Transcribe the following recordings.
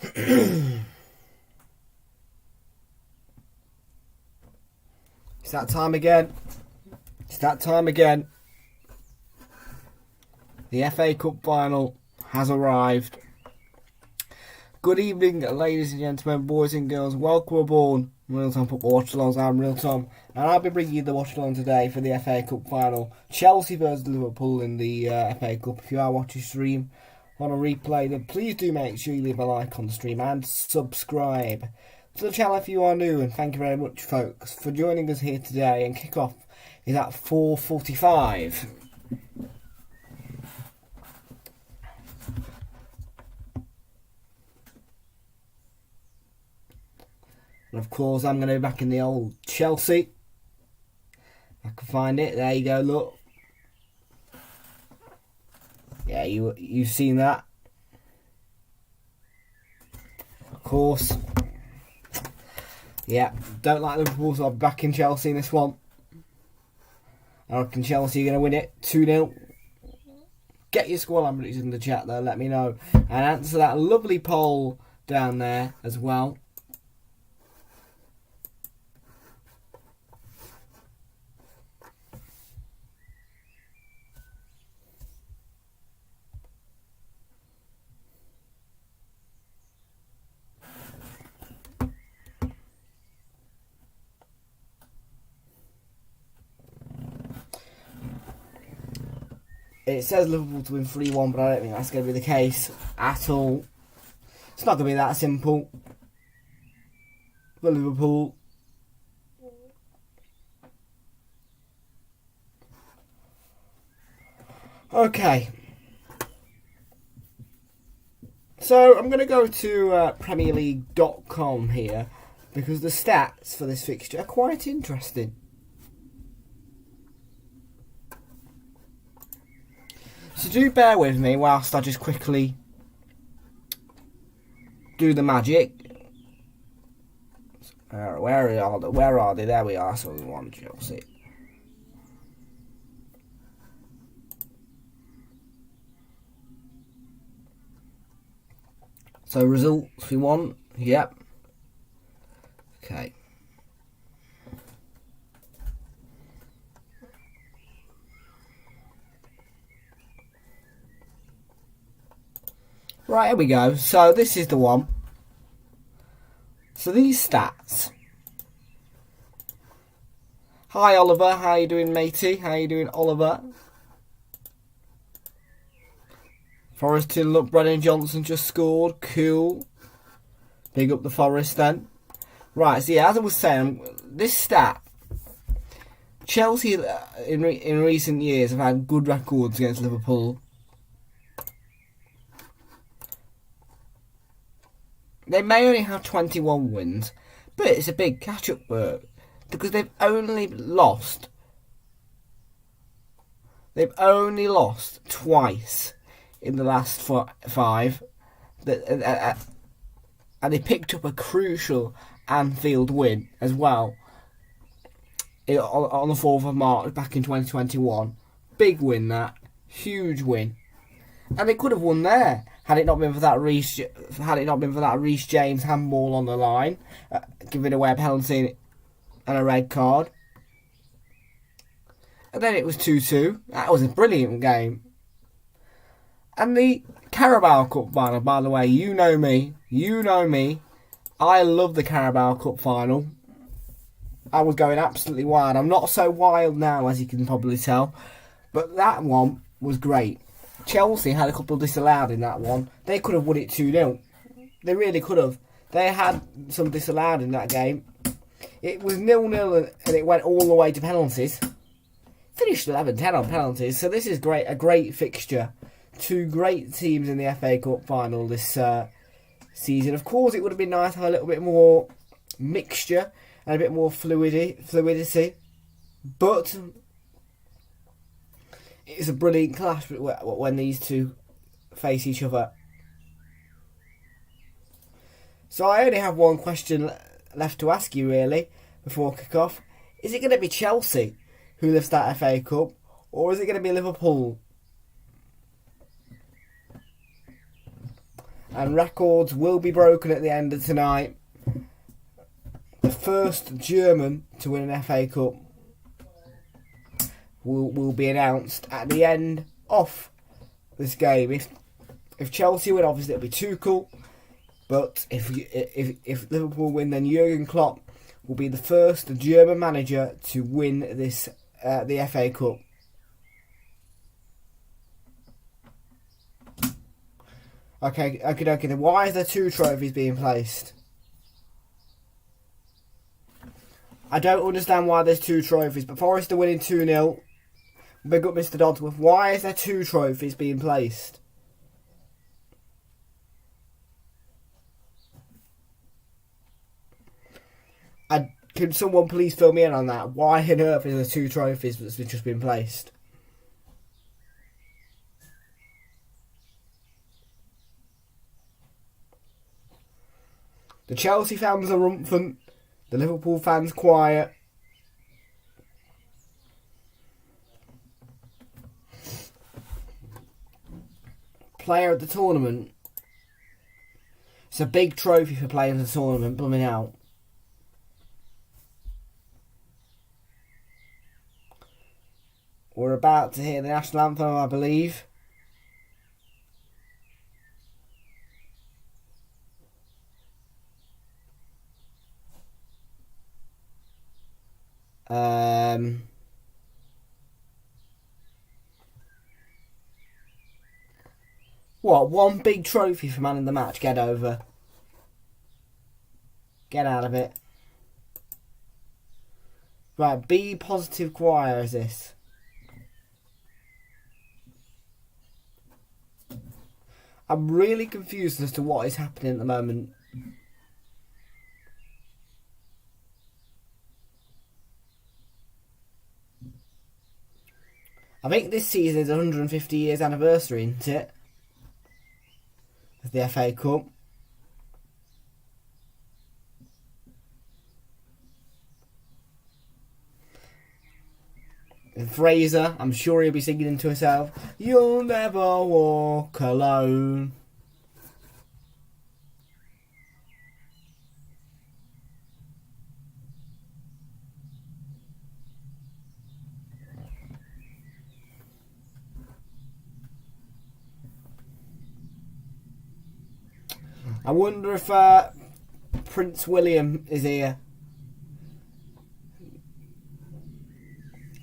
It's that time again. It's that time again. The FA Cup final has arrived. Good evening, ladies and gentlemen, boys and girls. Welcome aboard Realltom Football Watch-Alongs. I'm Realltom, and I'll be bringing you the watch-along today for the FA Cup final. Chelsea versus Liverpool in the FA Cup. If you are watching stream on a replay, then please do make sure you leave a like on the stream and subscribe to the channel if you are new. And thank you very much, folks, for joining us here today. And kick-off is at 4:45. And of course, I'm going to be back in the old Chelsea. I can find it. There you go, look. Yeah, you've seen that. Of course. Yeah, don't like Liverpool, so I'm back in Chelsea in this one. I reckon Chelsea are going to win it 2-0. Get your score numbers in the chat though, let me know. And answer that lovely poll down there as well. It says Liverpool to win 3-1, but I don't think that's going to be the case at all. It's not going to be that simple for Liverpool. Okay. So I'm going to go to PremierLeague.com here because the stats for this fixture are quite interesting. So do bear with me whilst I just quickly do the magic. Where are they? There we are. So we want Chelsea. So results we want. Yep. Okay. Right, here we go. So this is the one. So these stats. Hi Oliver, how you doing, matey? How you doing, Oliver? Forest 2, look, Brennan Johnson just scored. Cool. Big up the Forest then. Right, so yeah, as I was saying, this stat. Chelsea in recent years have had good records against Liverpool. They may only have 21 wins, but it's a big catch-up work because they've only lost twice in the last five, and they picked up a crucial Anfield win as well on the 4th of March back in 2021. Big win, that huge win, and they could have won there. Had it not been for that Reece James handball on the line, giving away a penalty and a red card, and then it was 2-2. That was a brilliant game. And the Carabao Cup final, by the way, you know me. I love the Carabao Cup final. I was going absolutely wild. I'm not so wild now, as you can probably tell, but that one was great. Chelsea had a couple disallowed in that one. They could have won it 2-0. They really could have. They had some disallowed in that game. It was 0-0 and it went all the way to penalties. Finished 11-10 on penalties. So this is great. A great fixture. Two great teams in the FA Cup final this season. Of course, it would have been nice to have a little bit more mixture and a bit more fluidity. But it's a brilliant clash when these two face each other. So I only have one question left to ask you, really, before kick-off. Is it going to be Chelsea who lifts that FA Cup, or is it going to be Liverpool? and records will be broken at the end of tonight. The first German to win an FA Cup will be announced at the end of this game. If Chelsea win, obviously it'll be Tuchel, but if Liverpool win, then Jurgen Klopp will be the first German manager to win this the FA Cup. Okay. Then why is there 2 trophies being placed? I don't understand why there's 2 trophies, but Forest are winning 2-0. Big up Mr. Dodsworth. Why is there 2 trophies being placed? Can someone please fill me in on that? Why on earth is there 2 trophies that's just been placed? The Chelsea fans are rumphant. The Liverpool fans quiet. Player of the tournament. It's a big trophy for player of the tournament, blooming out. We're about to hear the national anthem, I believe. What? 1 big trophy for man in the match? Get over. Get out of it. Right, B positive choir is this. I'm really confused as to what is happening at the moment. I think this season is 150 years anniversary, isn't it? Of the FA Cup. And Fraser, I'm sure he'll be singing to himself, "You'll never walk alone." I wonder if Prince William is here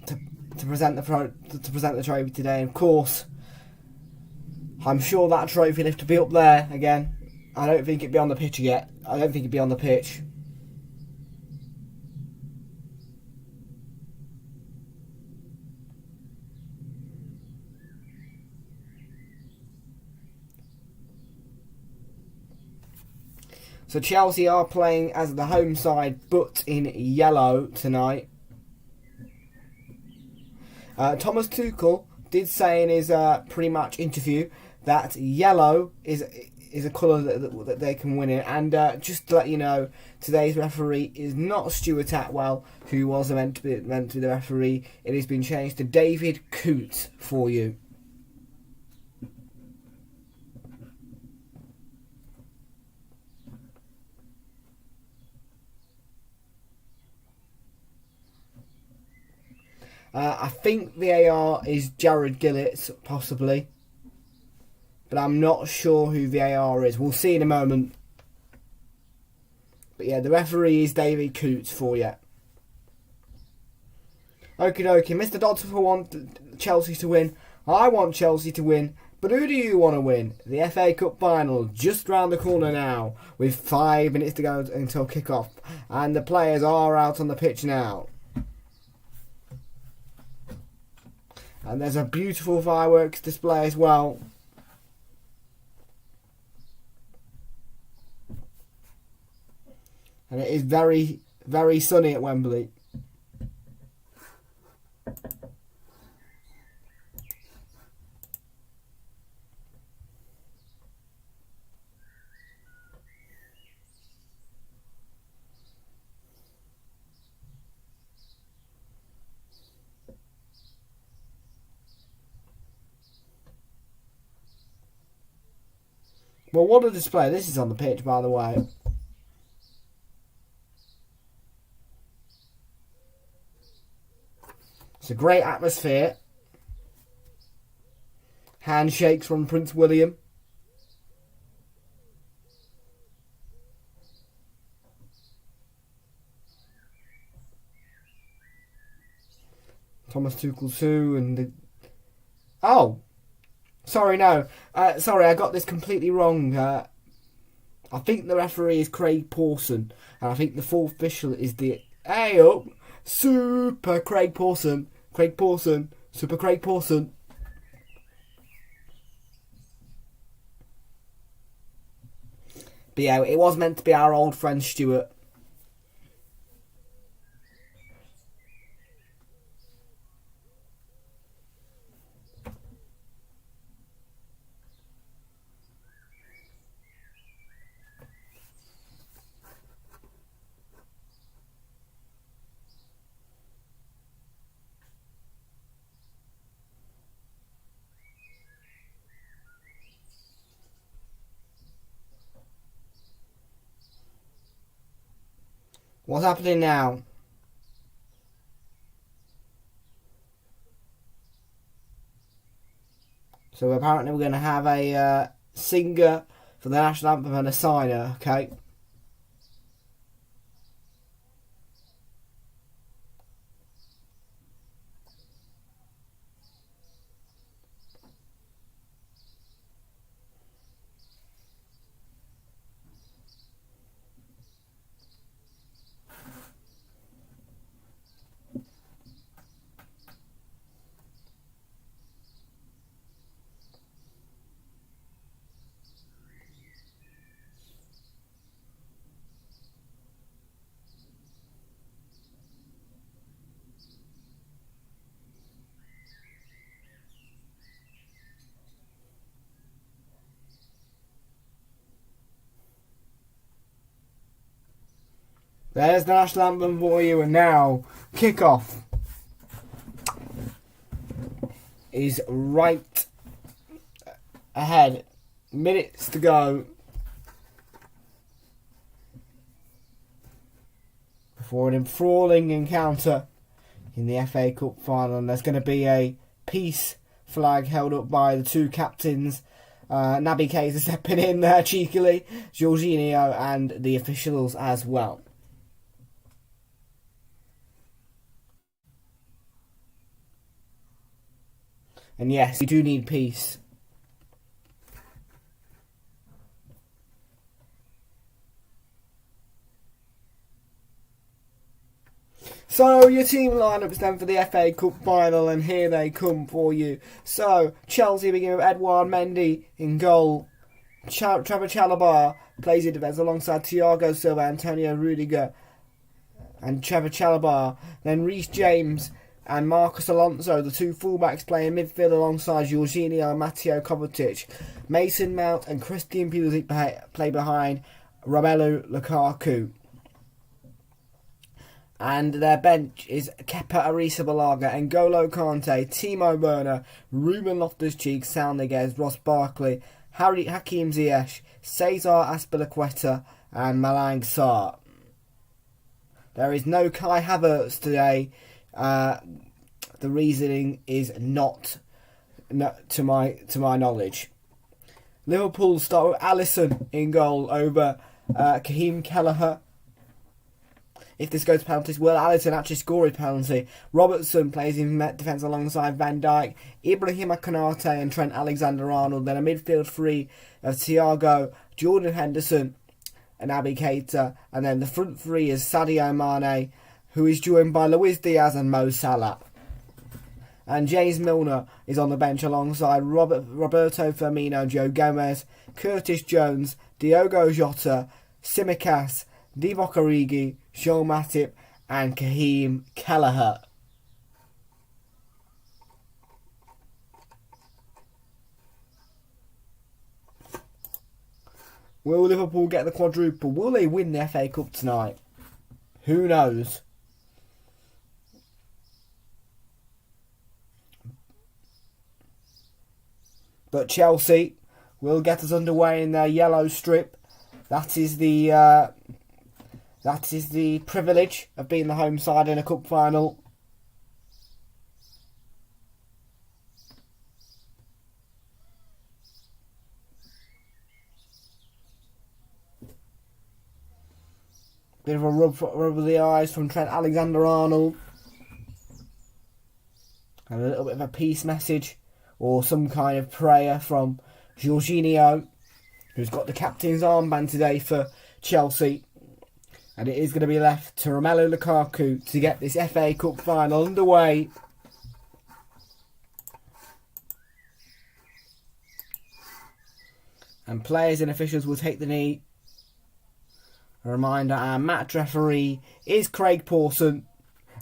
to present the trophy today. Of course, I'm sure that trophy will have to be up there again. I don't think it'd be on the pitch yet. I don't think it'd be on the pitch. So Chelsea are playing as the home side, but in yellow tonight. Thomas Tuchel did say in his pre-match interview that yellow is a colour that they can win in. And just to let you know, today's referee is not Stuart Atwell, who was meant to be the referee. It has been changed to David Coote for you. I think VAR is Jared Gillett, possibly. But I'm not sure who VAR is. We'll see in a moment. But yeah, the referee is David Coote for you. Okie dokie. Mr. Dodson want Chelsea to win. I want Chelsea to win. But who do you want to win? The FA Cup final just round the corner now. With 5 minutes to go until kick-off. And the players are out on the pitch now. And there's a beautiful fireworks display as well. And it is very, very sunny at Wembley. Well, what a display this is on the pitch, by the way. It's a great atmosphere. Handshakes from Prince William. Thomas Tuchel too, and the... Oh! Sorry, no. Sorry, I got this completely wrong. I think the referee is Craig Pawson, and I think the fourth official is the... Hey up! Super Craig Pawson. Craig Pawson. Super Craig Pawson. But yeah, it was meant to be our old friend Stuart. What's happening now? So apparently we're going to have a singer for the national anthem and a signer, okay? There's the national anthem for you, and now kick-off is right ahead. Minutes to go before an enthralling encounter in the FA Cup final. And there's going to be a peace flag held up by the two captains. Naby Keita stepping in there cheekily, Jorginho, and the officials as well. And yes, we do need peace. So, your team lineups then for the FA Cup final, and here they come for you. So, Chelsea begin with Edouard Mendy in goal. Trevor Chalobah plays in defence alongside Thiago Silva, Antonio Rudiger, and Trevor Chalobah. Then Reece James and Marcos Alonso, the two fullbacks, play in midfield alongside Jorginho and Mateo Kovacic. Mason Mount and Christian Pulisic play behind Romelu Lukaku. And their bench is Kepa Arrizabalaga, N'Golo Kante, Timo Werner, Ruben Loftus-Cheek, Saul Niguez, Ross Barkley, Hakim Ziyech, Cesar Azpilicueta, and Malang Sarr. There is no Kai Havertz today. The reasoning is not to my knowledge. Liverpool start with Alisson in goal over Raheem Kelleher. If this goes to penalties, will Alisson actually score his penalty? Robertson plays in defence alongside Van Dijk, Ibrahima Konate and Trent Alexander-Arnold. Then a midfield three of Thiago, Jordan Henderson and Naby Keita. And then the front three is Sadio Mane, who is joined by Luis Diaz and Mo Salah. And James Milner is on the bench alongside Roberto Firmino, Joe Gomez, Curtis Jones, Diogo Jota, Tsimikas, Divock Origi, Joel Matip and Raheem Kelleher. Will Liverpool get the quadruple? Will they win the FA Cup tonight? Who knows? But Chelsea will get us underway in their yellow strip. That is the privilege of being the home side in a cup final. Bit of a rub of the eyes from Trent Alexander-Arnold. And a little bit of a peace message or some kind of prayer from Jorginho, who's got the captain's armband today for Chelsea. And it is going to be left to Romelu Lukaku to get this FA Cup final underway. And players and officials will take the knee. A reminder, our match referee is Craig Pawson,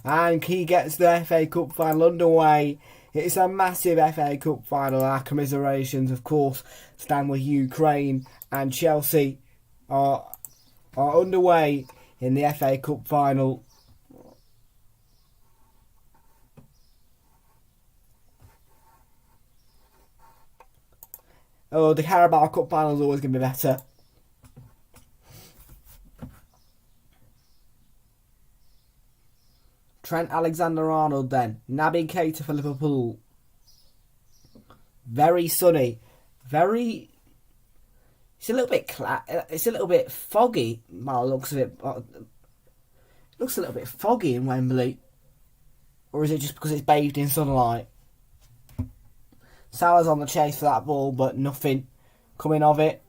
and he gets the FA Cup final underway. It's a massive FA Cup final. Our commiserations, of course, stand with Ukraine, and Chelsea are underway in the FA Cup final. Oh, the Carabao Cup final is always going to be better. Trent Alexander-Arnold then. Naby Keita for Liverpool. Very sunny. It's a little bit foggy by the looks of it. It looks a little bit foggy in Wembley. Or is it just because it's bathed in sunlight? Salah's on the chase for that ball, but nothing coming of it.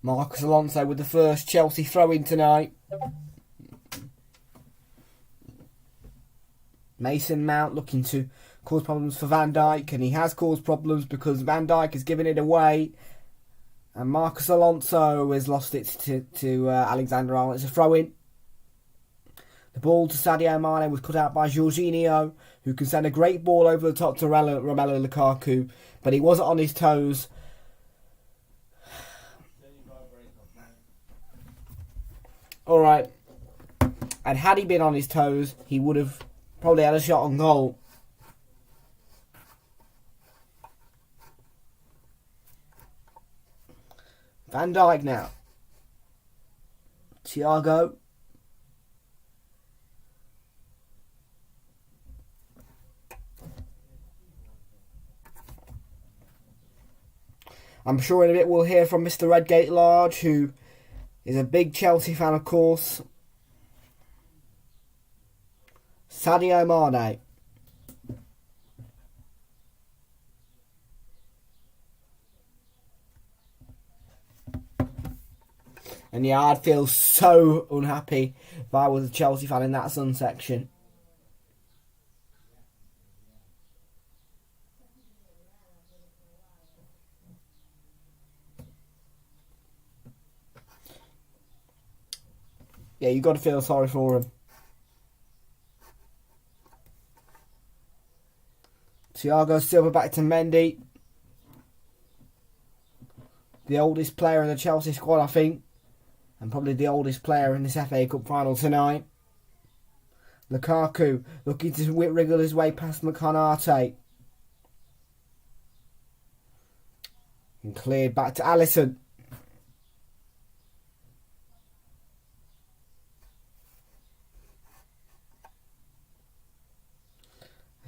Marcus Alonso with the first Chelsea throw-in tonight. Mason Mount looking to cause problems for Van Dijk, and he has caused problems because Van Dijk has given it away. And Marcus Alonso has lost it to Alexander-Arnold. It's a throw-in. The ball to Sadio Mane was cut out by Jorginho, who can send a great ball over the top to Romelu Lukaku, but he wasn't on his toes. Alright, and had he been on his toes, he would have probably had a shot on goal. Van Dijk now. Thiago. I'm sure in a bit we'll hear from Mr. Redgate Large, who is a big Chelsea fan, of course. Sadio Mane. And yeah, I'd feel so unhappy if I was a Chelsea fan in that Sun section. Yeah, you've got to feel sorry for him. Thiago Silva back to Mendy. The oldest player in the Chelsea squad, I think. And probably the oldest player in this FA Cup final tonight. Lukaku looking to wriggle his way past McConate. And cleared back to Alisson.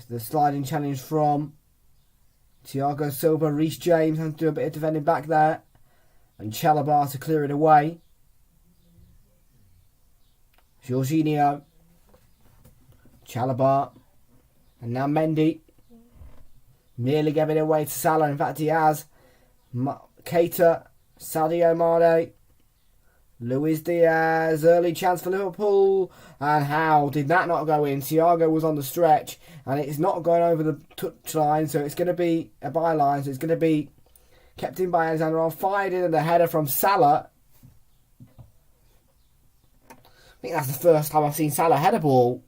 The sliding challenge from Thiago Silva. Reece James has to do a bit of defending back there. And Chalobah to clear it away. Jorginho. Chalobah. And now Mendy. Nearly giving it away to Salah. In fact, he has. Keita. Sadio Mane. Luis Diaz, early chance for Liverpool, and how did that not go in? Thiago was on the stretch, and it's not going over the touchline, so it's going to be a byline, so it's going to be kept in by Alexander-Arnold, fired in, and the header from Salah. I think that's the first time I've seen Salah head a ball.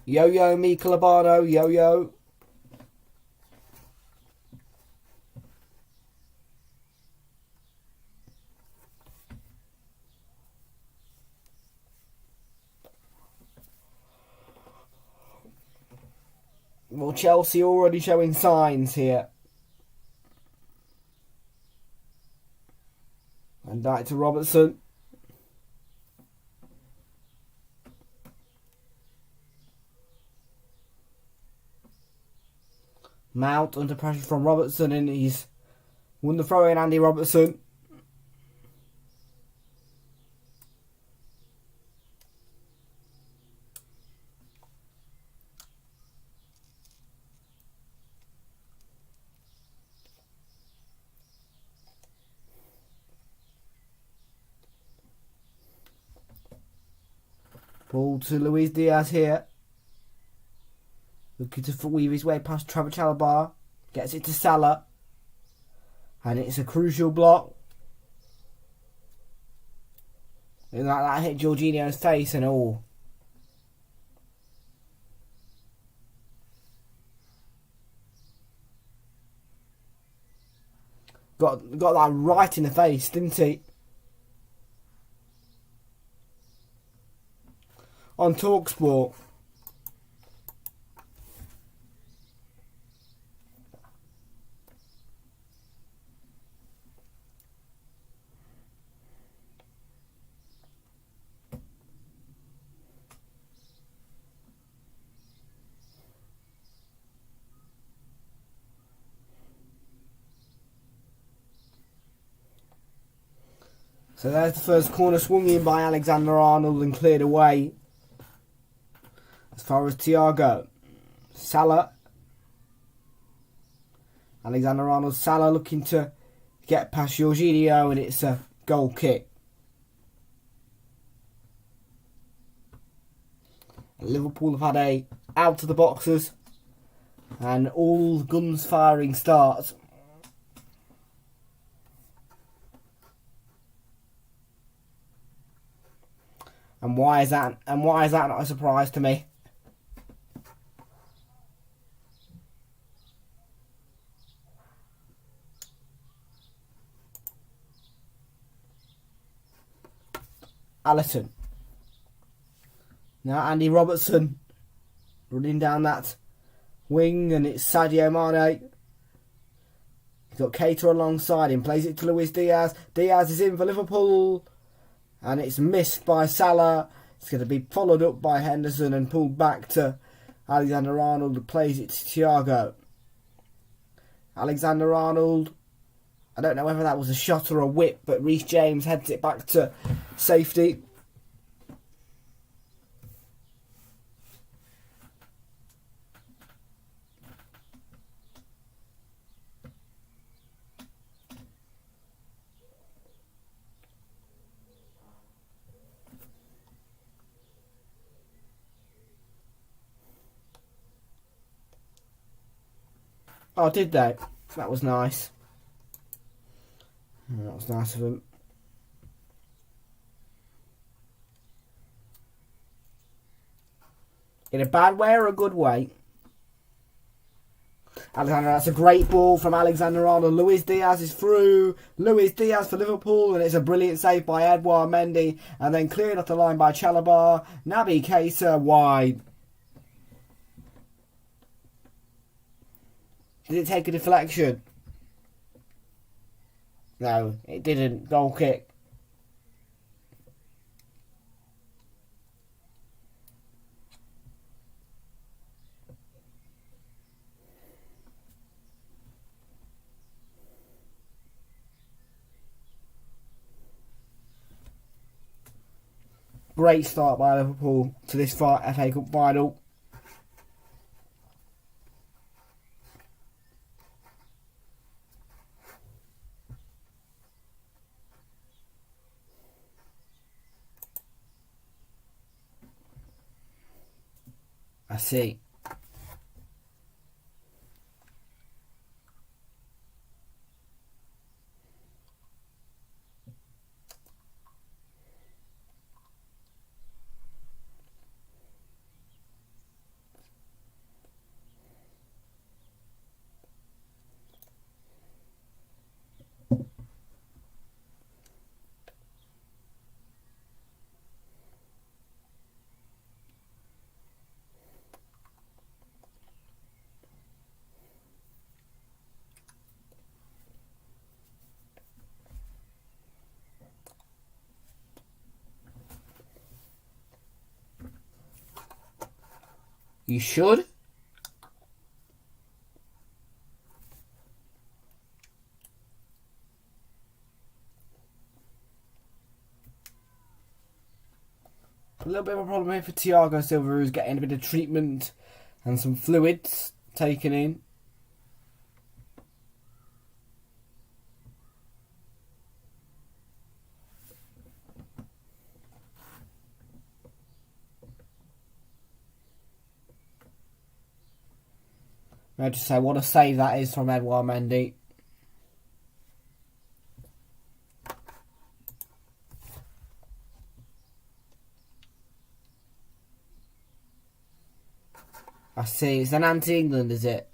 Yo-yo, me Calabano, yo-yo. Well, Chelsea already showing signs here. And back to Robertson. Mount under pressure from Robertson, and he's won the throw in, Andy Robertson. Ball to Luis Diaz here. Looking to weave his way past Trevor Chalobah. Gets it to Salah. And it's a crucial block. And that hit Jorginho's face and all. Got that right in the face, didn't he? On TalkSport. So there's the first corner, swung in by Alexander-Arnold and cleared away. As far as Thiago. Salah. Alexander-Arnold, Salah looking to get past Jorginho, and it's a goal kick. Liverpool have had a out of the boxes and all guns firing starts. And why is that not a surprise to me? Alisson. Now Andy Robertson running down that wing, and it's Sadio Mane. He's got Keita alongside him, plays it to Luis Diaz. Diaz is in for Liverpool, and it's missed by Salah. It's going to be followed up by Henderson and pulled back to Alexander-Arnold, who plays it to Thiago. Alexander-Arnold, I don't know whether that was a shot or a whip, but Reece James heads it back to safety. Oh, did they? That was nice. That was nice of them. In a bad way or a good way? Alexander, that's a great ball from Alexander-Arnold. Luis Diaz is through. Luis Diaz for Liverpool, and it's a brilliant save by Edouard Mendy, and then cleared off the line by Chalobah. Naby Keita wide. Did it take a deflection? No, it didn't. Goal kick. Great start by Liverpool to this FA Cup final. I see. You should. A little bit of a problem here for Thiago Silva, who's getting a bit of treatment and some fluids taken in. I just say what a save that is from Edouard Mendy. I see, it's an anti-England, is it?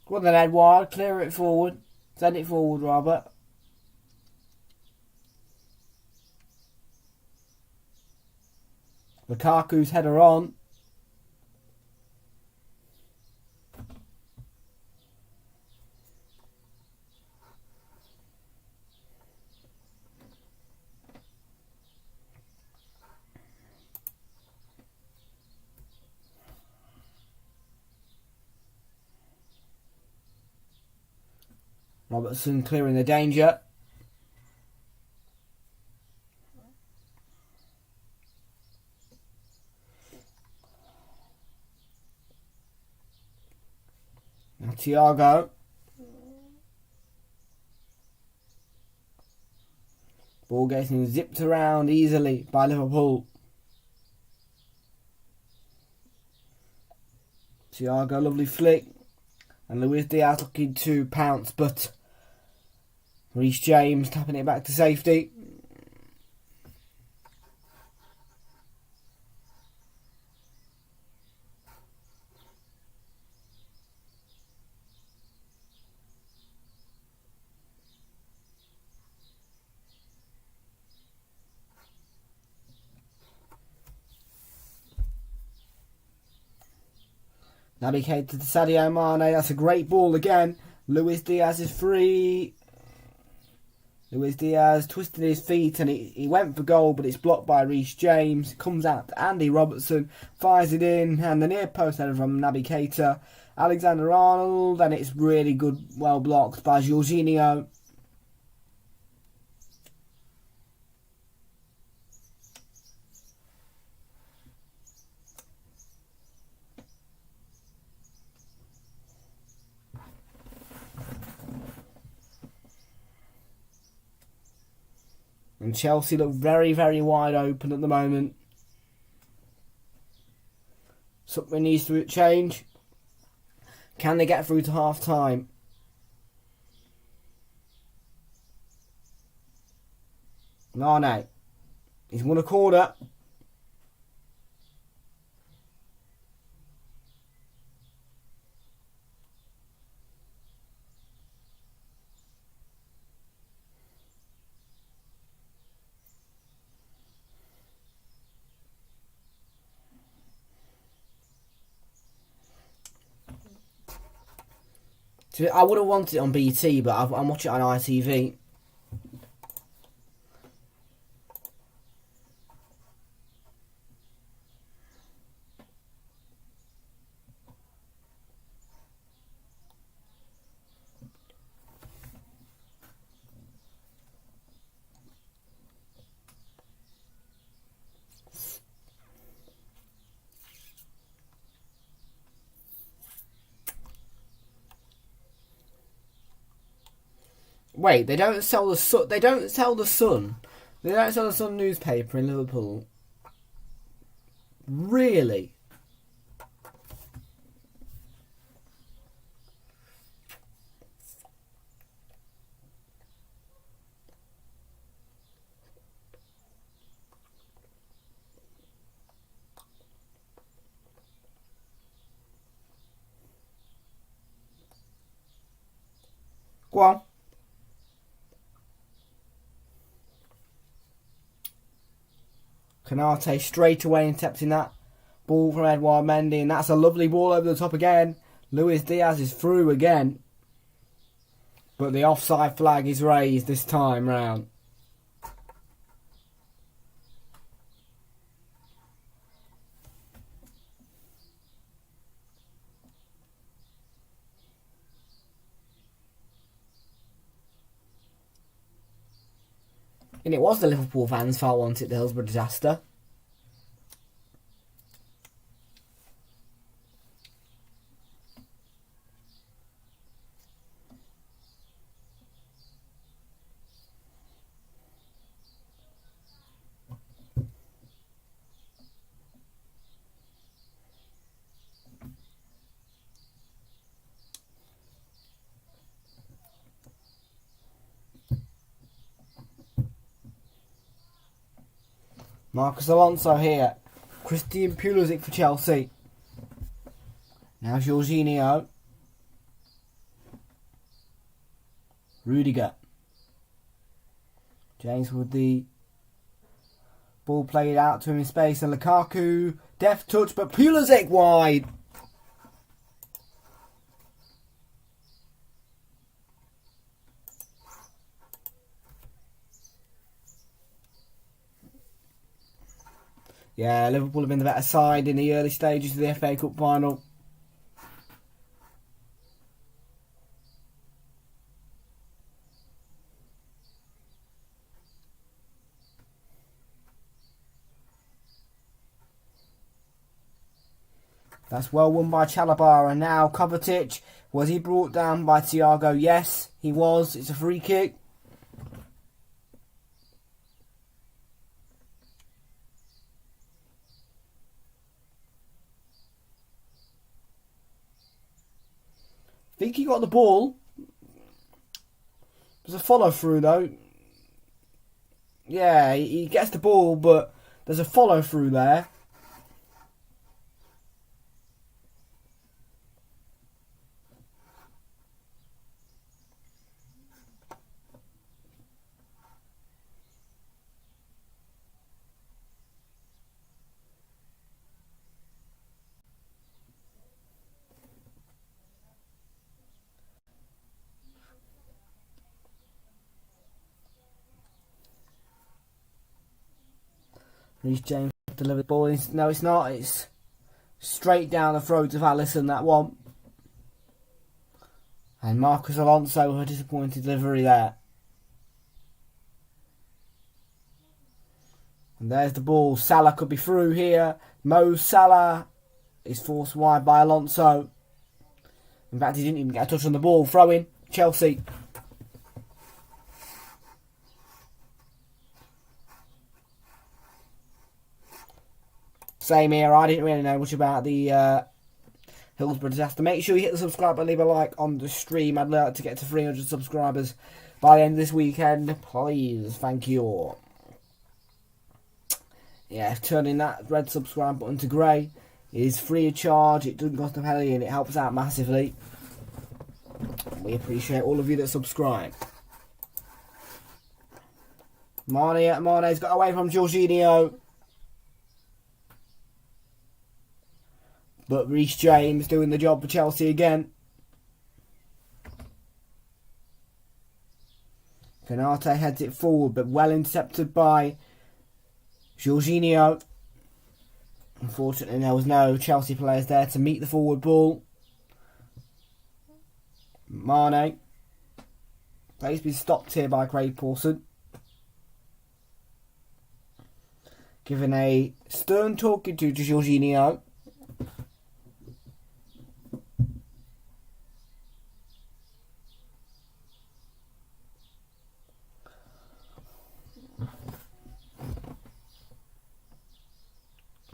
Go on then, Edouard, clear it forward. Send it forward, Robert. Lukaku's header on. Robertson clearing the danger. Now Thiago. Ball getting zipped around easily by Liverpool. Thiago, lovely flick. And Luis Diaz looking to pounce, but Reece James tapping it back to safety. Naby Keita to Sadio Mane. That's a great ball again. Luis Diaz is free. Luis Diaz twisted his feet and he went for goal, but it's blocked by Reece James. It comes out to Andy Robertson, fires it in, and the near post header from Naby Keita. Alexander-Arnold, and it's really good, well blocked by Jorginho. And Chelsea look very, very wide open at the moment. Something needs to change. Can they get through to half time? Mane. He's won a corner. I would have wanted it on BT, but I'm watching it on ITV. Wait, they don't sell the Sun. They don't sell the Sun. They don't sell the Sun newspaper in Liverpool. Really? Go on. Canate straight away intercepting that. Ball from Edouard Mendy, and that's a lovely ball over the top again. Luis Diaz is through again. But the offside flag is raised this time round. And it was the Liverpool fans' fault, wasn't it, the Hillsborough disaster? Marcus Alonso here. Christian Pulisic for Chelsea. Now Jorginho. Rudiger. James with the ball played out to him in space, and Lukaku. Deft touch, but Pulisic wide. Yeah, Liverpool have been the better side in the early stages of the FA Cup final. That's well won by Chalobah, and now Kovacic. Was he brought down by Thiago? Yes, he was. It's a free kick. I think he got the ball. There's a follow through though. Yeah, he gets the ball, but there's a follow through there. Reece James delivered the ball. No, it's not. It's straight down the throat of Alisson, that one. And Marcus Alonso with a disappointed delivery there. And there's the ball. Salah could be through here. Mo Salah is forced wide by Alonso. In fact, he didn't even get a touch on the ball. Throw in. Chelsea. Same here. I didn't really know much about the Hillsborough disaster. Make sure you hit the subscribe button, leave a like on the stream. I'd like to get to 300 subscribers by the end of this weekend. Please. Thank you all. Yeah, turning that red subscribe button to grey is free of charge. It doesn't cost a penny and it helps out massively. We appreciate all of you that subscribe. Mane's got away from Jorginho. But Reece James doing the job for Chelsea again. Canate heads it forward, but well intercepted by Jorginho. Unfortunately, there was no Chelsea players there to meet the forward ball. Mane. Plays been stopped here by Craig Pawson. Giving a stern talking to Jorginho.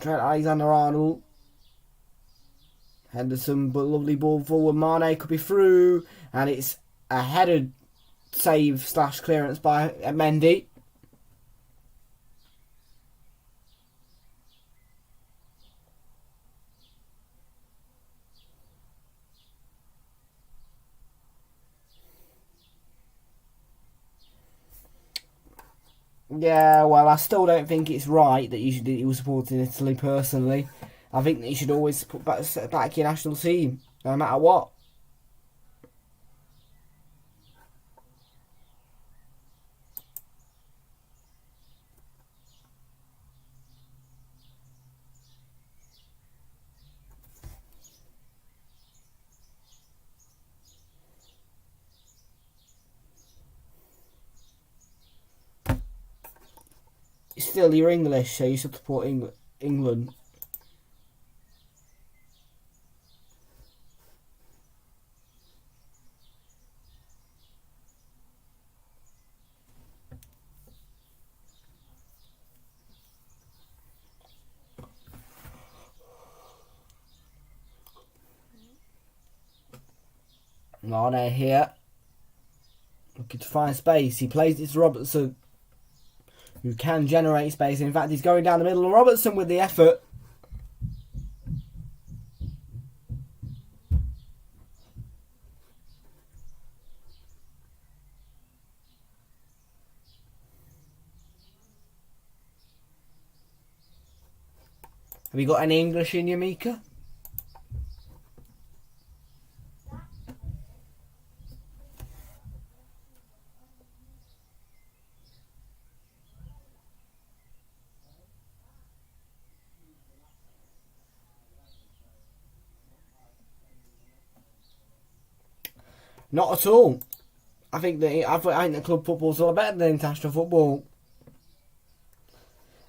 Trent Alexander-Arnold. Henderson, but lovely ball forward. Mane could be through, and it's a headed save / clearance by Mendy. Yeah, well, I still don't think it's right that he was supporting Italy personally. I think that you should always put back your national team, no matter what. Still, you're English, so you should support England. Mane here, looking to find space. He plays it to Robertson, who can generate space. In fact, he's going down the middle. Robertson with the effort. Have you got any English in you, Mika? Not at all. I think that club football's a lot better than international football.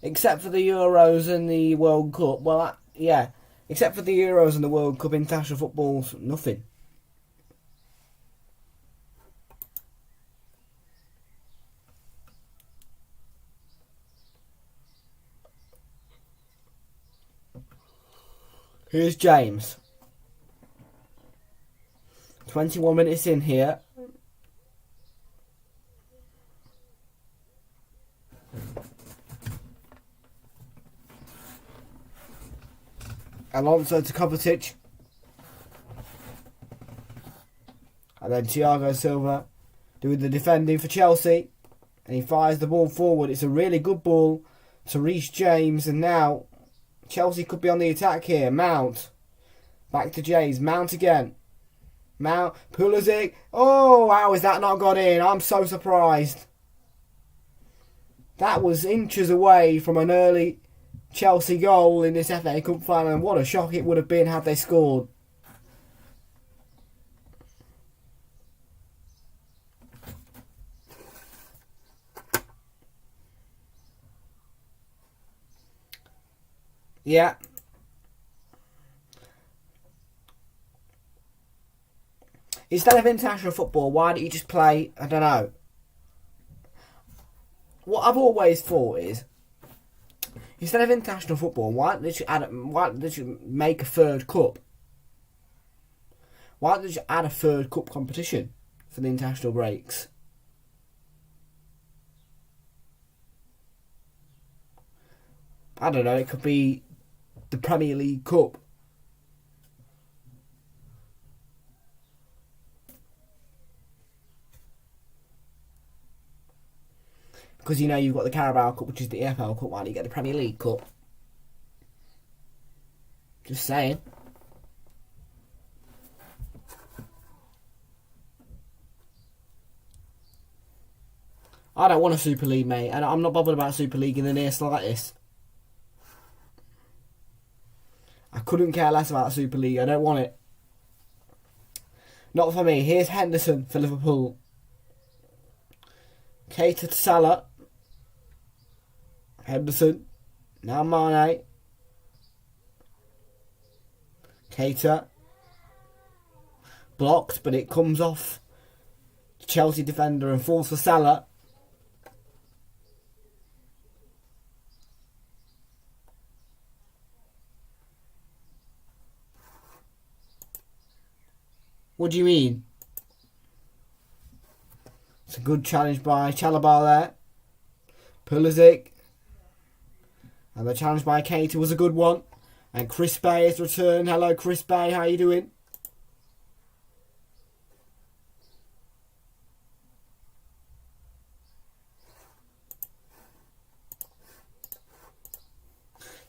Except for the Euros and the World Cup. Well, yeah. Except for the Euros and the World Cup, international football's nothing. Here's James. 21 minutes in here. Alonso to Kovacic. And then Thiago Silva doing the defending for Chelsea. And he fires the ball forward. It's a really good ball to Reece James. And now Chelsea could be on the attack here. Mount. Back to James. Mount again. Mount. Pulisic. Oh, how has that not got in? I'm so surprised. That was inches away from an early Chelsea goal in this FA Cup final, and what a shock it would have been had they scored. Yeah. Instead of international football, why don't you just play, I don't know. What I've always thought is, instead of international football, why don't they make a third cup? Why don't they add a third cup competition for the international breaks? I don't know, it could be the Premier League Cup. Because, you know, you've got the Carabao Cup, which is the EFL Cup. Why don't you get the Premier League Cup? Just saying. I don't want a Super League, mate. And I'm not bothered about Super League in the near slightest. I couldn't care less about Super League. I don't want it. Not for me. Here's Henderson for Liverpool. Keita to Salah. Henderson. Now Mane. Keita. Blocked, but it comes off the Chelsea defender and falls for Salah. What do you mean? It's a good challenge by Chalobah there. Pulisic. And the challenge by Keita was a good one. And Chris Bay has returned. Hello, Chris Bay. How you doing?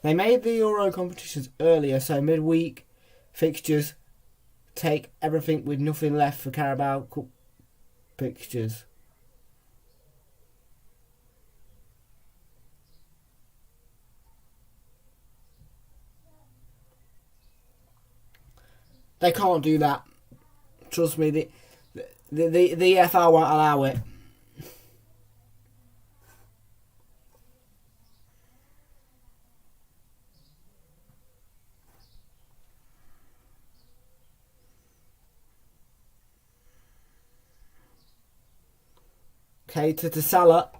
They made the Euro competitions earlier, so midweek fixtures take everything with nothing left for Carabao Cup fixtures. They can't do that. Trust me, the EFL won't allow it. Okay, to Salah.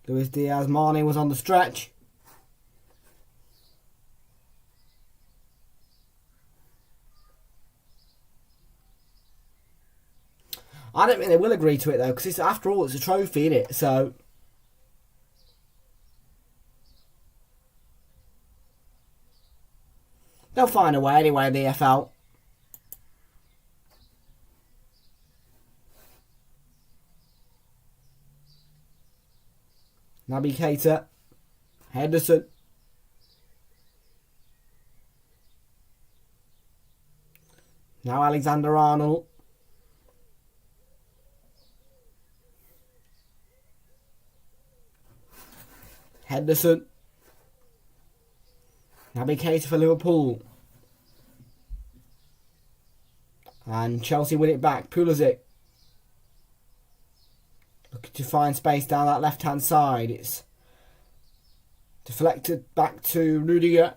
Luis Diaz, Mane was on the stretch. I don't think they will agree to it though, because after all, it's a trophy, innit? So they'll find a way anyway, the EFL. Naby Keita, Henderson. Now Alexander-Arnold. Henderson. Naby Keita for Liverpool. And Chelsea win it back. Pulisic. Looking to find space down that left-hand side. It's deflected back to Rudiger.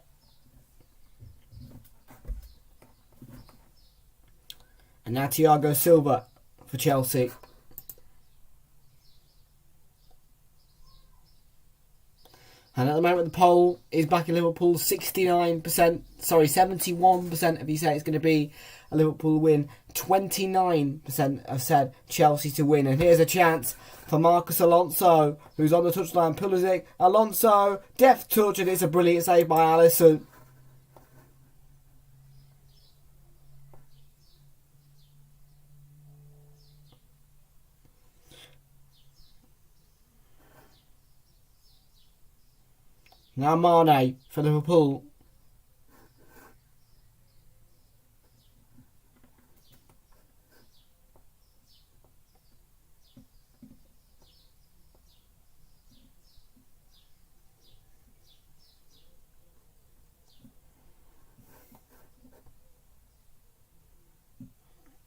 And now Thiago Silva for Chelsea. And at the moment the poll is back in Liverpool. 71% of you say it's going to be a Liverpool win. 29% have said Chelsea to win. And here's a chance for Marcus Alonso, who's on the touchline. Pulisic, Alonso, deft touch, and it's a brilliant save by Alisson. Now Mane for Liverpool.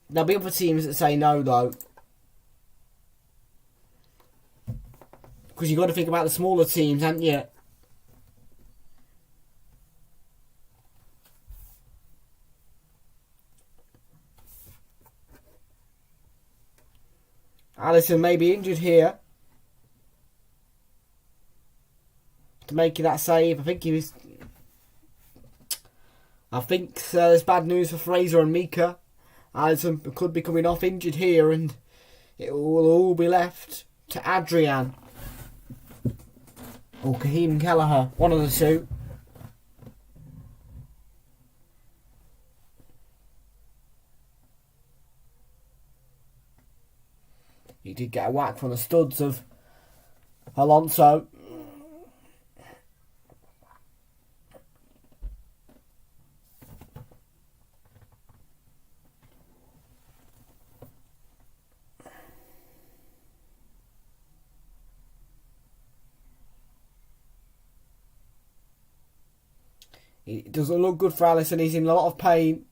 There'll be other teams that say no though. Because you've got to think about the smaller teams, haven't you? Alisson may be injured here to make that save. I think there's bad news for Fraser and Mika. Alisson could be coming off injured here, and it will all be left to Adrian or Kaheem Kelleher, one of the two. He did get a whack from the studs of Alonso. It doesn't look good for Alisson. He's in a lot of pain.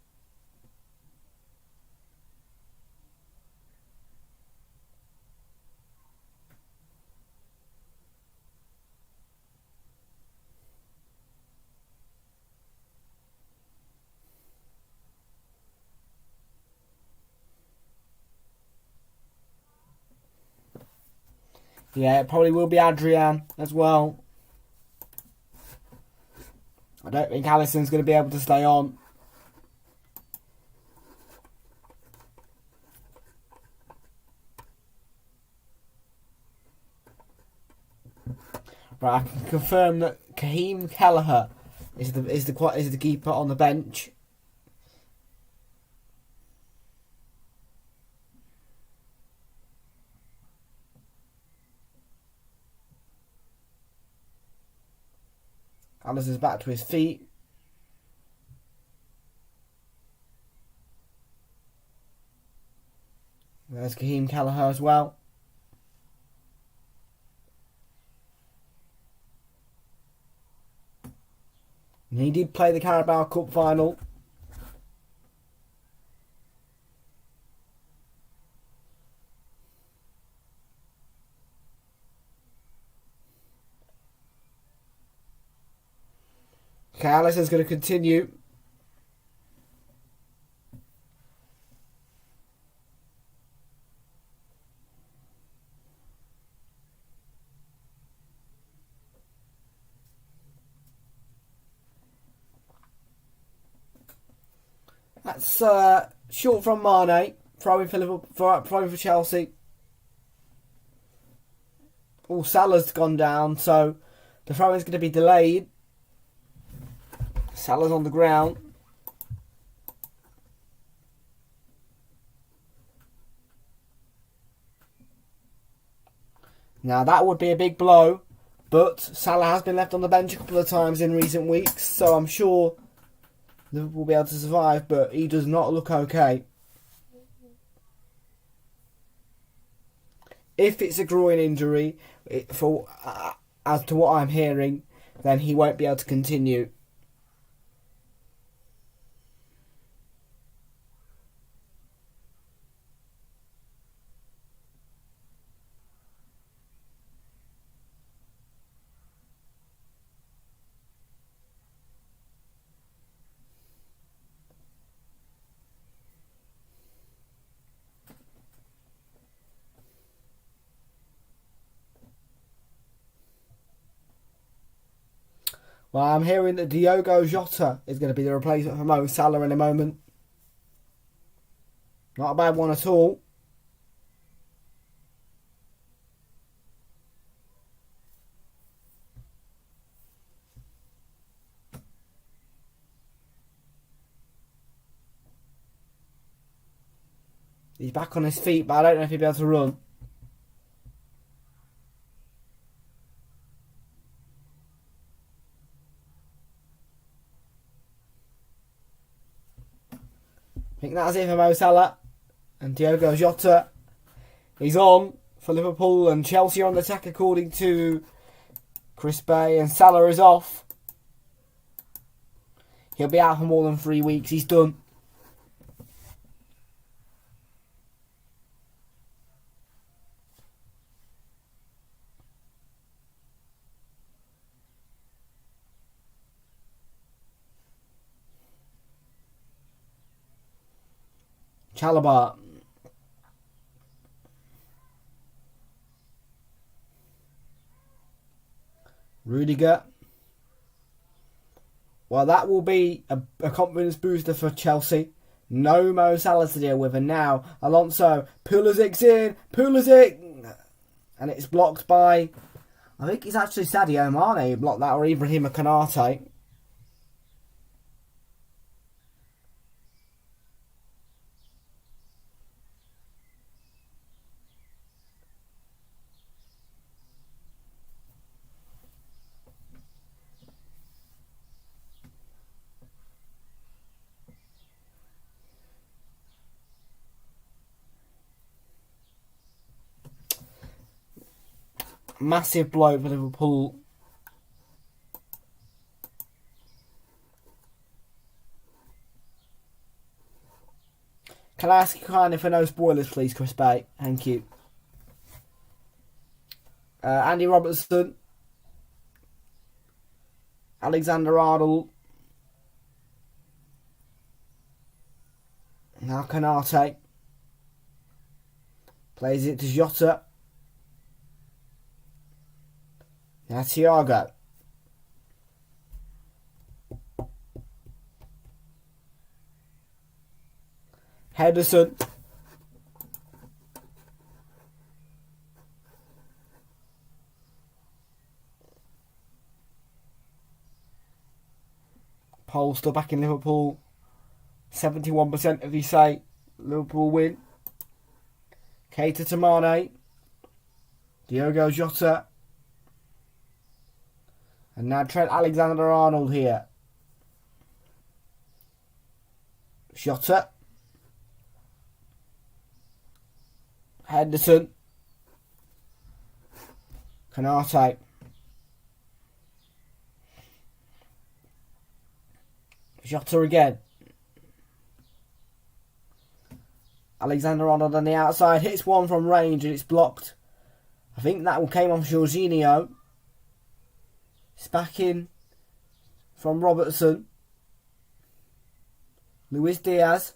Yeah, it probably will be Adrian as well. I don't think Alisson's going to be able to stay on. Right, I can confirm that Raheem Kelleher is the keeper on the bench. Alison's back to his feet. There's Raheem Kelleher as well. And he did play the Carabao Cup final. Okay, Alison's going to continue. That's short from Mane, throwing for Liverpool, throwing for Chelsea. Oh, Salah's gone down, so the throw is going to be delayed. Salah's on the ground. Now that would be a big blow, but Salah has been left on the bench a couple of times in recent weeks, so I'm sure Liverpool will be able to survive, but he does not look okay. If it's a groin injury, as to what I'm hearing, then he won't be able to continue. Well, I'm hearing that Diogo Jota is going to be the replacement for Mo Salah in a moment. Not a bad one at all. He's back on his feet, but I don't know if he'll be able to run. I think that's it for Mo Salah. And Diogo Jota is on for Liverpool, and Chelsea are on the attack according to Chris Bay, and Salah is off. He'll be out for more than 3 weeks. He's done. Chalobah. Rudiger. Well, that will be a confidence booster for Chelsea. No Mo Salah to deal with. And now, Alonso. Pulisic's in. Pulisic. And it's blocked by, I think it's actually Sadio Mane who blocked that, or Ibrahim Konate. Massive blow for Liverpool. Can I ask you kindly for no spoilers, please, Chris Bay? Thank you. Andy Robertson. Alexander-Arnold. Now Konate. Plays it to Jota. Now Thiago. Henderson. Poll still back in Liverpool. 71% of you say Liverpool win. Keita to Mane. Diogo Jota. And now Trent Alexander-Arnold here. Jota. Henderson. Konate. Jota again. Alexander-Arnold on the outside. Hits one from range and it's blocked. I think that one came off Jorginho. It's back in from Robertson. Luis Diaz.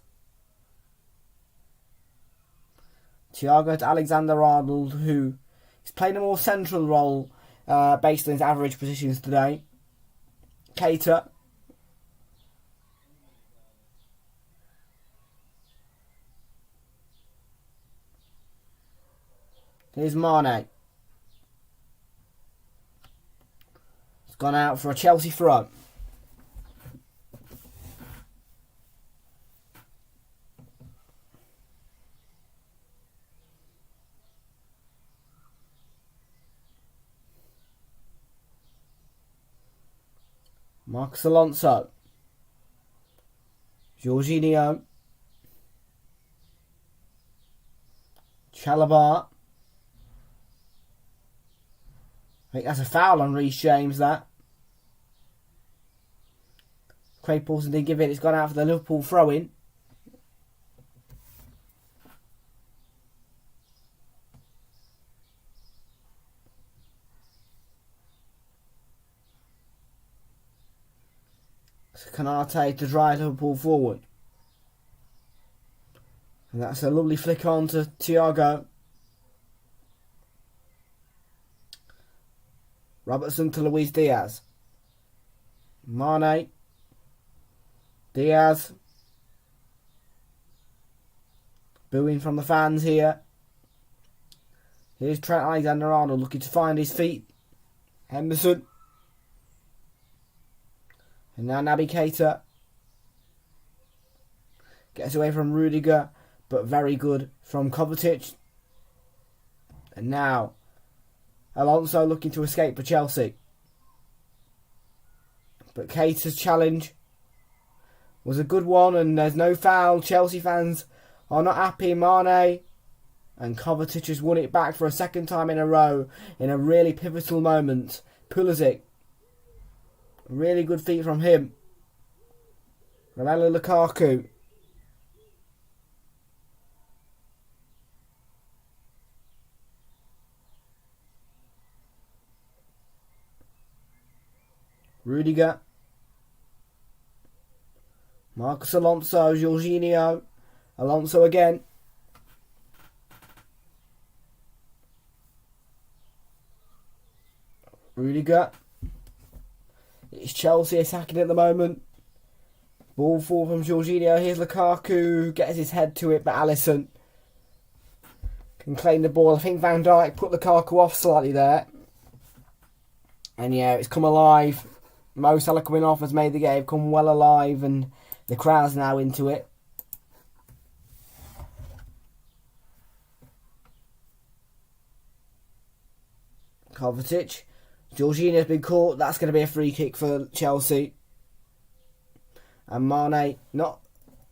Thiago to Alexander-Arnold, who is playing a more central role based on his average positions today. Keita. Here's Mane. It's gone out for a Chelsea throw. Marcos Alonso. Jorginho. Chalobah. I think that's a foul on Reece James, that. Craig Paulson didn't give it. It's gone out for the Liverpool throw-in. So Konate to drive Liverpool forward. And that's a lovely flick on to Thiago. Robertson to Luis Diaz. Mane. Diaz. Booing from the fans here. Here's Trent Alexander-Arnold looking to find his feet. Henderson. And now Naby Keita. Gets away from Rudiger, but very good from Kovacic. And now Alonso looking to escape for Chelsea. But Keita's challenge was a good one and there's no foul. Chelsea fans are not happy. Mane and Kovacic has won it back for a second time in a row in a really pivotal moment. Pulisic. Really good feet from him. Romelu Lukaku. Rudiger. Marcos Alonso. Jorginho. Alonso again. Rudiger. It's Chelsea attacking at the moment. Ball forward from Jorginho. Here's Lukaku. Gets his head to it, but Alisson can claim the ball. I think Van Dijk put Lukaku off slightly there. And yeah, it's come alive. Mo Salah coming off has made the game come well alive and the crowd's now into it. Kovacic. Jorginho's been caught. That's going to be a free kick for Chelsea. And Mane not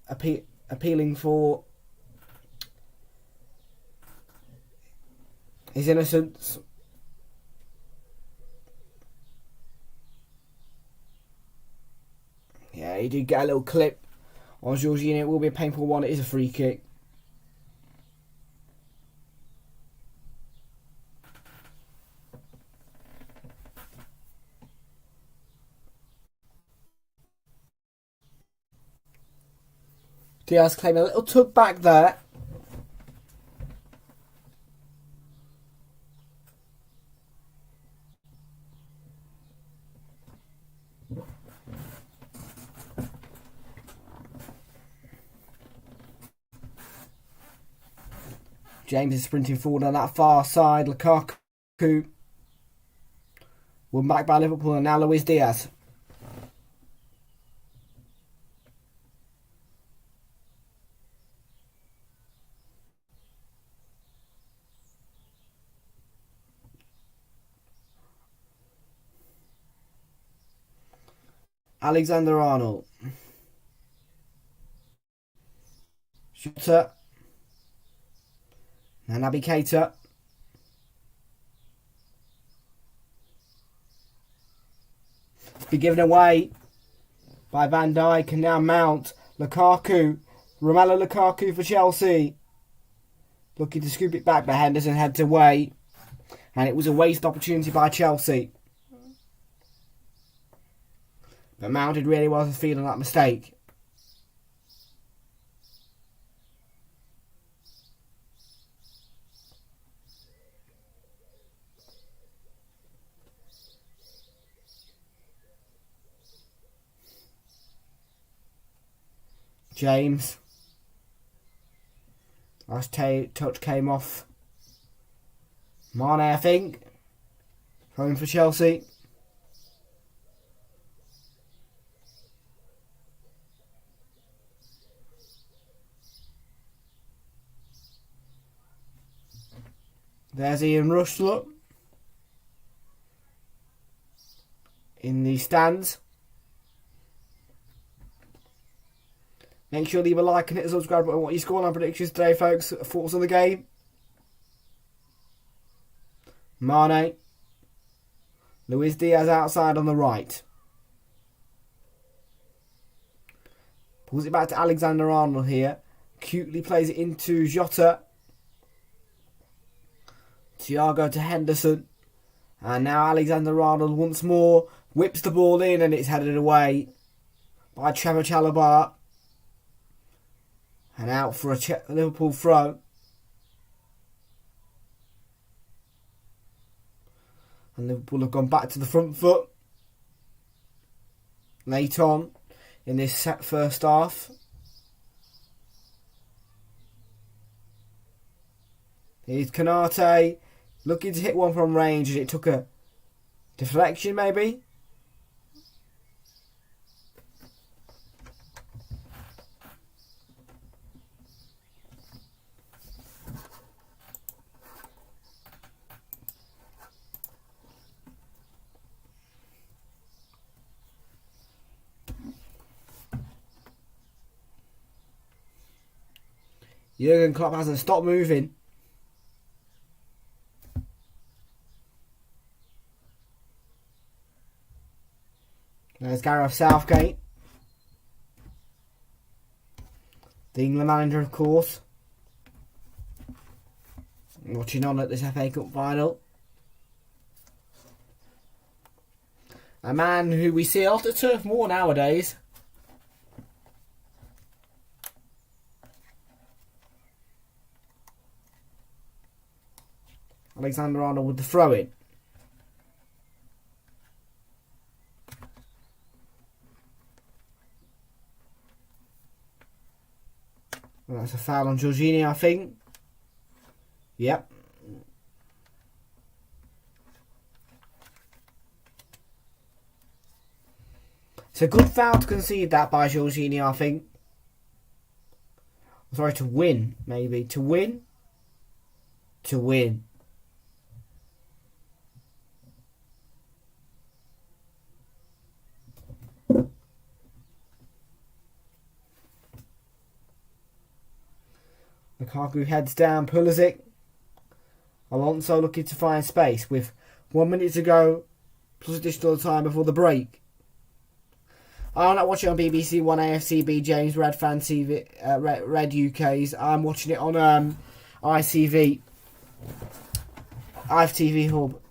appealing for his innocence. Yeah, he did get a little clip on Jorginho. It will be a painful one. It is a free kick. Diaz claiming a little tug back there. James is sprinting forward on that far side. Lukaku. Won back by Liverpool and now Luis Diaz. Alexander-Arnold. Jota. Now Naby Keita. It's been given away by Van Dijk, and now Mount. Lukaku. Romelu Lukaku for Chelsea. Looking to scoop it back, but Henderson had to wait. And it was a waste opportunity by Chelsea. But Mount did really well to feed on that mistake. James. Last touch came off Mane, I think. Home for Chelsea. There's Ian Rush, look. In the stands. Make sure to leave a like and hit the subscribe button. What your scoreline predictions today, folks? Thoughts on the game? Mane. Luis Diaz outside on the right. Pulls it back to Alexander-Arnold here. Cutely plays it into Jota. Thiago to Henderson. And now Alexander-Arnold once more. Whips the ball in and it's headed away by Trevor Chalobah. And out for a Liverpool throw. And Liverpool have gone back to the front foot late on in this first half. Here's Konate looking to hit one from range, and it took a deflection maybe. Jurgen Klopp hasn't stopped moving. There's Gareth Southgate. The England manager, of course. Watching on at this FA Cup final. A man who we see off the turf more nowadays. Alexander-Arnold with the throw-in. Well, that's a foul on Jorginho, I think. Yep. It's a good foul to concede that by Jorginho, I think. Sorry, to win, maybe. To win? To win. Lukaku heads down, Pulisic. Alonso looking to find space with 1 minute to go, plus additional time before the break. I'm not watching it on BBC One AFCB James Red Fan TV, Red UK's. I'm watching it on ITV Hub.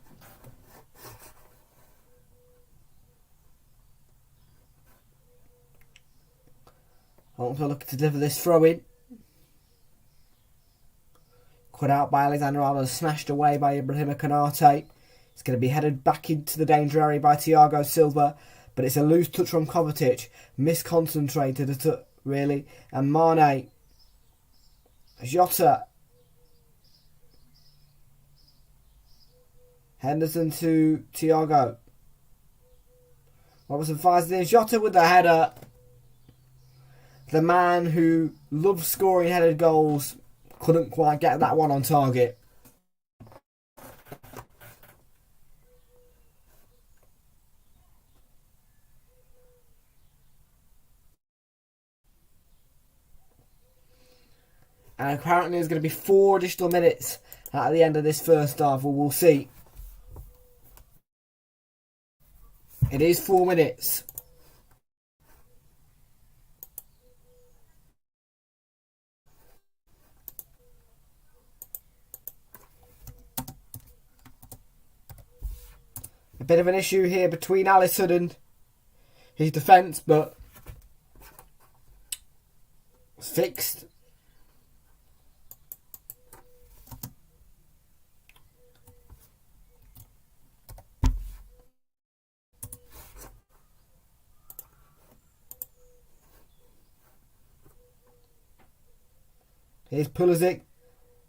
Alonso looking to deliver this throw in. Cut out by Alexander-Arnold, smashed away by Ibrahima Konate. It's going to be headed back into the danger area by Thiago Silva, but it's a loose touch from Kovacic. Misconcentrated, really. And Mane. Jota. Henderson to Thiago. Robertson fires it in. Jota with the header. The man who loves scoring headed goals couldn't quite get that one on target. And apparently there's going to be 4 additional minutes at the end of this first half. Well, we'll see. It is 4 minutes. A bit of an issue here between Alisson and his defence, but it's fixed. Here's Pulisic.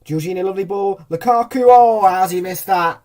Jorginho, lovely ball. Lukaku, oh, how's he missed that?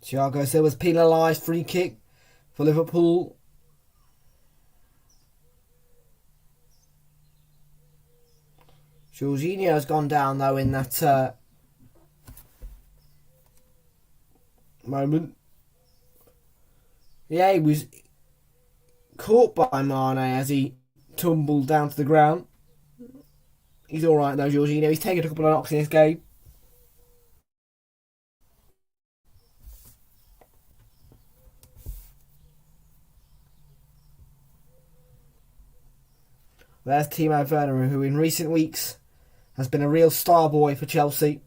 Thiago Silva's penalised, free kick for Liverpool. Jorginho's gone down though in that moment. Yeah, he was caught by Mane as he tumbled down to the ground. He's alright though, Jorginho. He's taken a couple of knocks in this game. There's Timo Werner, who in recent weeks has been a real star boy for Chelsea.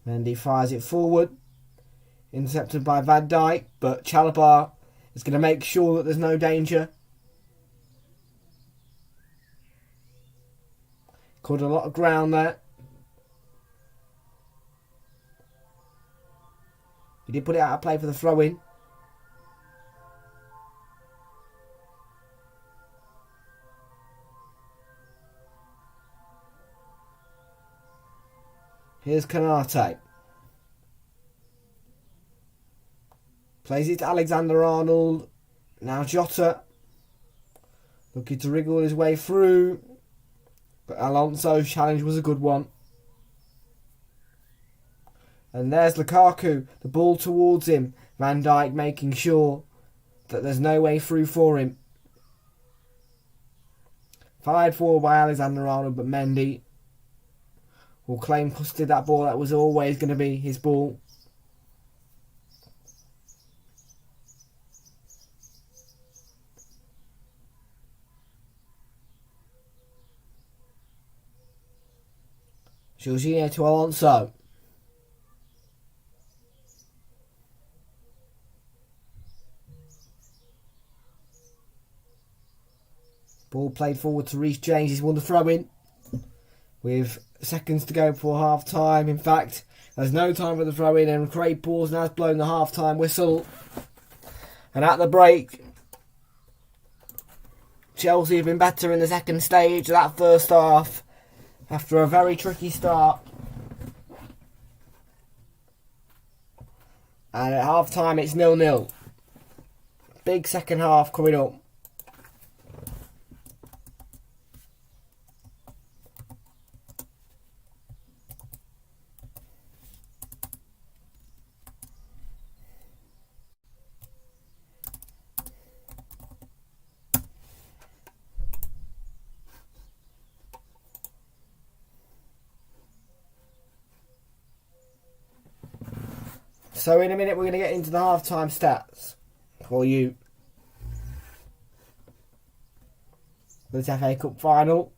Mendy fires it forward. Intercepted by Van Dijk, but Chalobah is going to make sure that there's no danger. Covered a lot of ground there. He did put it out of play for the throw-in. Here's Konate. Plays it to Alexander-Arnold. Now Jota. Looking to wriggle his way through. But Alonso's challenge was a good one. And there's Lukaku. The ball towards him. Van Dijk making sure that there's no way through for him. Fired forward by Alexander-Arnold, but Mendy will claim custody of that ball. That was always going to be his ball. Jorginho to Alonso. Ball played forward to Reece James. He's won the throw-in with seconds to go before half-time. In fact, there's no time for the throw-in, and Craig Pawson has blown the half-time whistle. And at the break, Chelsea have been better in the second stage of that first half after a very tricky start. And at half-time, it's 0-0. Big second half coming up. So in a minute we're going to get into the half-time stats for you. for this FA Cup final.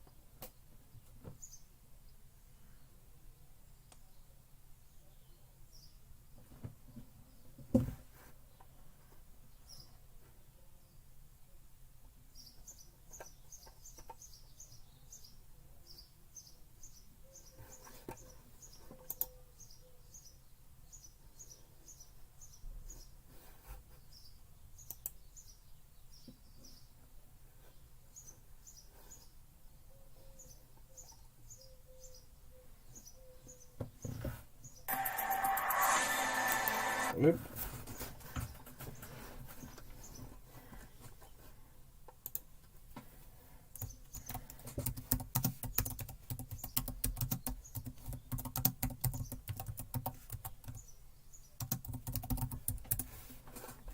Good.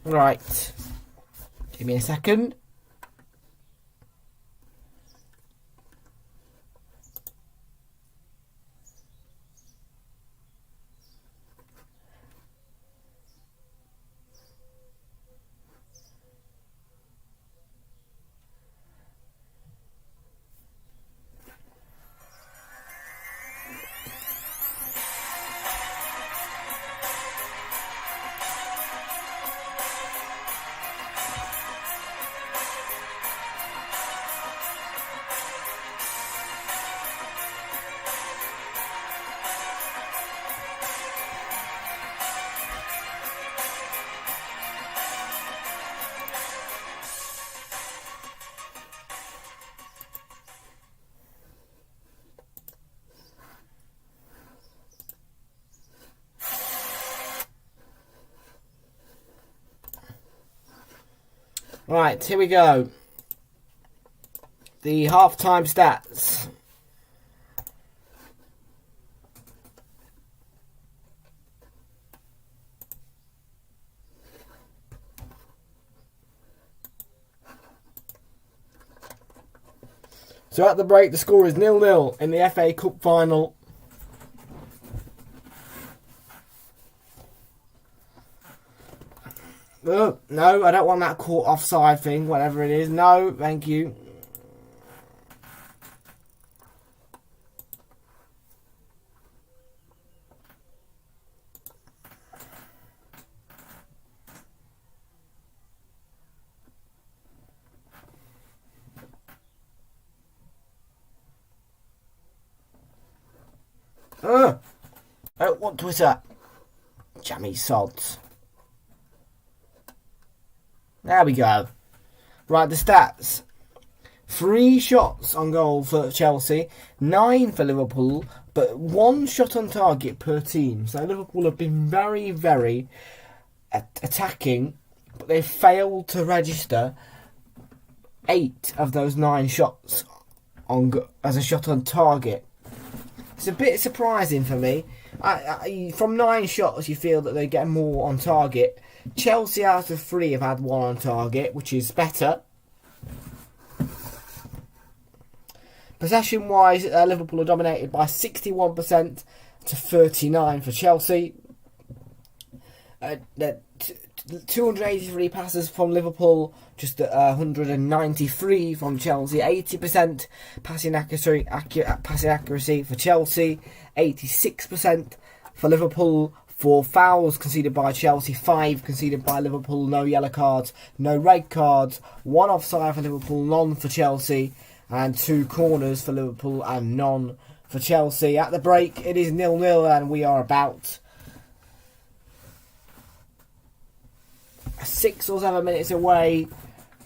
Right. Give me a second. Right, here we go. The half-time stats. So at the break, the score is 0-0 in the FA Cup final. Oh, no, I don't want that caught offside thing, whatever it is. No, thank you. I don't want Twitter. Jammy sods. There we go. Right, the stats. 3 shots on goal for Chelsea, 9 for Liverpool, but 1 shot on target per team. So Liverpool have been very, very attacking, but they've failed to register 8 of those 9 shots as a shot on target. It's a bit surprising for me. From 9 shots, you feel that they get more on target. Chelsea out of 3 have had 1 on target, which is better. Possession-wise, Liverpool are dominated by 61% to 39% for Chelsea. 283 passes from Liverpool, just 193 from Chelsea. 80% passing accuracy for Chelsea. 86% for Liverpool. 4 fouls conceded by Chelsea, 5 conceded by Liverpool. No yellow cards, no red cards. 1 offside for Liverpool, none for Chelsea. And 2 corners for Liverpool and none for Chelsea. At the break, it is 0-0 and we are about 6 or 7 minutes away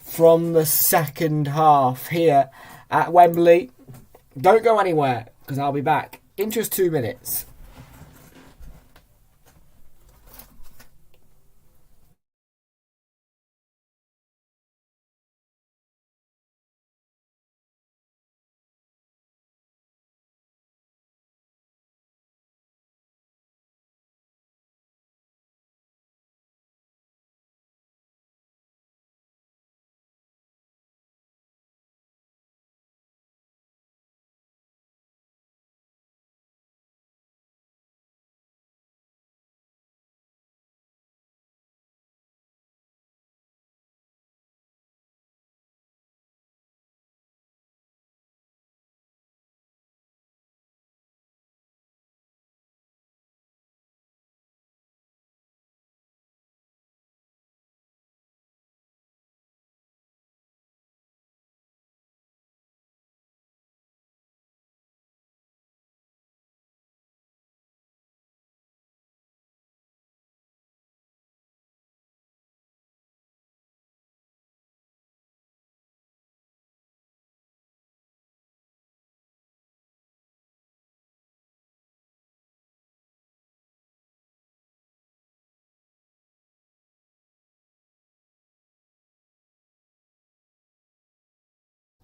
from the second half here at Wembley. Don't go anywhere because I'll be back in just 2 minutes.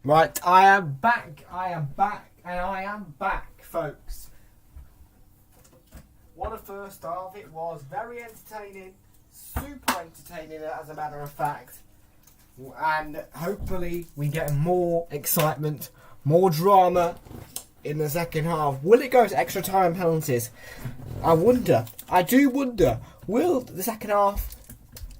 Right, I am back, and I am back, folks. What a first half it was. Very entertaining, super entertaining as a matter of fact. And hopefully we get more excitement, more drama in the second half. Will it go to extra time penalties? I do wonder, will the second half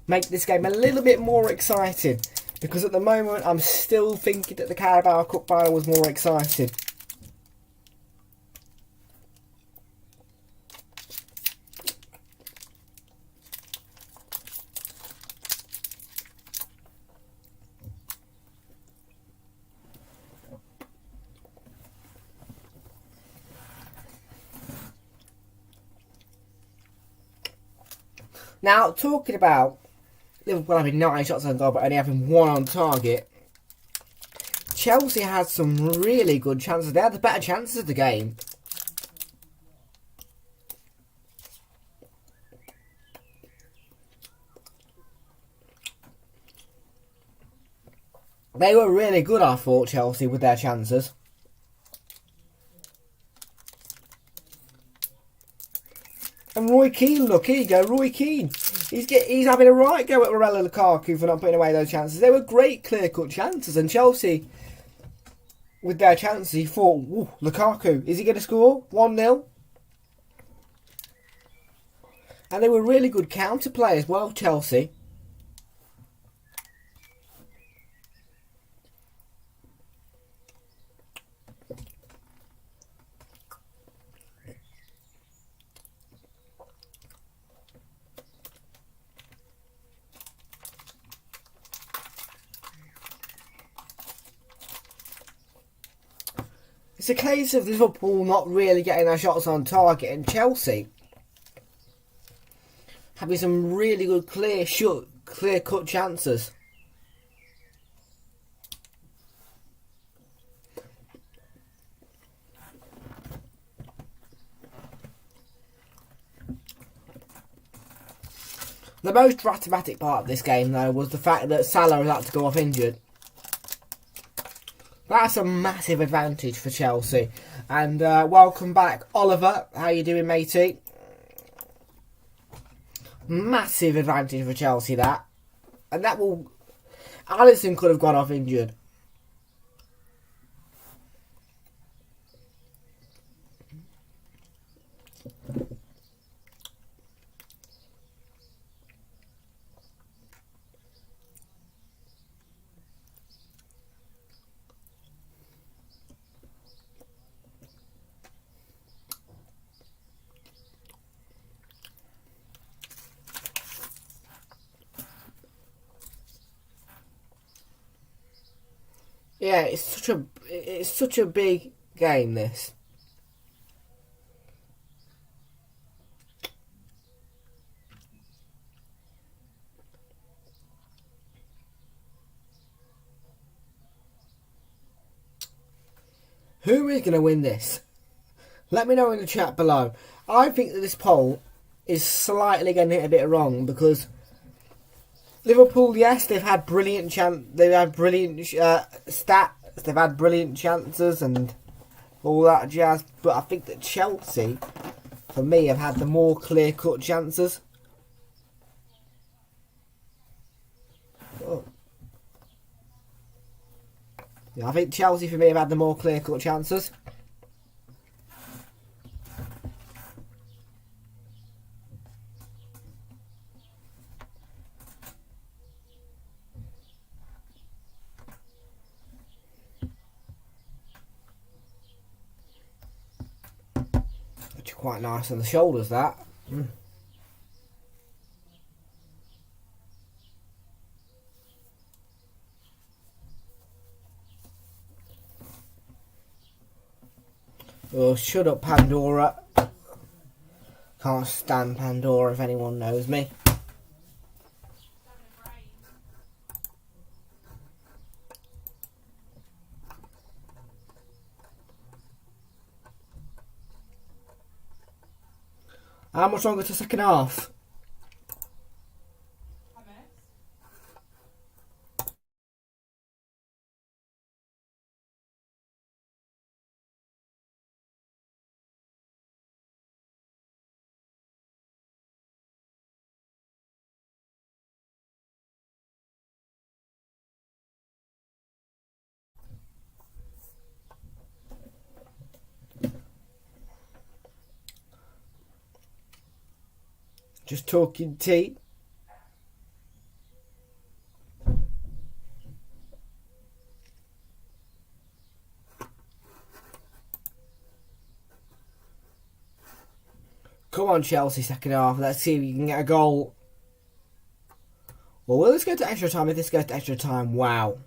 make this game a little bit more exciting? Because at the moment, I'm still thinking that the Carabao Cup final was more exciting. Now, talking about Liverpool having 9 shots on goal but only having 1 on target, Chelsea had some really good chances. They had the better chances of the game. They were really good, I thought, Chelsea, with their chances. And Roy Keane, look, here you go, Roy Keane. He's having a right go at Romelu Lukaku for not putting away those chances. They were great clear-cut chances, and Chelsea, with their chances, he thought, Lukaku, is he going to score? 1-0? And they were really good counter-play as well, Chelsea. It's a case of Liverpool not really getting their shots on target, and Chelsea having some really good clear-cut chances. The most dramatic part of this game, though, was the fact that Salah had to go off injured. That's a massive advantage for Chelsea. And welcome back, Oliver. How you doing, matey? Massive advantage for Chelsea, that. And that will... Alisson could have gone off injured. Yeah, it's such a big game, this. Who is going to win this? Let me know in the chat below. I think that this poll is slightly getting it a bit wrong, because Liverpool, yes, they've had brilliant stats, they've had brilliant chances and all that jazz, but I think that Chelsea, for me, have had the more clear-cut chances. Oh. Yeah, I think Chelsea, for me, have had the more clear-cut chances. Quite nice on the shoulders, that. Oh, shut up, Pandora. Can't stand Pandora, if anyone knows me. How much longer to second half? Just talking tea. Come on, Chelsea, second half. Let's see if we can get a goal. Well, will this go to extra time? If this goes to extra time, wow.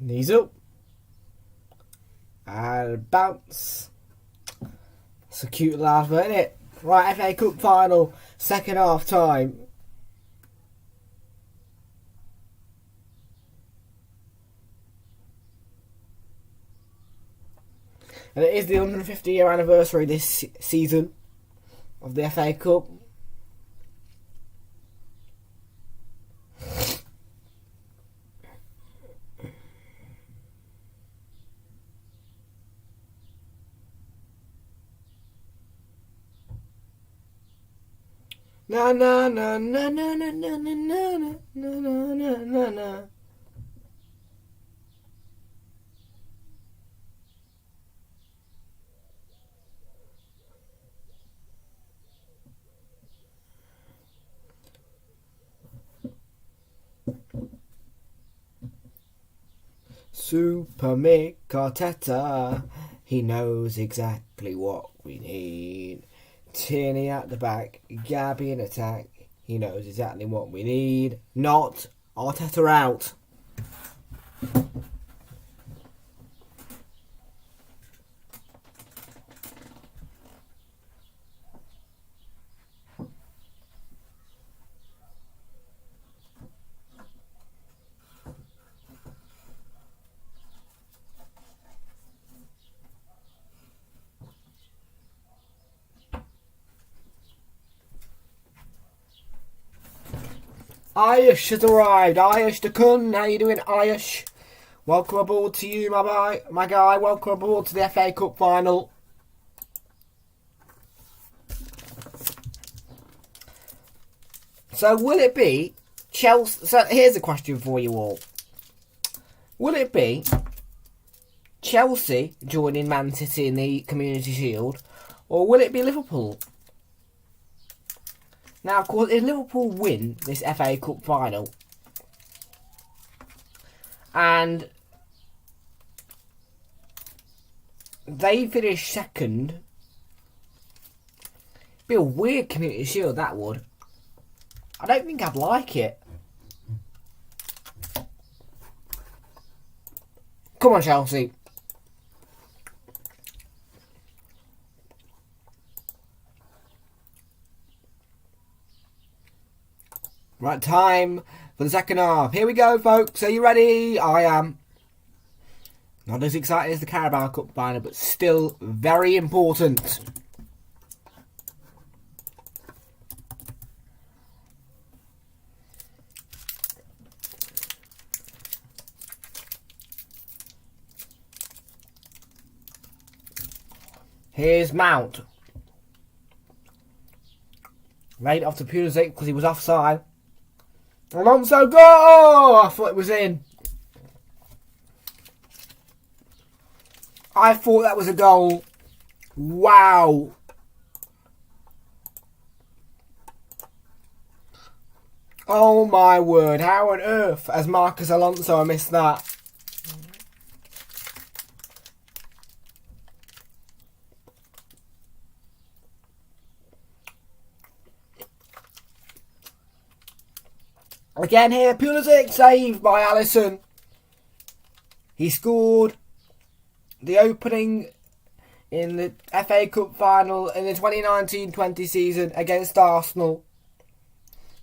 Knees up. And bounce. It's a cute laugh, isn't it? Right, FA Cup final, second half time. And it is the 150-year anniversary this season of the FA Cup. Na na na na na na na na na na na na na. Super Mick Arteta, he knows exactly what we need. Tierney at the back, Gabby in attack. He knows exactly what we need. Not Arteta out. Ayush has arrived. Ayush the Kun, how you doing, Ayush? Welcome aboard to you, my guy. Welcome aboard to the FA Cup final. So will it be Chelsea? So here's a question for you all. Will it be Chelsea joining Man City in the Community Shield, or will it be Liverpool? Now, of course, if Liverpool win this FA Cup final and they finish second, it'd be a weird Community Shield, that would. I don't think I'd like it. Come on, Chelsea. Right, time for the second half. Here we go, folks. Are you ready? I am. Not as excited as the Carabao Cup final, but still very important. Here's Mount. Laid off to Pulisic because he was offside. Alonso, go! Oh, I thought it was in. I thought that was a goal. Wow. Oh my word. How on earth has Marcus Alonso missed that? Again here, Pulisic, saved by Alisson. He scored the opening in the FA Cup final in the 2019-20 season against Arsenal.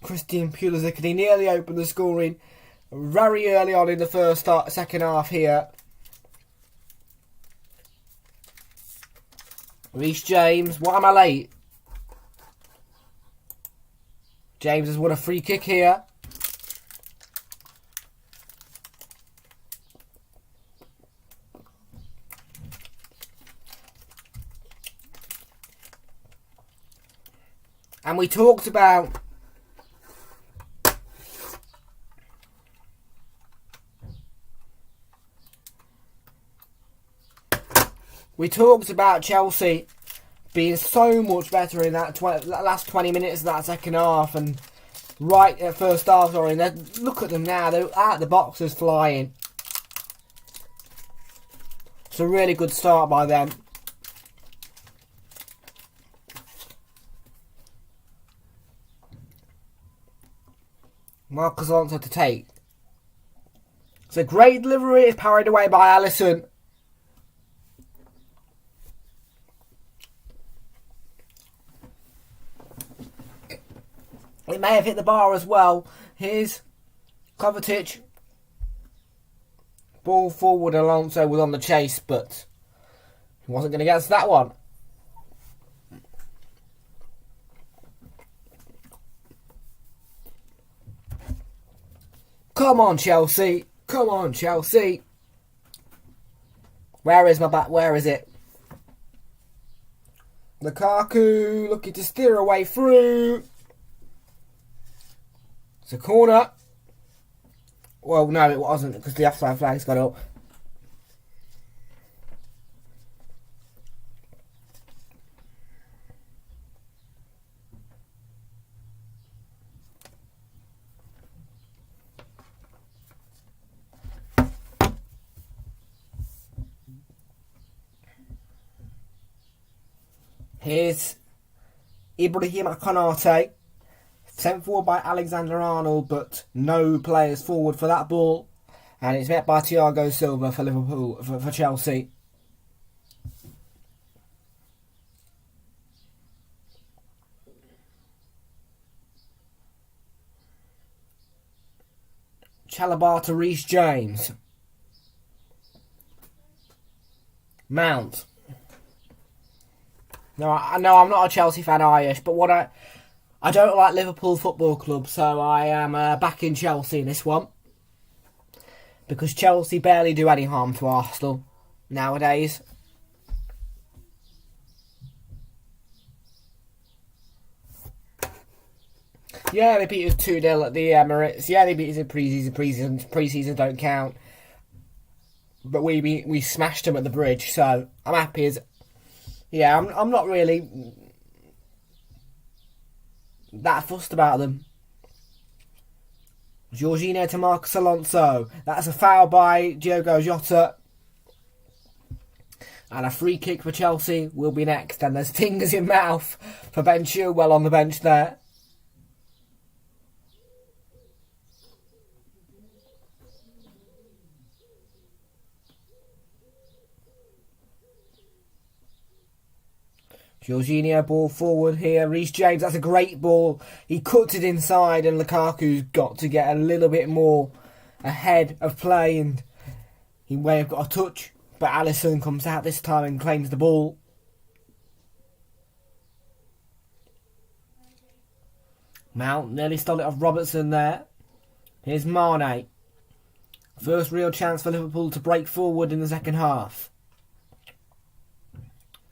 Christian Pulisic, and he nearly opened the scoring very early on in the second half here. Reece James, why am I late? James has won a free kick here. And we talked about Chelsea being so much better in that last 20 minutes of that second half, and right at first half, sorry. And look at them now; they're out the boxes flying. It's a really good start by them. Marcus Alonso to take. It's a great delivery. It's parried away by Alisson. It may have hit the bar as well. Here's Kovacic. Ball forward. Alonso was on the chase, but he wasn't going to get to that one. Come on, Chelsea. Come on, Chelsea. Where is my bat? Where is it? Lukaku looking to steer away through. It's a corner. Well, no, it wasn't, because the offside flag's got up. Here's Ibrahim Konate, sent forward by Alexander-Arnold, but no players forward for that ball. And it's met by Thiago Silva for Liverpool, for Chelsea. Chalobah to Reece James. Mount. No, I know I'm not a Chelsea fan, Irish, but I don't like Liverpool Football Club, so I am backing Chelsea in this one. Because Chelsea barely do any harm to Arsenal nowadays. Yeah, they beat us 2-0 at the EMIRATES. Yeah, they beat us in pre-season. Pre-season don't count. But we smashed them at the bridge, so I'm happy as... Yeah, I'm not really that fussed about them. Jorginho to Marcus Alonso. That's a foul by Diogo Jota. And a free kick for Chelsea will be next. And there's fingers in mouth for Ben Chilwell on the bench there. Jorginho ball forward here. Reece James, that's a great ball. He cuts it inside and Lukaku's got to get a little bit more ahead of play and he may have got a touch. But Alisson comes out this time and claims the ball. Mount nearly stole it off Robertson there. Here's Mane. First real chance for Liverpool to break forward in the second half.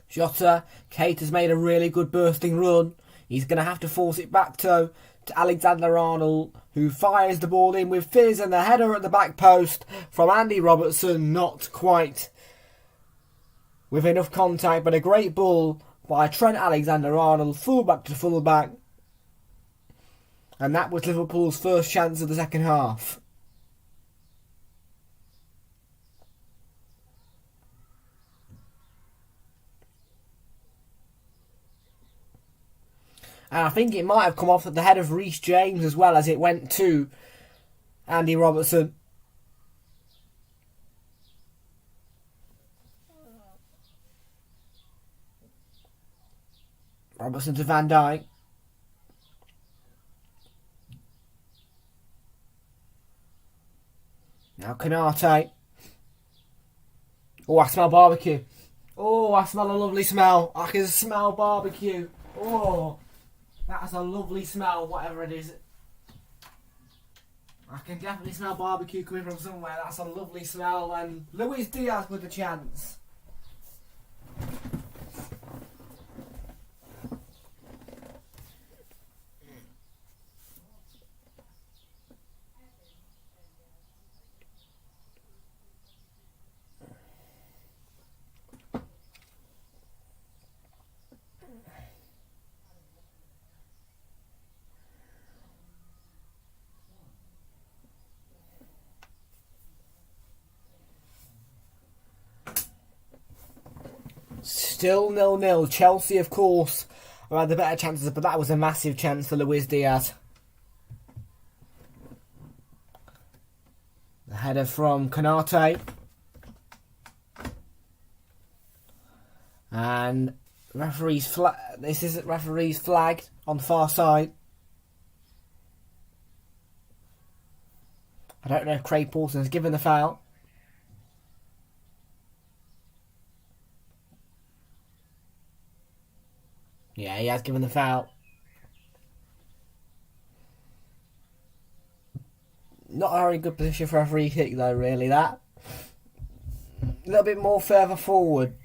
Jota, Kate has made a really good bursting run. He's going to have to force it back to Alexander-Arnold, who fires the ball in with fizz, and the header at the back post from Andy Robertson, not quite with enough contact, but a great ball by Trent Alexander-Arnold, fullback to fullback. And that was Liverpool's first chance of the second half. And I think it might have come off at the head of Reece James as well as it went to Andy Robertson. Robertson to Van Dijk. Now Canate. Oh, I smell barbecue. Oh, I smell a lovely smell. I can smell barbecue. Oh, that's a lovely smell, whatever it is. I can definitely smell barbecue coming from somewhere. That's a lovely smell. And Luis Diaz with the chance. Still 0-0. Chelsea, of course, had the better chances, but that was a massive chance for Luis Diaz. The header from Canate. And referee's this is referee's flagged on the far side. I don't know if Craig Paulson's given the foul. Yeah, he has given the foul. Not a very good position for a free kick though, really, that. A little bit more further forward.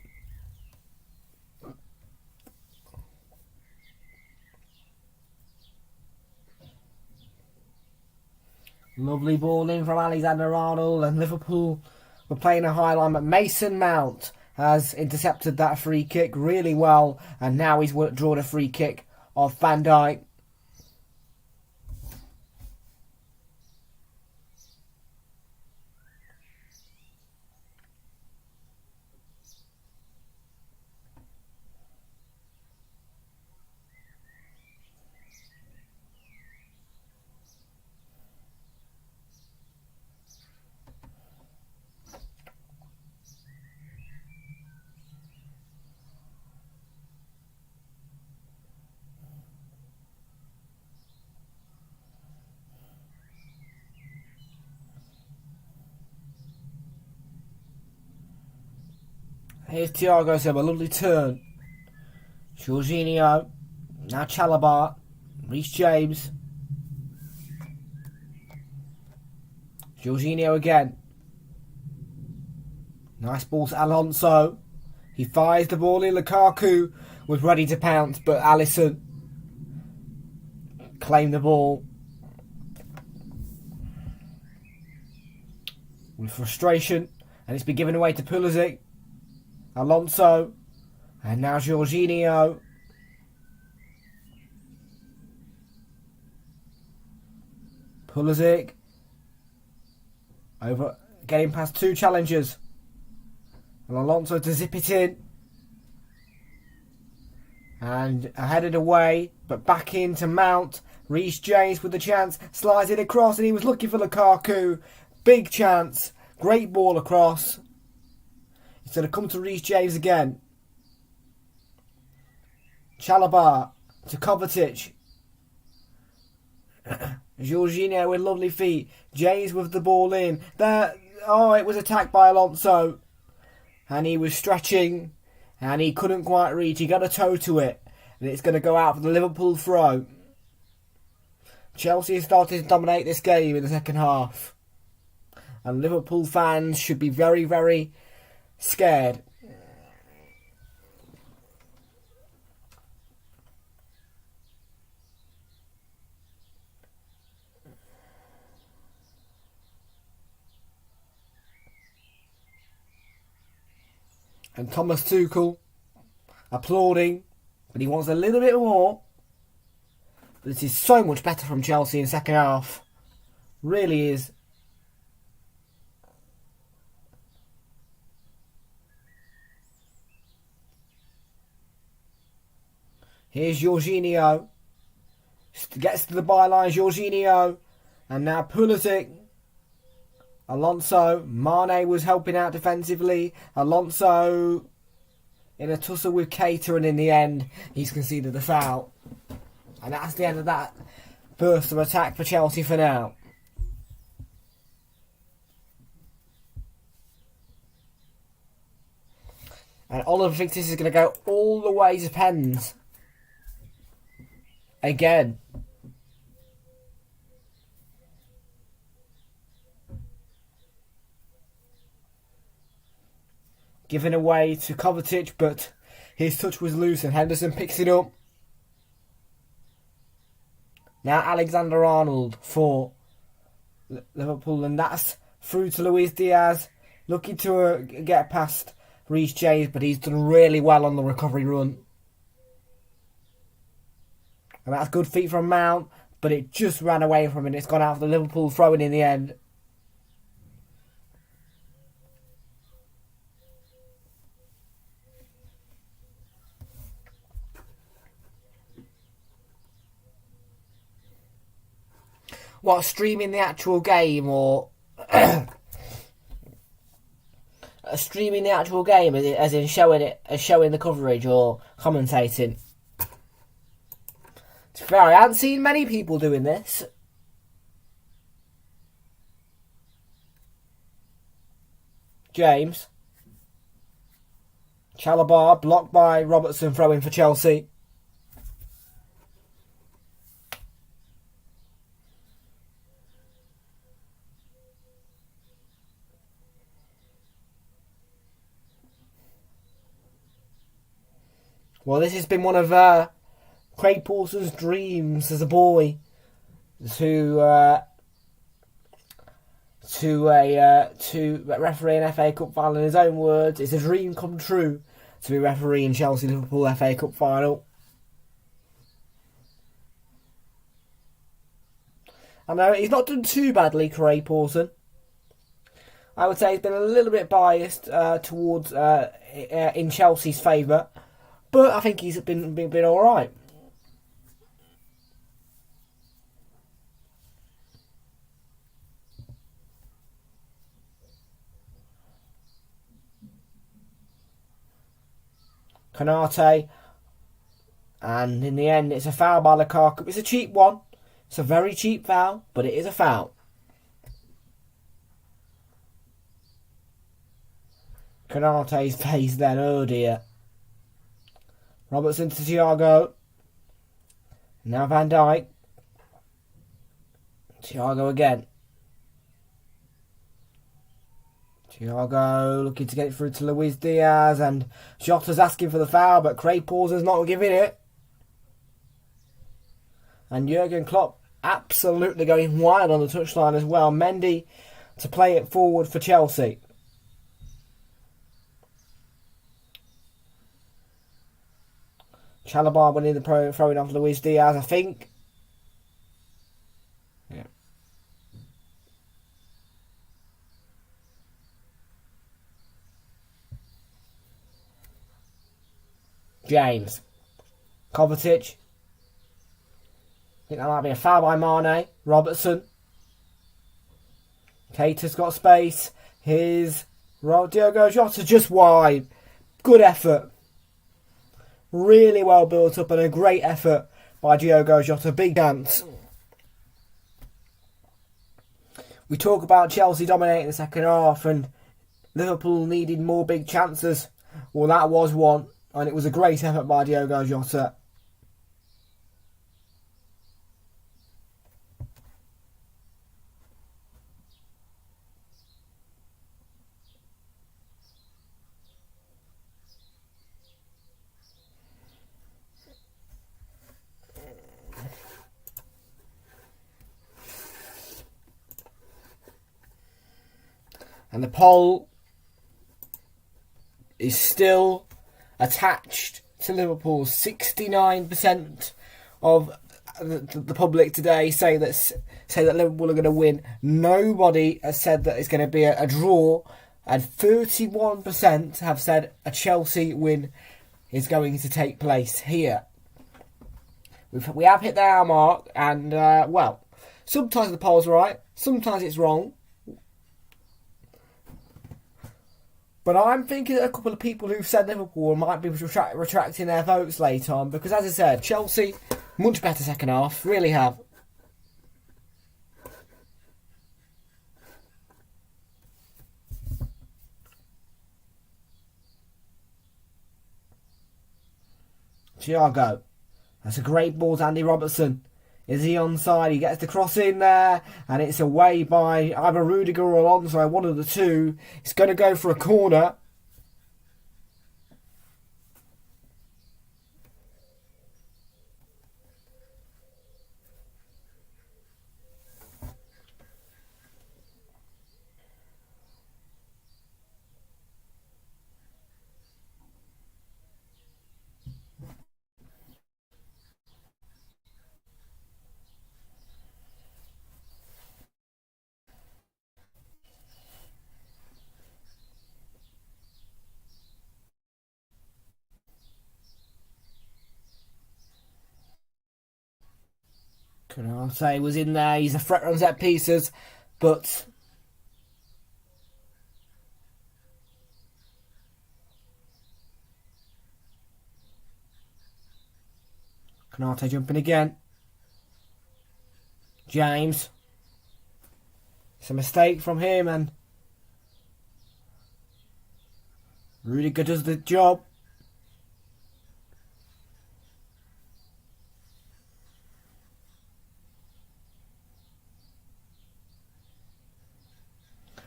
Lovely ball in from Alexander-Arnold, and Liverpool were playing a high line, but Mason Mount has intercepted that free kick really well, and now he's drawn a free kick off Van Dijk. Here's Thiago Silva, lovely turn. Jorginho, now Chalobah, Reece James. Jorginho again. Nice ball to Alonso. He fires the ball in. Lukaku was ready to pounce, but Alisson claimed the ball. With frustration, and it's been given away to Pulisic. Alonso, and now Jorginho. Pulisic over, getting past two challengers, and Alonso to zip it in, and headed away, but back into Mount. Reece James with the chance, slides it across, and he was looking for Lukaku. Big chance, great ball across. It's going to come to Reece James again. Chalobah to Kovacic. Jorginho with lovely feet. James with the ball in. There. Oh, it was attacked by Alonso. And he was stretching. And he couldn't quite reach. He got a toe to it. And it's going to go out for the Liverpool throw. Chelsea has started to dominate this game in the second half. And Liverpool fans should be very, very scared. And Thomas Tuchel applauding, but he wants a little bit more. But this is so much better from Chelsea in the second half. Really is. Here's Jorginho. Gets to the byline, Jorginho. And now Pulisic. Alonso. Mane was helping out defensively. Alonso in a tussle with Keita, and in the end, he's conceded the foul. And that's the end of that burst of attack for Chelsea for now. And Oliver thinks this is going to go all the way to pens. Again. Given away to Kovacic, but his touch was loose and Henderson picks it up. Now Alexander-Arnold for Liverpool, and that's through to Luis Diaz. Looking to get past Reece James, but he's done really well on the recovery run. And that's good feet from Mount, but it just ran away from him. It's gone out for the Liverpool throw-in in the end. What, streaming the actual game or streaming the actual game as in showing the coverage or commentating? To be fair, I haven't seen many people doing this. James. Chalobah blocked by Robertson, throwing for Chelsea. Well, this has been one of Craig Pawson's dreams as a boy to referee an FA Cup final. In his own words, it's a dream come true to be refereeing Chelsea Liverpool FA Cup final. I know he's not done too badly, Craig Pawson. I would say he's been a little bit biased towards in Chelsea's favour. But I think he's been all right. Konate. And in the end, it's a foul by Lukaku. It's a cheap one. It's a very cheap foul, but it is a foul. Konate's face then, oh dear. Robertson to Thiago. Now Van Dijk. Thiago again. Thiago looking to get it through to Luis Diaz, and Jota's asking for the foul, but Craig Pawson's not giving it. And Jurgen Klopp absolutely going wild on the touchline as well. Mendy to play it forward for Chelsea. Chalobah winning the throwing off Luis Diaz, I think. Yeah. James. Kovacic. I think that might be a foul by Mane. Robertson. Keita's got space. Here's Diogo Jota just wide. Good effort. Really well built up and a great effort by Diogo Jota. Big dance. We talk about Chelsea dominating the second half and Liverpool needed more big chances. Well, that was one, and it was a great effort by Diogo Jota. And the poll is still attached to Liverpool. 69% of the public today say that Liverpool are going to win. Nobody has said that it's going to be a draw, and 31% have said a Chelsea win is going to take place here. We have hit the hour mark, and well, sometimes the poll's right, sometimes it's wrong. But I'm thinking that a couple of people who've said Liverpool might be retracting their votes later on, because as I said, Chelsea, much better second half, really have. Thiago. That's a great ball to Andy Robertson. Is he onside? He gets the cross in there, and it's away by either Rudiger or Alonso, one of the two. It's going to go for a corner. Canate was in there. He's a threat on set pieces, but Canate jumping again. James. It's a mistake from him, and Rudiger does the job.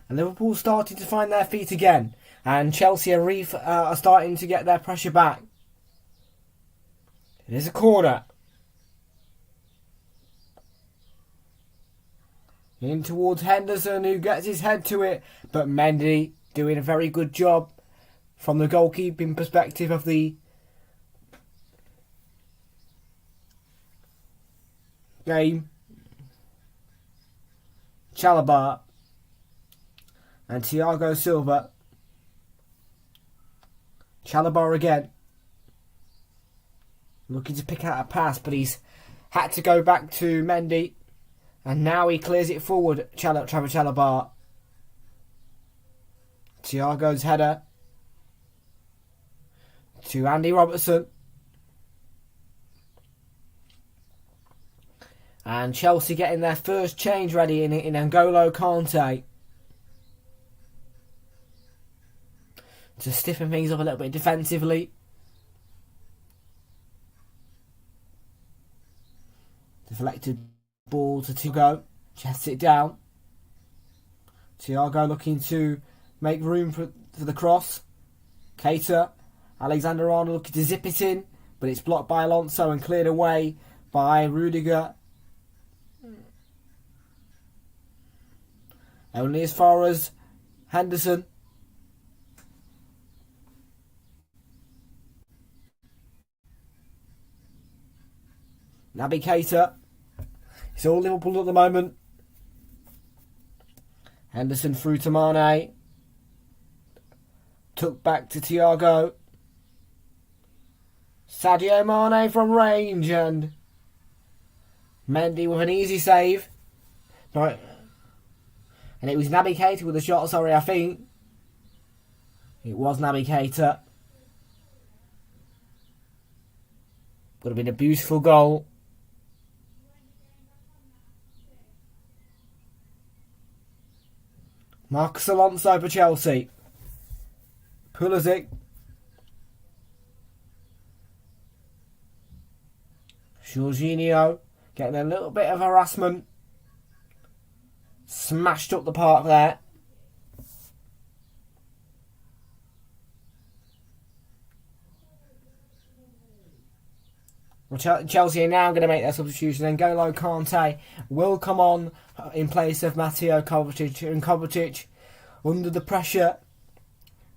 And Liverpool starting to find their feet again. And Chelsea are starting to get their pressure back. It is a corner. In towards Henderson, who gets his head to it. But Mendy doing a very good job from the goalkeeping perspective of the game. Chalobah. And Thiago Silva. Chalobah again. Looking to pick out a pass, but he's had to go back to Mendy. And now he clears it forward. Trevor Chalobah. Thiago's header. To Andy Robertson. And Chelsea getting their first change ready in N'Golo Kante. To stiffen things up a little bit defensively. Deflected ball to Thiago. Chests it down. Thiago looking to make room for the cross. Keita. Alexander-Arnold looking to zip it in. But it's blocked by Alonso and cleared away by Rudiger. Only as far as Henderson. Naby Keita. It's all Liverpool at the moment. Henderson through to Mane. Took back to Thiago. Sadio Mane from range, and Mendy with an easy save. No, and it was Naby Keita with a shot, I think. It was Naby Keita. Would have been a beautiful goal. Marcus Alonso for Chelsea. Pulisic. Jorginho getting a little bit of harassment. Smashed up the park there. Well, Chelsea are now going to make their substitution. N'Golo Kante will come on in place of Mateo Kovacic. And Kovacic, under the pressure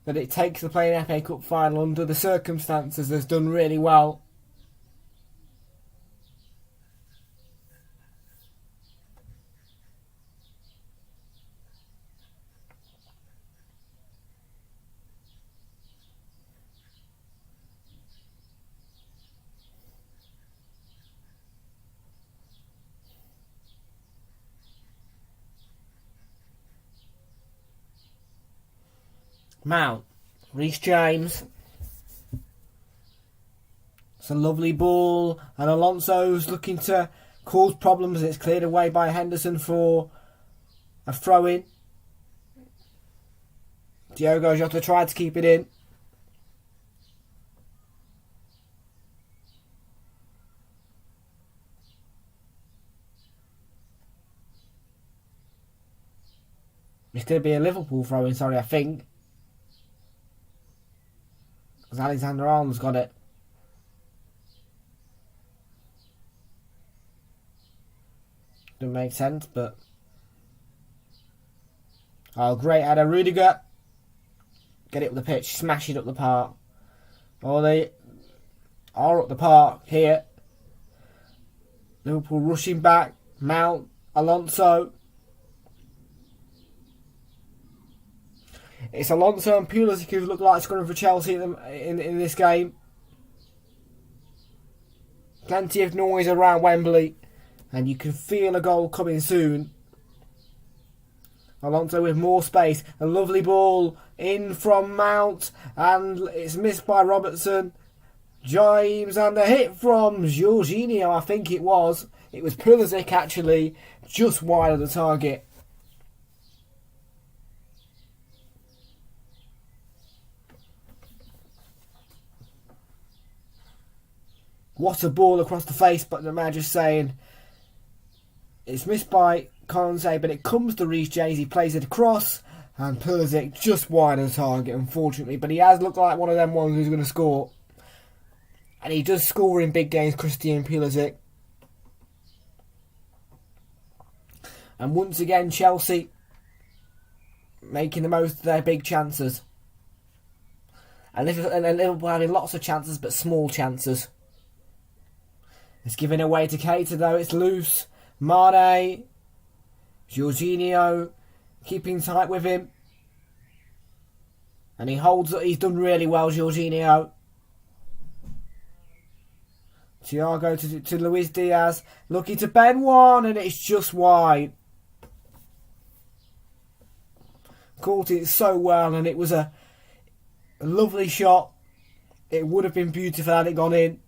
that it takes to play an FA Cup final, under the circumstances, has done really well. Mount, Reece James. It's a lovely ball, and Alonso's looking to cause problems. It's cleared away by Henderson for a throw-in. Diogo Jota tried to keep it in. It's going to be a Liverpool throw-in, sorry, I think. Because Alexander-Arnold's got it. Doesn't make sense, but... Oh, great header, Rudiger. Get it up the pitch, smash it up the park. Oh, they are up the park here. Liverpool rushing back. Mount, Alonso. It's Alonso and Pulisic who look like scoring for Chelsea in this game. Plenty of noise around Wembley, and you can feel a goal coming soon. Alonso with more space. A lovely ball in from Mount, and it's missed by Robertson. James, and a hit from Jorginho, I think it was. It was Pulisic actually, just wide of the target. What a ball across the face, but the manager's saying it's missed by Conte, but it comes to Reece James. He plays it across, and Pulisic just wide of the target, unfortunately. But he has looked like one of them ones who's going to score. And he does score in big games, Christian Pulisic. And once again, Chelsea making the most of their big chances. And Liverpool having lots of chances, but small chances. It's given away to Keita though, it's loose. Mane, Jorginho, keeping tight with him. And he holds it, he's done really well, Jorginho. Thiago to Luis Diaz, looking to bend one, and it's just wide. Caught it so well, and it was a lovely shot. It would have been beautiful had it gone in.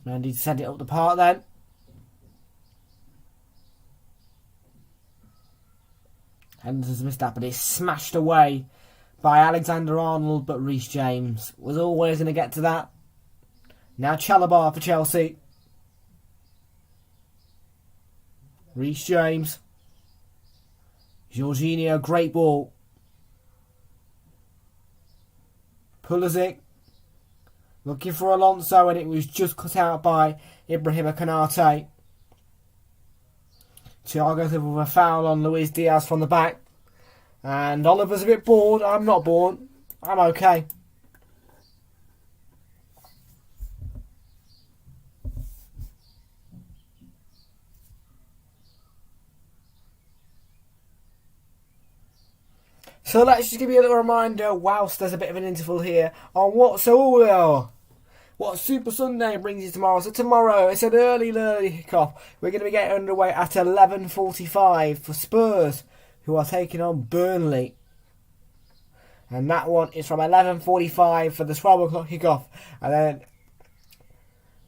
Mendy to send it up the park then. Henderson's missed that, but it's smashed away by Alexander-Arnold, but Reece James was always going to get to that. Now Chalobah for Chelsea. Reece James. Jorginho, great ball. Pulisic. Looking for Alonso, and it was just cut out by Ibrahim Konate. Thiago with a foul on Luis Diaz from the back. And Oliver's a bit bored. I'm not bored. I'm okay. So let's just give you a little reminder, whilst there's a bit of an interval here, on what Super Sunday brings you tomorrow. So tomorrow, it's an early kickoff. We're going to be getting underway at 11:45 for Spurs, who are taking on Burnley. And that one is from 11:45 for the 12 o'clock kickoff. And then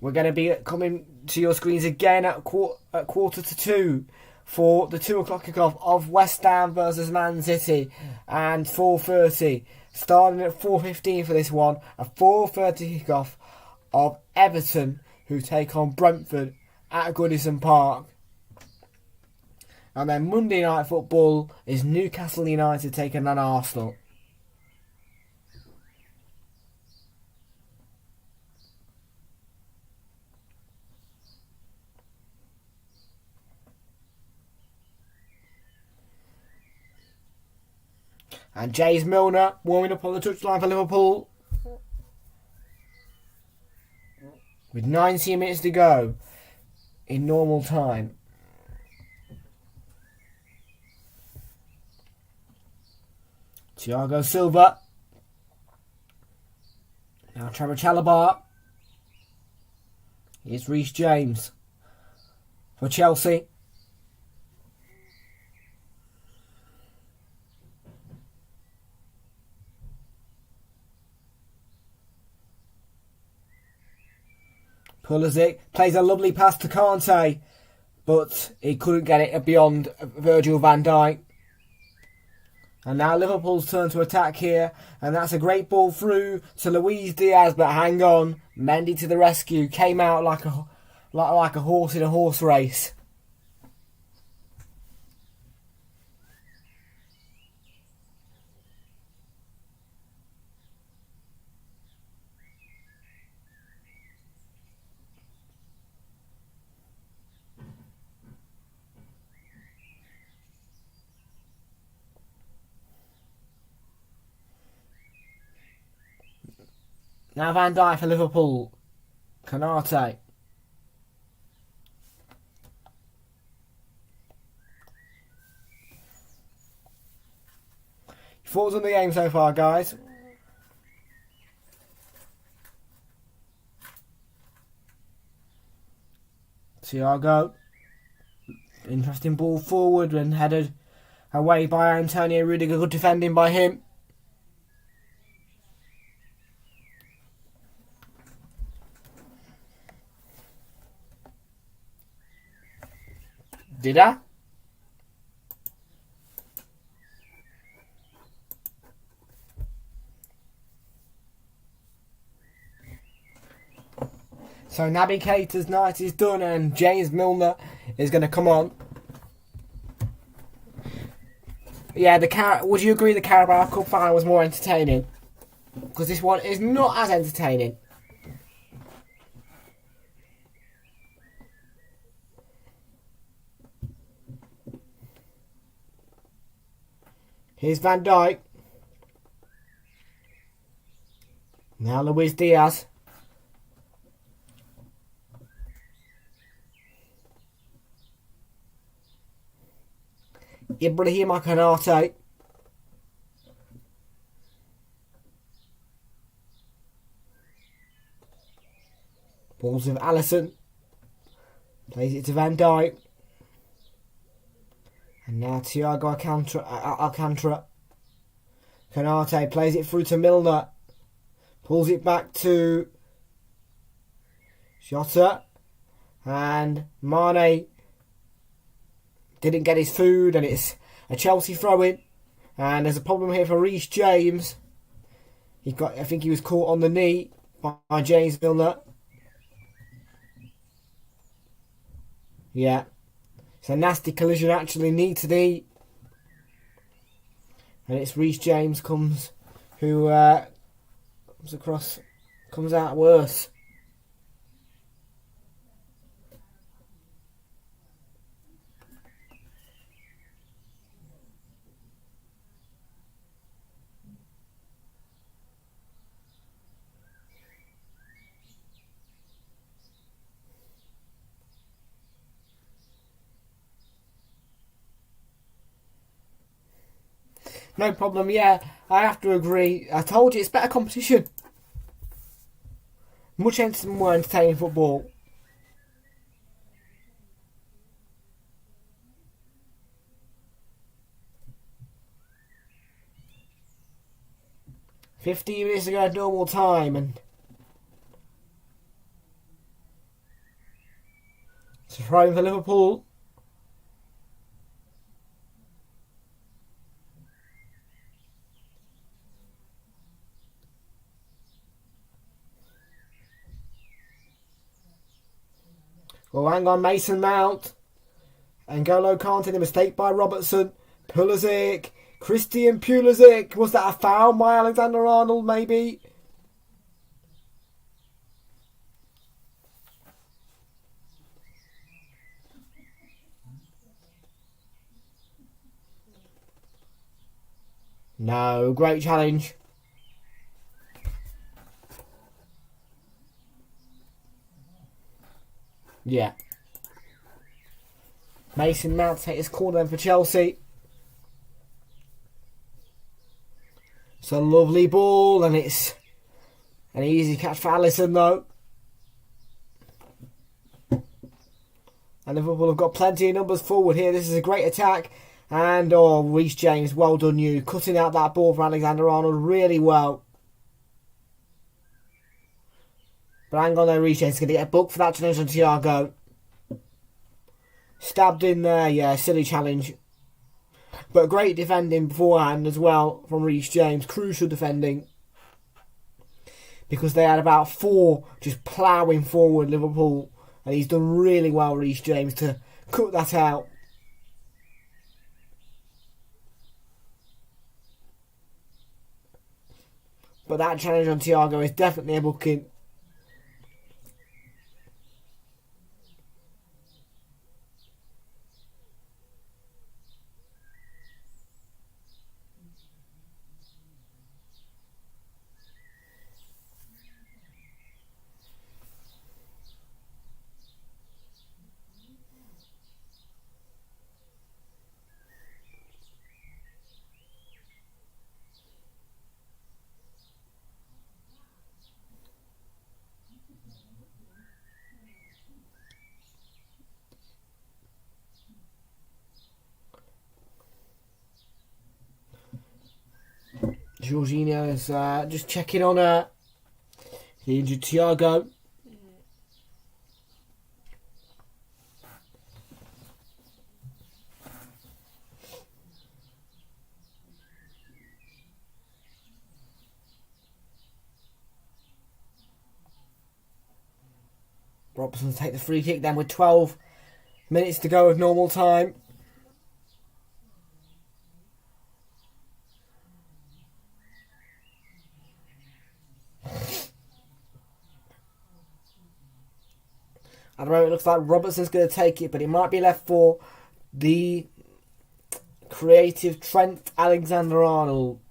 we're going to be coming to your screens again at quarter to 2 for the 2 o'clock kickoff of West Ham versus Man City. And 4:30. Starting at 4:15 for this one. A 4:30 kickoff of Everton, who take on Brentford at Goodison Park. And then Monday Night Football is Newcastle United taking on Arsenal. And James Milner warming up on the touchline for Liverpool. With 90 minutes to go in normal time. Thiago Silva. Now Trevor Chalobah. Here's Reece James. for Chelsea. Pulisic plays a lovely pass to Kante, but he couldn't get it beyond Virgil van Dijk. And now Liverpool's turn to attack here, and that's a great ball through to Luis Diaz, but hang on, Mendy to the rescue, came out like a horse in a horse race. Now Van Dijk for Liverpool. Konate. Thoughts on the game so far, guys? Thiago. Interesting ball forward and headed away by Antonio Rudiger. Good defending by him. Did I? So Naby Keita's night is done and James Milner is going to come on. Yeah, would you agree the Carabao Cup final was more entertaining? Because this one is not as entertaining. Here's Van Dijk. Now Luis Diaz. Ibrahim Konate. Balls with Alisson. Plays it to Van Dijk. And now Thiago Alcantara. Konate plays it through to Milner. Pulls it back to Jota. And Mane didn't get his food, and it's a Chelsea throw-in. And there's a problem here for Reece James. I think he was caught on the knee by James Milner. Yeah. It's a nasty collision, actually, knee to knee. And it's Reece James comes out worse. No problem, yeah, I have to agree. I told you, it's better competition. Much more entertaining football. "50 minutes ago at normal time," and it's a throw for Liverpool. Well, hang on, Mason Mount. N'Golo Kante, the mistake by Robertson. Pulisic. Christian Pulisic. Was that a foul by Alexander-Arnold, maybe? No, great challenge. Yeah. Mason Mount take his corner then for Chelsea. It's a lovely ball, and it's an easy catch for Alisson though. And Liverpool have got plenty of numbers forward here. This is a great attack. And, Reece James, well done you. Cutting out that ball for Alexander-Arnold really well. But hang on there, Reece James is going to get booked for that challenge on Thiago. Stabbed in there, yeah, silly challenge. But great defending beforehand as well from Reece James. Crucial defending. Because they had about 4 just ploughing forward Liverpool. And he's done really well, Reece James, to cut that out. But that challenge on Thiago is definitely a booking. Jorginho is just checking on the injured Thiago. Robertson will take the free kick then with 12 minutes to go of normal time. At the moment, it looks like Robertson's going to take it, but it might be left for the creative Trent Alexander-Arnold.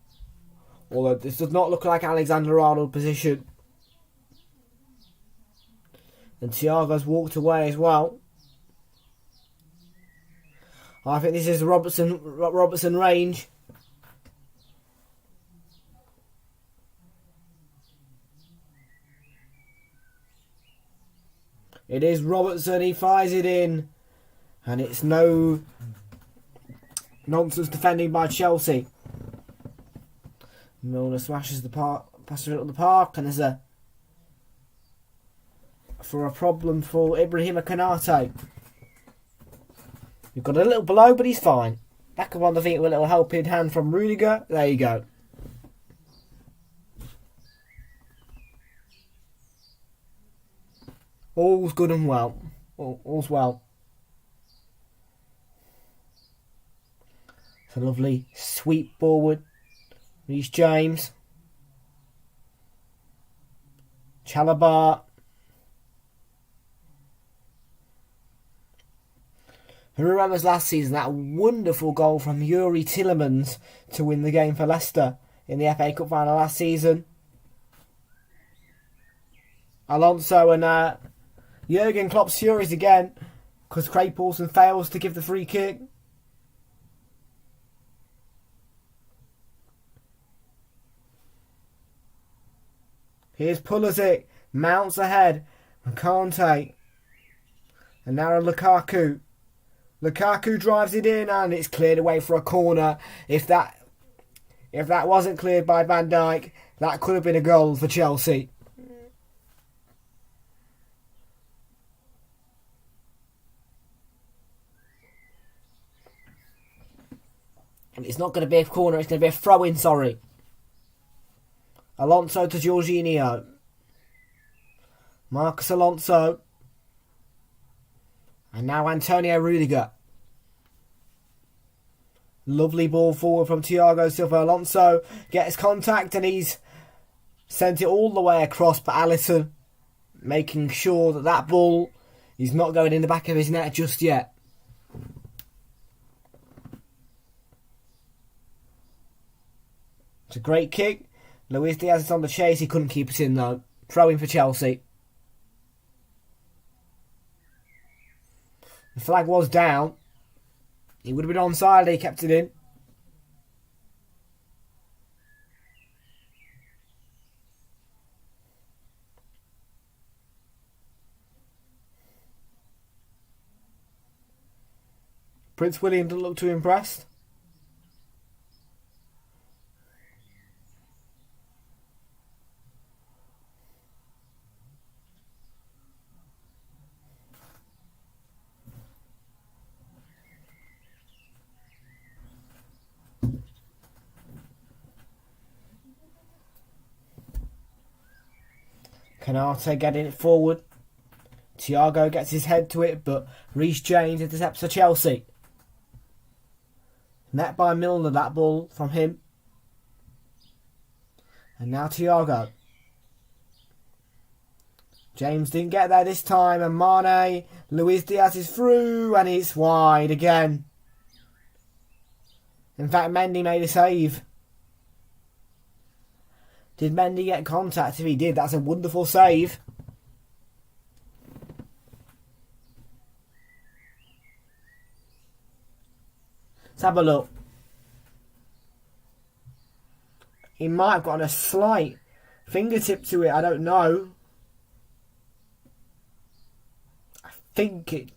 Although this does not look like Alexander-Arnold position. And Thiago's walked away as well. I think this is Robertson range. It is Robertson, he fires it in. And it's no nonsense defending by Chelsea. Milner smashes the park, passes it up the park, and there's a problem for Ibrahima Konate. You've got a little below, but he's fine. Back up on the feet with a little helping hand from Rudiger. There you go. All's good and well. All's well. It's a lovely sweep forward. Reece James. Chalobah. Who remembers last season that wonderful goal from Yuri Tillemans to win the game for Leicester in the FA Cup final last season? Alonso and Jurgen Klopp's furious again because Craig Paulson fails to give the free kick. Here's Pulisic, mounts ahead, and Kante, and now Lukaku. Lukaku drives it in and it's cleared away for a corner. If that wasn't cleared by Van Dijk, that could have been a goal for Chelsea. And it's not going to be a corner, it's going to be a throw-in, sorry. Alonso to Jorginho. Marcus Alonso. And now Antonio Rudiger. Lovely ball forward from Thiago Silva. Alonso gets contact and he's sent it all the way across, but Alisson making sure that ball is not going in the back of his net just yet. It's a great kick. Luis Diaz is on the chase. He couldn't keep it in though. Throw-in for Chelsea. The flag was down. He would have been onside. He kept it in. Prince William doesn't look too impressed. Canate getting it forward. Thiago gets his head to it, but Reece James intercepts for Chelsea. Met by Milner, that ball from him. And now Thiago. James didn't get there this time, and Mane, Luis Diaz is through, and it's wide again. In fact, Mendy made a save. Did Mendy get contact? If he did, that's a wonderful save. Let's have a look. He might have gotten a slight fingertip to it, I don't know. I think it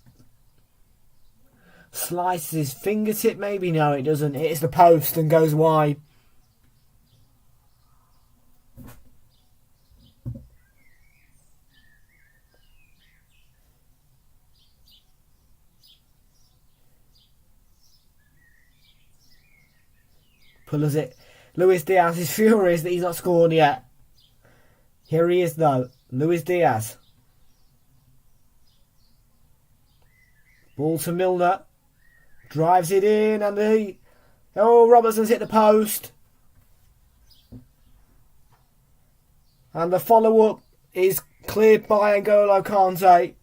slices his fingertip, maybe. No, it doesn't. It hits the post and goes wide. Pulls it. Luis Diaz is furious that he's not scored yet. Here he is though. Luis Diaz. Ball to Milner. Drives it in and Robertson's hit the post. And the follow-up is cleared by N'Golo Kante.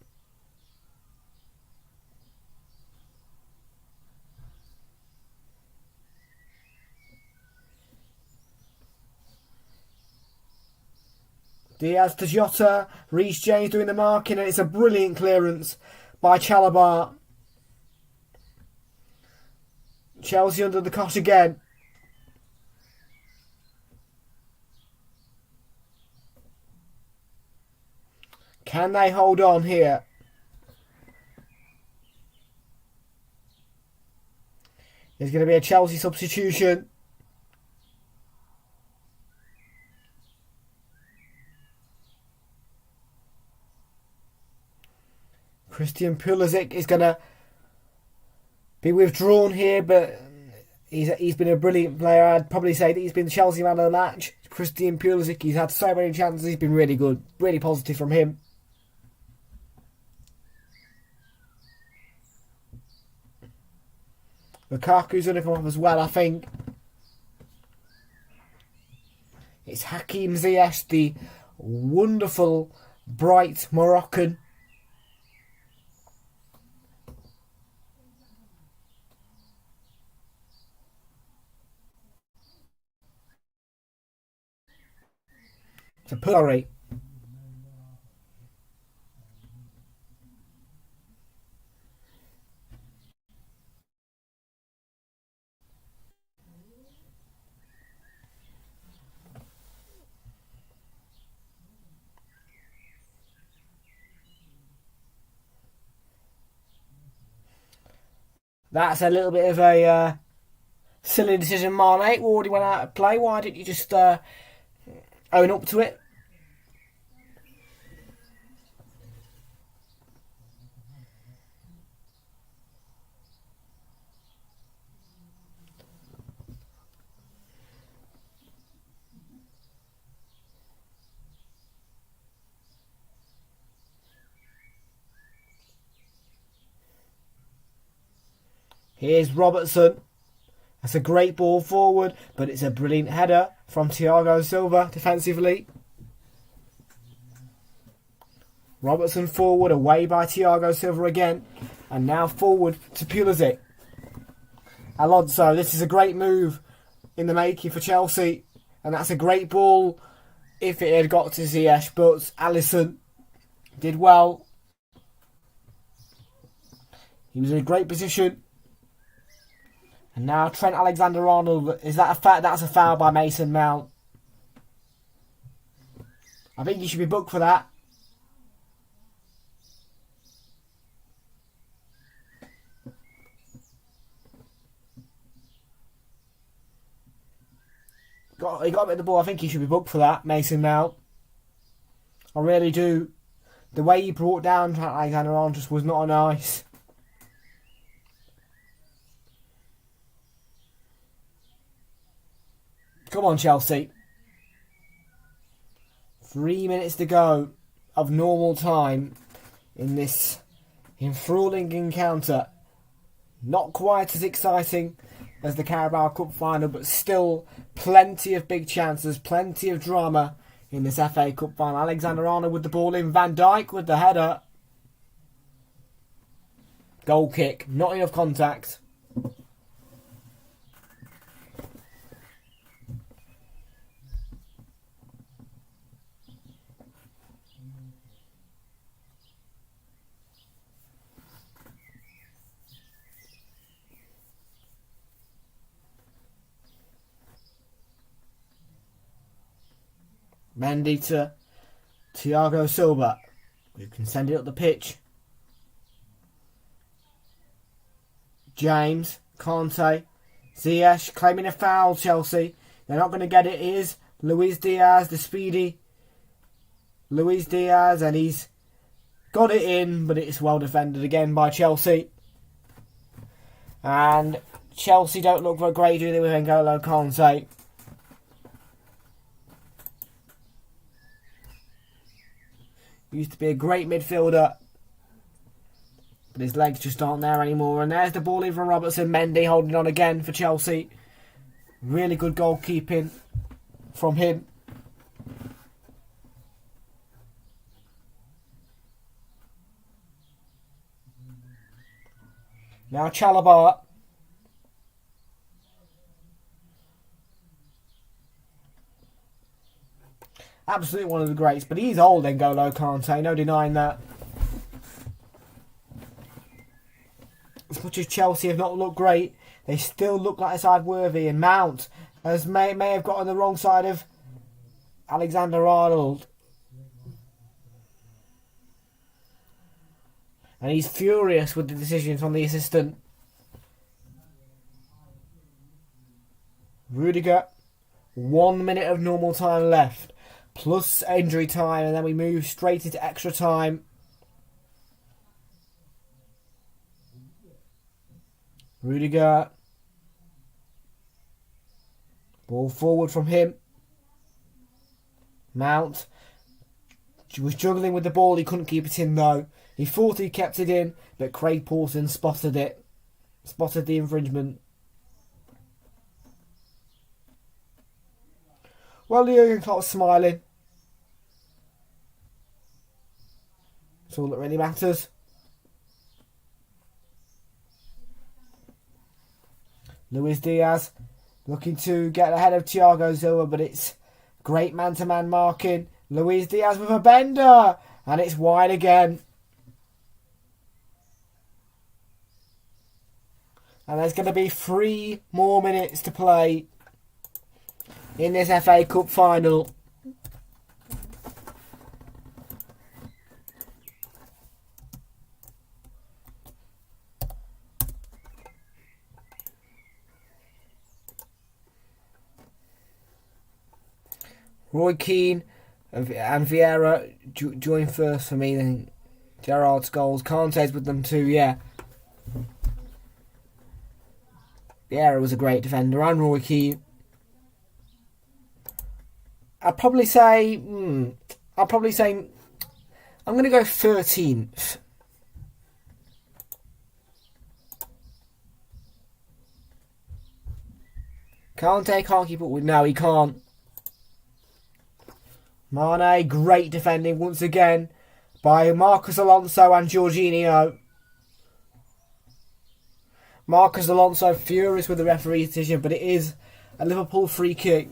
Diaz to Jota. Reece James doing the marking, and it's a brilliant clearance by Chalobah. Chelsea under the cosh again. Can they hold on here? There's going to be a Chelsea substitution. Christian Pulisic is going to be withdrawn here, but he's been a brilliant player. I'd probably say that he's been the Chelsea man of the match. Christian Pulisic, he's had so many chances. He's been really good. Really positive from him. Lukaku's going to come off as well, I think. It's Hakim Ziyech, the wonderful, bright Moroccan. To Puri. That's a little bit of a silly decision, Mane. Already went out of play. Why didn't you just own up to it? Here's Robertson. That's a great ball forward, but it's a brilliant header from Thiago Silva defensively. Robertson forward, away by Thiago Silva again. And now forward to Pulisic. Alonso, this is a great move in the making for Chelsea. And that's a great ball if it had got to Ziyech, but Alisson did well. He was in a great position. And now Trent Alexander-Arnold. Is that a fact? That's a foul by Mason Mount. I think he should be booked for that. He got a bit of the ball. I think he should be booked for that, Mason Mount. I really do. The way he brought down Alexander-Arnold just was not nice. Come on, Chelsea. 3 minutes to go of normal time in this enthralling encounter. Not quite as exciting as the Carabao Cup final, but still plenty of big chances, plenty of drama in this FA Cup final. Alexander-Arnold with the ball in, Van Dijk with the header. Goal kick, not enough contact. Mendy to Thiago Silva, who can send it up the pitch. James, Conte, Ziyech claiming a foul, Chelsea. They're not going to get it. It is Luis Diaz, the speedy Luis Diaz, and he's got it in, but it's well defended again by Chelsea. And Chelsea don't look very great, do they, with N'Golo Conte? Used to be a great midfielder, but his legs just aren't there anymore. And there's the ball in from Robertson. Mendy holding on again for Chelsea. Really good goalkeeping from him. Now Chalobah. Absolutely one of the greats, but he's old, N'Golo Kante, no denying that. As much as Chelsea have not looked great, they still look like a side worthy, and Mount may have got on the wrong side of Alexander-Arnold. And he's furious with the decision from the assistant. Rudiger, 1 minute of normal time left. Plus injury time, and then we move straight into extra time. Rudiger. Ball forward from him. Mount was juggling with the ball. He couldn't keep it in though. He thought he kept it in, but Craig Pawson spotted it. Spotted the infringement. Well, Jurgen Klopp's smiling. That's all that really matters. Luis Diaz looking to get ahead of Thiago Silva, but it's great man-to-man marking. Luis Diaz with a bender, and it's wide again. And there's going to be 3 more minutes to play in this FA Cup final. Roy Keane and Vieira join first for me, then Gerrard's goals. Kante's with them too, yeah. Vieira was a great defender, and Roy Keane. I'd probably say I'm going to go 13th. Kante can't keep up with. No, he can't. Mane, great defending once again by Marcos Alonso and Jorginho. Marcos Alonso furious with the referee's decision, but it is a Liverpool free kick.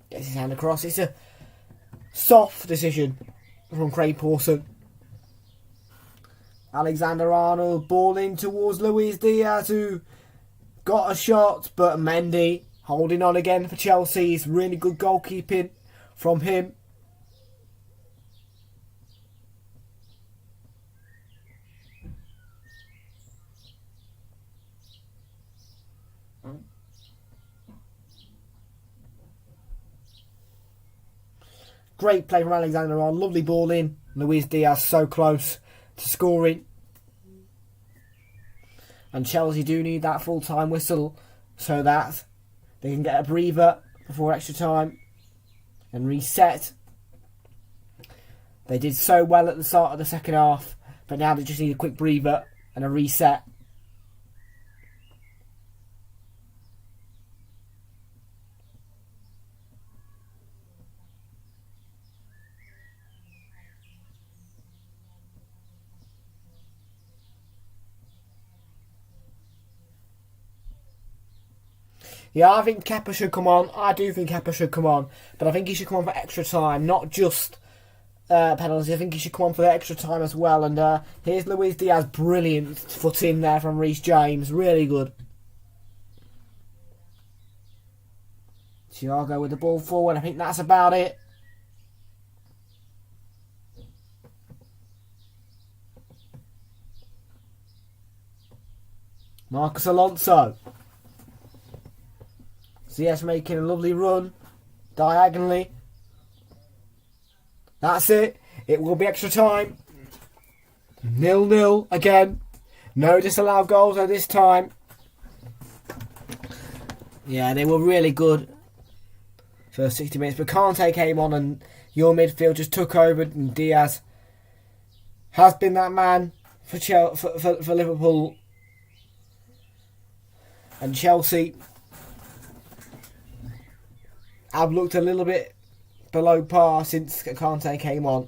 Gets his hand across. It's a soft decision from Craig Pawson. Alexander-Arnold ball in towards Luis Diaz, who got a shot, but Mendy holding on again for Chelsea. It's really good goalkeeping from him. Great play from Alexander-Arnold. Lovely ball in. Luis Diaz so close to scoring. And Chelsea do need that full-time whistle so that they can get a breather before extra time and reset. They did so well at the start of the second half, but now they just need a quick breather and a reset. Yeah, I think Kepa should come on. I do think Kepa should come on. But I think he should come on for extra time, not just penalty. I think he should come on for the extra time as well. And here's Luis Diaz. Brilliant foot in there from Reece James. Really good. Thiago with the ball forward. I think that's about it. Marcos Alonso. CS making a lovely run diagonally. That's it. It will be extra time. 0-0 again. No disallowed goals at this time. Yeah, they were really good first 60 minutes. But Kante came on and your midfield just took over. And Diaz has been that man for Liverpool and Chelsea. I've looked a little bit below par since Kante came on.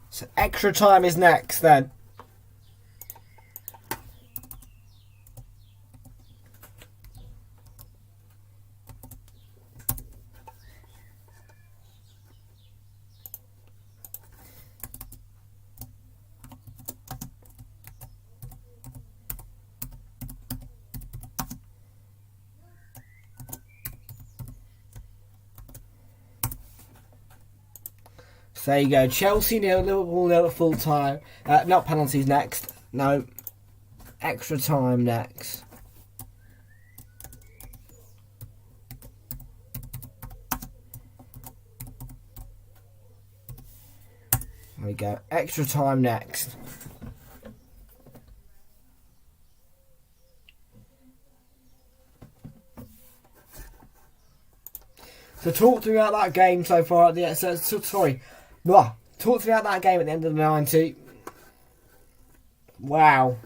So extra time is next then. So there you go. Chelsea 0, Liverpool 0 at full time. Not penalties next. No. Extra time next. There we go. Extra time next. So talk to me about that game so far at the talk to me about that game at the end of the 90. Wow.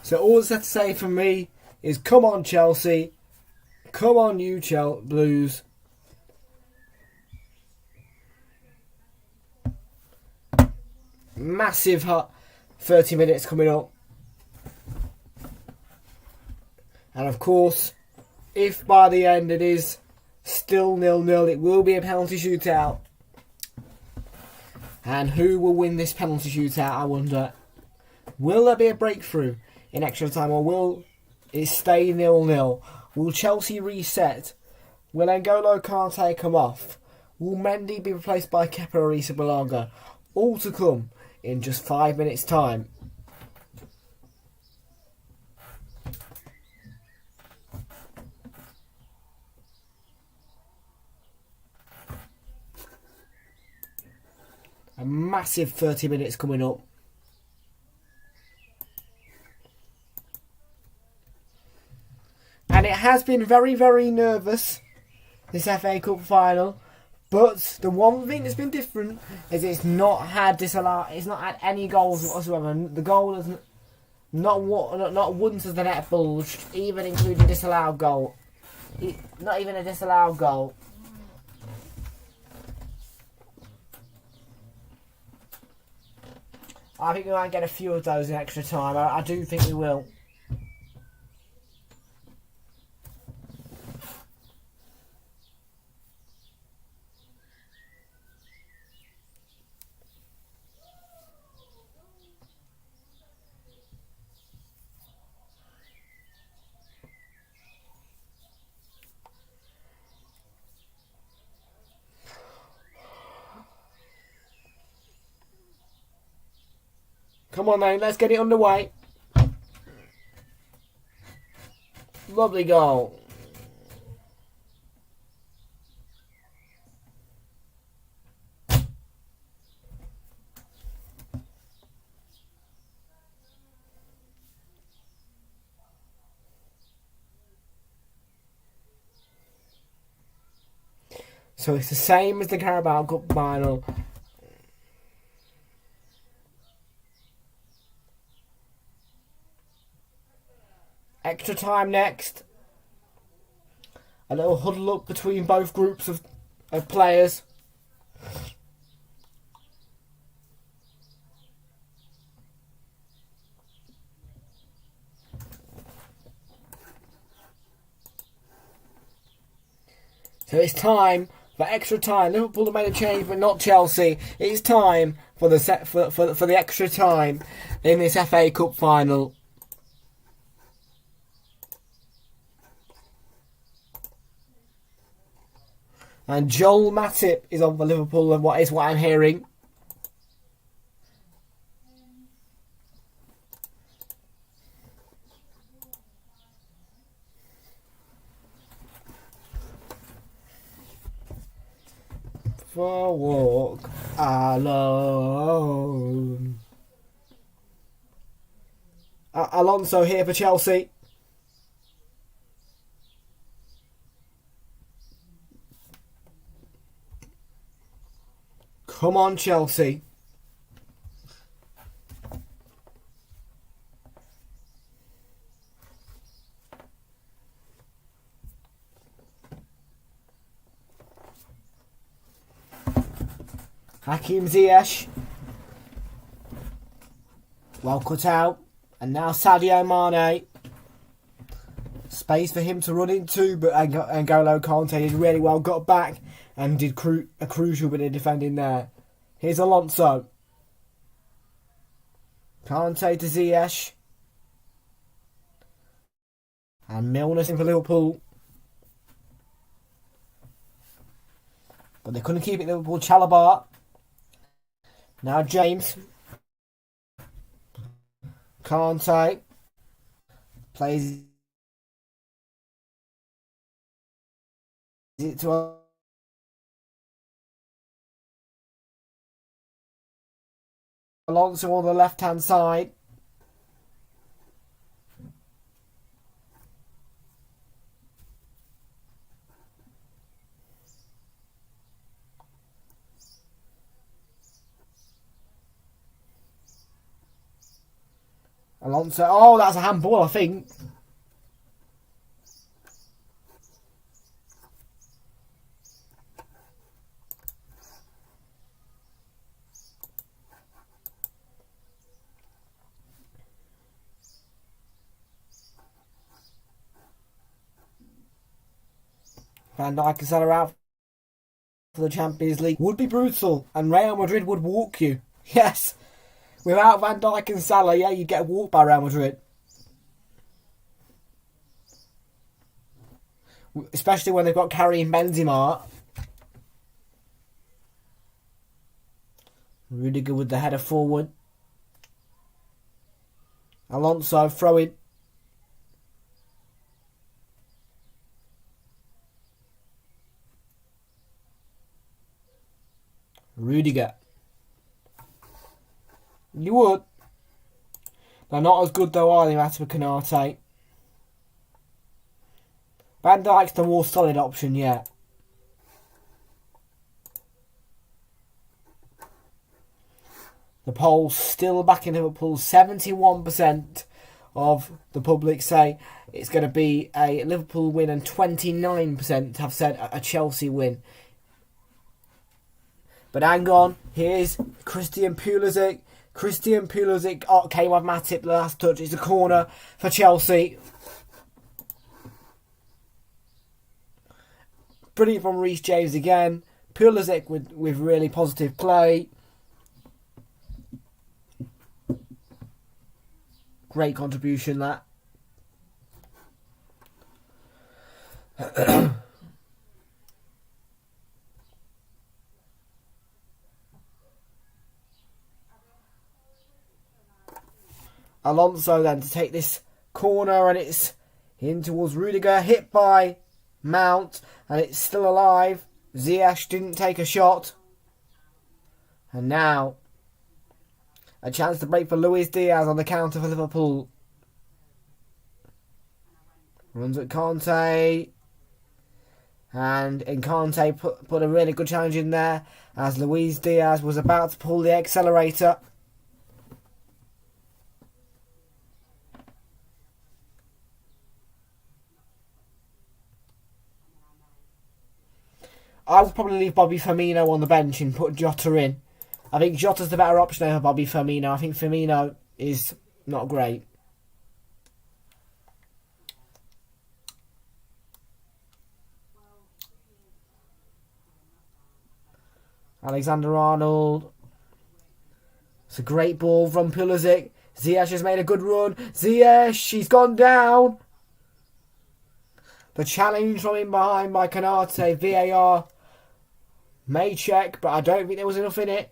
So all that's left to say from me is come on Chelsea. Come on you Blues. Massive 30 minutes coming up. And of course, if by the end it is still 0-0, it will be a penalty shootout. And who will win this penalty shootout, I wonder? Will there be a breakthrough in extra time, or will it stay 0-0? Will Chelsea reset? Will N'Golo Kante come off? Will Mendy be replaced by Kepa Arrizabalaga? All to come in just 5 minutes' time. A massive 30 minutes coming up. And it has been very, very nervous, this FA Cup final. But the one thing that's been different is it's not had any goals whatsoever. The goal has not once has the net bulged, even including disallowed goal. Not even a disallowed goal. I think we might get a few of those in extra time. I do think we will. Come on then, let's get it underway. Lovely goal. So it's the same as the Carabao Cup final. Extra time next. A little huddle up between both groups of players. So it's time for extra time. Liverpool have made a change, but not Chelsea. It's time for the extra time in this FA Cup final. And Joel Matip is on for Liverpool, and what I'm hearing. For a walk alone. Alonso here for Chelsea. Come on, Chelsea. Hakim Ziyech. Well cut out. And now Sadio Mane. Space for him to run into, but N'Golo Kante did really well. Got back and did a crucial bit of defending there. Here's Alonso. Kante to Ziyech. And Milner's in for Liverpool. But they couldn't keep it, Liverpool. Chalobah. Now James. Kante. Plays it to Alonso on the left-hand side. Alonso. Oh, that's a handball, I think. Van Dijk and Salah out for the Champions League. Would be brutal, and Real Madrid would walk you. Yes. Without Van Dijk and Salah, yeah, you'd get walked by Real Madrid. Especially when they've got Karim Benzema. Rudiger with the header forward. Alonso throwing. Rudiger. You would. They're not as good though, are they, Matip and Konate? Van Dijk's the more solid option, yeah. The polls still backing Liverpool. 71% of the public say it's going to be a Liverpool win, and 29% have said a Chelsea win. But hang on, here's Christian Pulisic. Christian Pulisic came off Matip the last touch. It's a corner for Chelsea. Brilliant from Reece James again. Pulisic with really positive play. Great contribution, that. Alonso then to take this corner, and it's in towards Rudiger, hit by Mount, and it's still alive. Ziyech didn't take a shot. And now a chance to break for Luis Diaz on the counter for Liverpool. Runs at Kante. And Kante put a really good challenge in there as Luis Diaz was about to pull the accelerator. I would probably leave Bobby Firmino on the bench and put Jota in. I think Jota's the better option over Bobby Firmino. I think Firmino is not great. Alexander-Arnold. It's a great ball from Pulisic. Ziyech has made a good run. Ziyech, she's gone down. The challenge from in behind by Konate. VAR may check, but I don't think there was enough in it.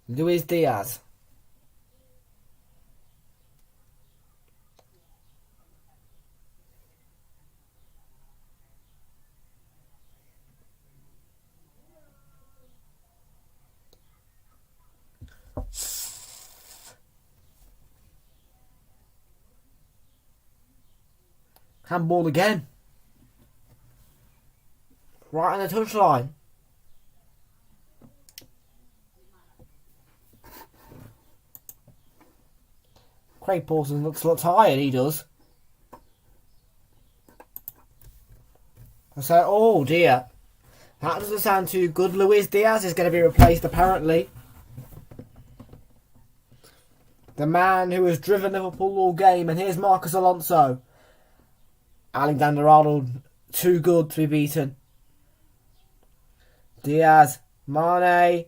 Luis Diaz. Handball again. Right on the touchline. Craig Pawson looks tired, he does. So, oh dear. That doesn't sound too good. Luis Diaz is going to be replaced, apparently. The man who has driven Liverpool all game. And here's Marcus Alonso. Alexander-Arnold, too good to be beaten. Diaz, Mane,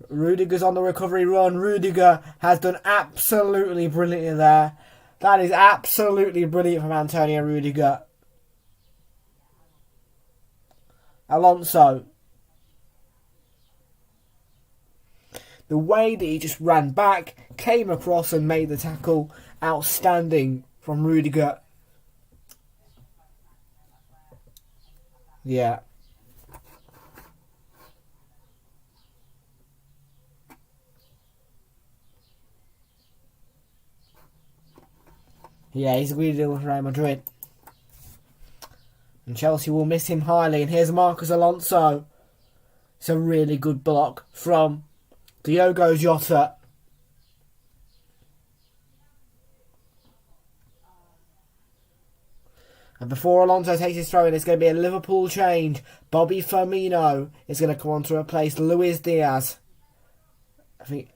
Rudiger's on the recovery run. Rudiger has done absolutely brilliantly there. That is absolutely brilliant from Antonio Rudiger. Alonso. The way that he just ran back, came across and made the tackle. Outstanding from Rudiger. Yeah. Yeah, he's agreed to deal with Real Madrid. And Chelsea will miss him highly. And here's Marcus Alonso. It's a really good block from Diogo Jota. And before Alonso takes his throw in, it's going to be a Liverpool change. Bobby Firmino is going to come on to replace Luis Diaz. I think...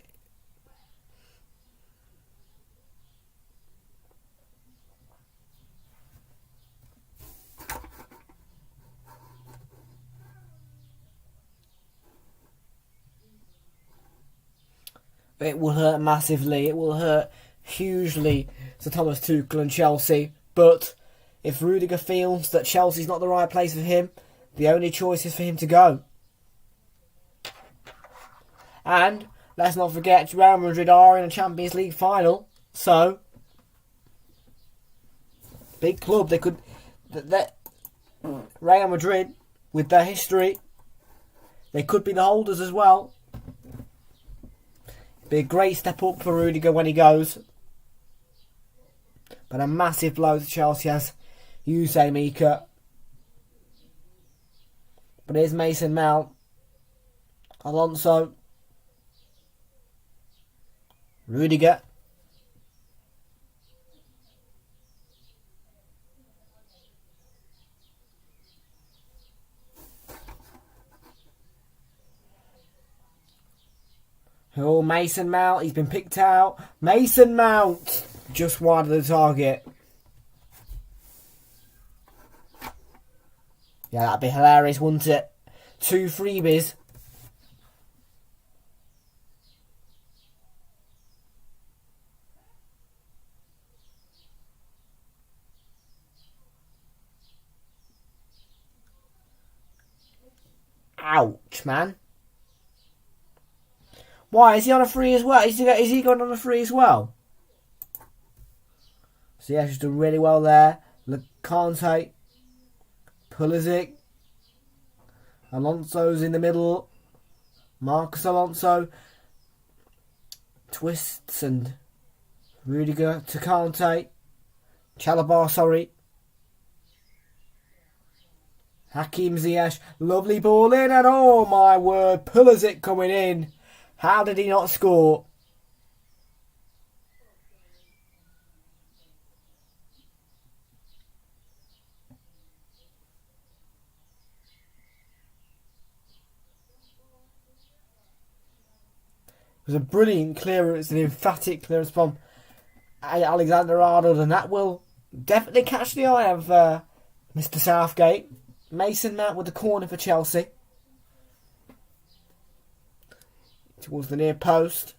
It will hurt massively. It will hurt hugely to Thomas Tuchel and Chelsea. But if Rudiger feels that Chelsea's not the right place for him, the only choice is for him to go. And let's not forget, Real Madrid are in a Champions League final. So, big club. They could... Real Madrid, with their history, they could be the holders as well. Be a great step up for Rudiger when he goes. But a massive blow to Chelsea as You say Mika. But here's Mason Mount. Alonso. Rudiger. Oh, Mason Mount. He's been picked out. Mason Mount. Just wide of the target. Yeah, that'd be hilarious, wouldn't it? 2 freebies. Ouch, man. Why? Is he on a free as well? Is he going on a free as well? So yeah, she's done really well there. Kante. Pulisic. Alonso's in the middle. Marcus Alonso. Twists and Rudiger to Kante. Chalobah, sorry. Hakim Ziyech. Lovely ball in, and oh my word, Pulisic coming in. How did he not score? It was a brilliant clearance, an emphatic clearance from Alexander-Arnold, and that will definitely catch the eye of Mr. Southgate. Mason Mount with the corner for Chelsea. Towards the near post.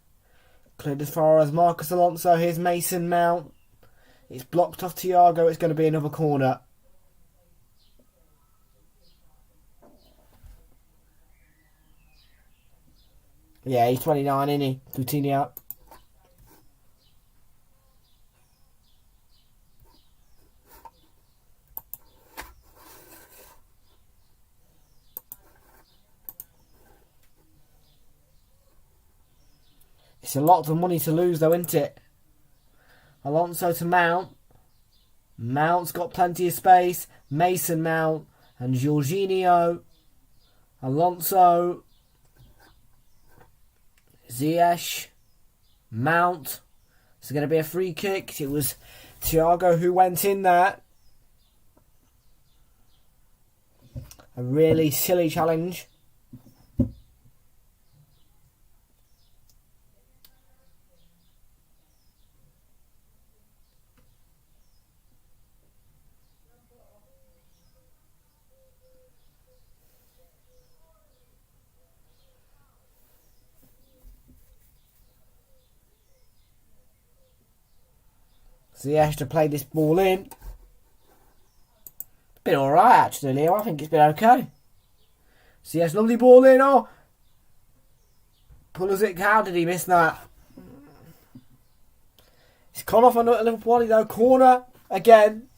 Cleared as far as Marcus Alonso. Here's Mason Mount. It's blocked off Thiago. It's going to be another corner. Yeah, he's 29, isn't he? Coutinho. It's a lot of money to lose though, isn't it? Alonso to Mount. Mount's got plenty of space. Mason Mount and Jorginho. Alonso. Ziyech. Mount. It's going to be a free kick. It was Thiago who went in there. A really silly challenge. Ziyech to play this ball in. It's been alright actually, Leo. I think it's been okay. Ziyech, lovely ball in. Oh, Pulisic, how did he miss that? He's gone off on Liverpool though. Corner again.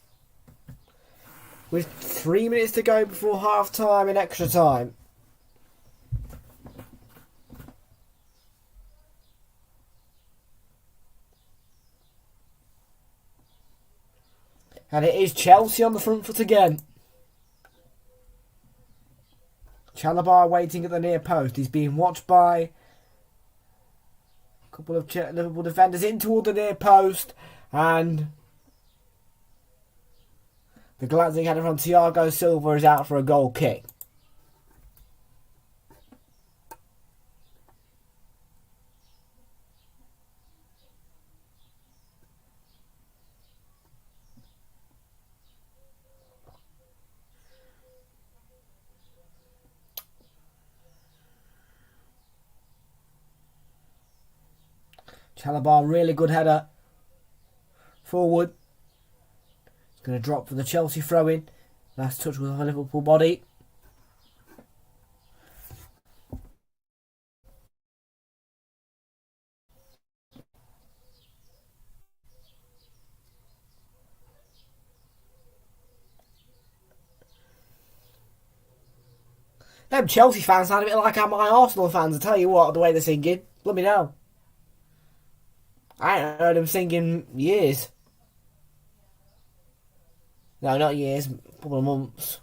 With 3 minutes to go before half time and extra time. And it is Chelsea on the front foot again. Chalobah waiting at the near post. He's being watched by a couple of Liverpool defenders in toward the near post. And the glancing header from Thiago Silva is out for a goal kick. Chalobah, really good header. Forward. It's going to drop for the Chelsea throw-in. Last touch with a Liverpool body. Them Chelsea fans sound a bit like how my Arsenal fans, I tell you what, the way they're singing. Let me know. I ain't heard them singing years. No, not years, a couple of months.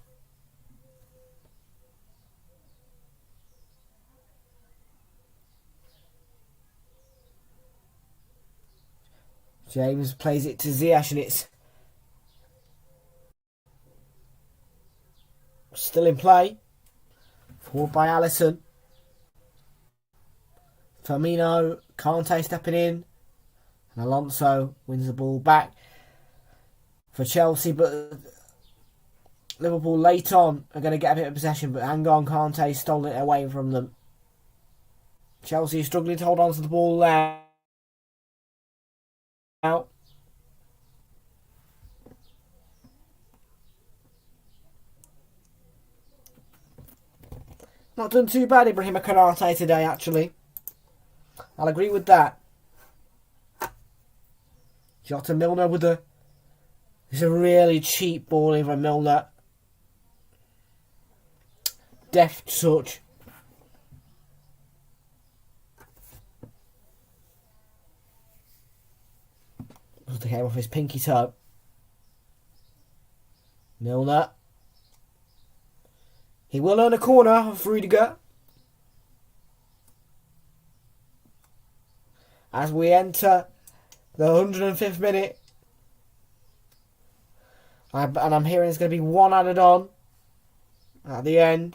James plays it to Ziyech and it's still in play. Forward by Alisson. Firmino, Kante stepping in. And Alonso wins the ball back for Chelsea, but Liverpool late on are going to get a bit of possession, but hang on, Kante stolen it away from them. Chelsea struggling to hold on to the ball there. Out. Not done too bad, Ibrahim Konate today, actually. I'll agree with that. Jota Milner with it's a really cheap ball in from Milner. Deft touch. Must have came off his pinky toe. Milner. He will earn a corner off Rudiger. As we enter the 105th minute. And I'm hearing there's going to be one added on at the end.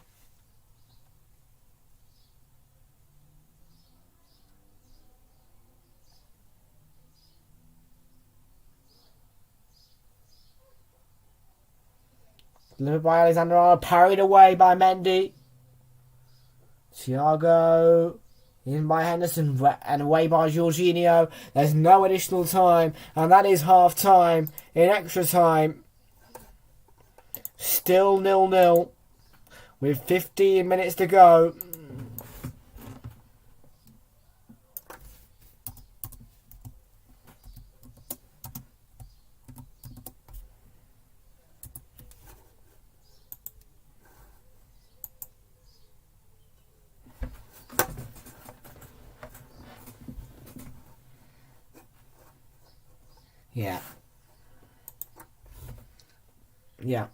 Delivered by Alexander Arnold, parried away by Mendy. Thiago in by Henderson and away by Jorginho. There's no additional time, and that is half time. In extra time, still 0-0 with 15 minutes to go. Yeah.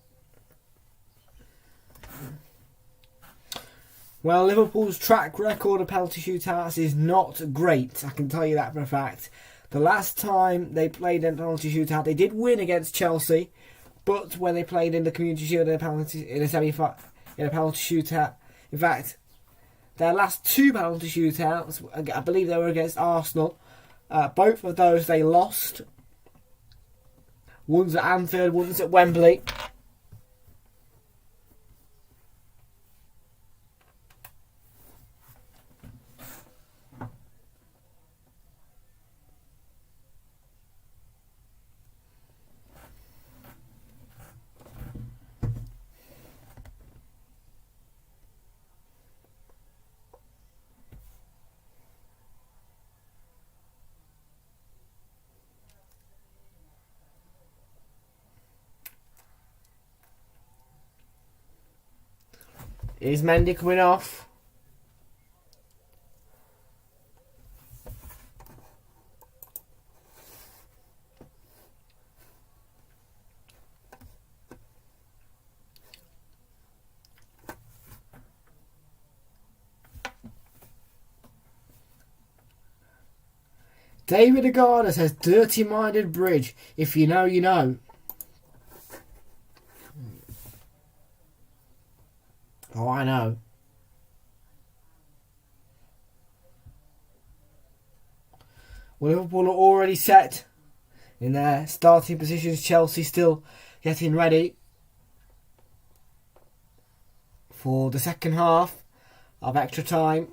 Well, Liverpool's track record of penalty shootouts is not great. I can tell you that for a fact. The last time they played in a penalty shootout, they did win against Chelsea, but when they played in the Community Shield in a penalty shootout, in fact, their last two penalty shootouts, I believe they were against Arsenal. Both of those they lost. One's at Anfield, one's at Wembley. Is Mendy coming off? David Agada says, dirty-minded bridge. If you know, you know. Oh, I know. Well, Liverpool are already set in their starting positions. Chelsea still getting ready for the second half of extra time.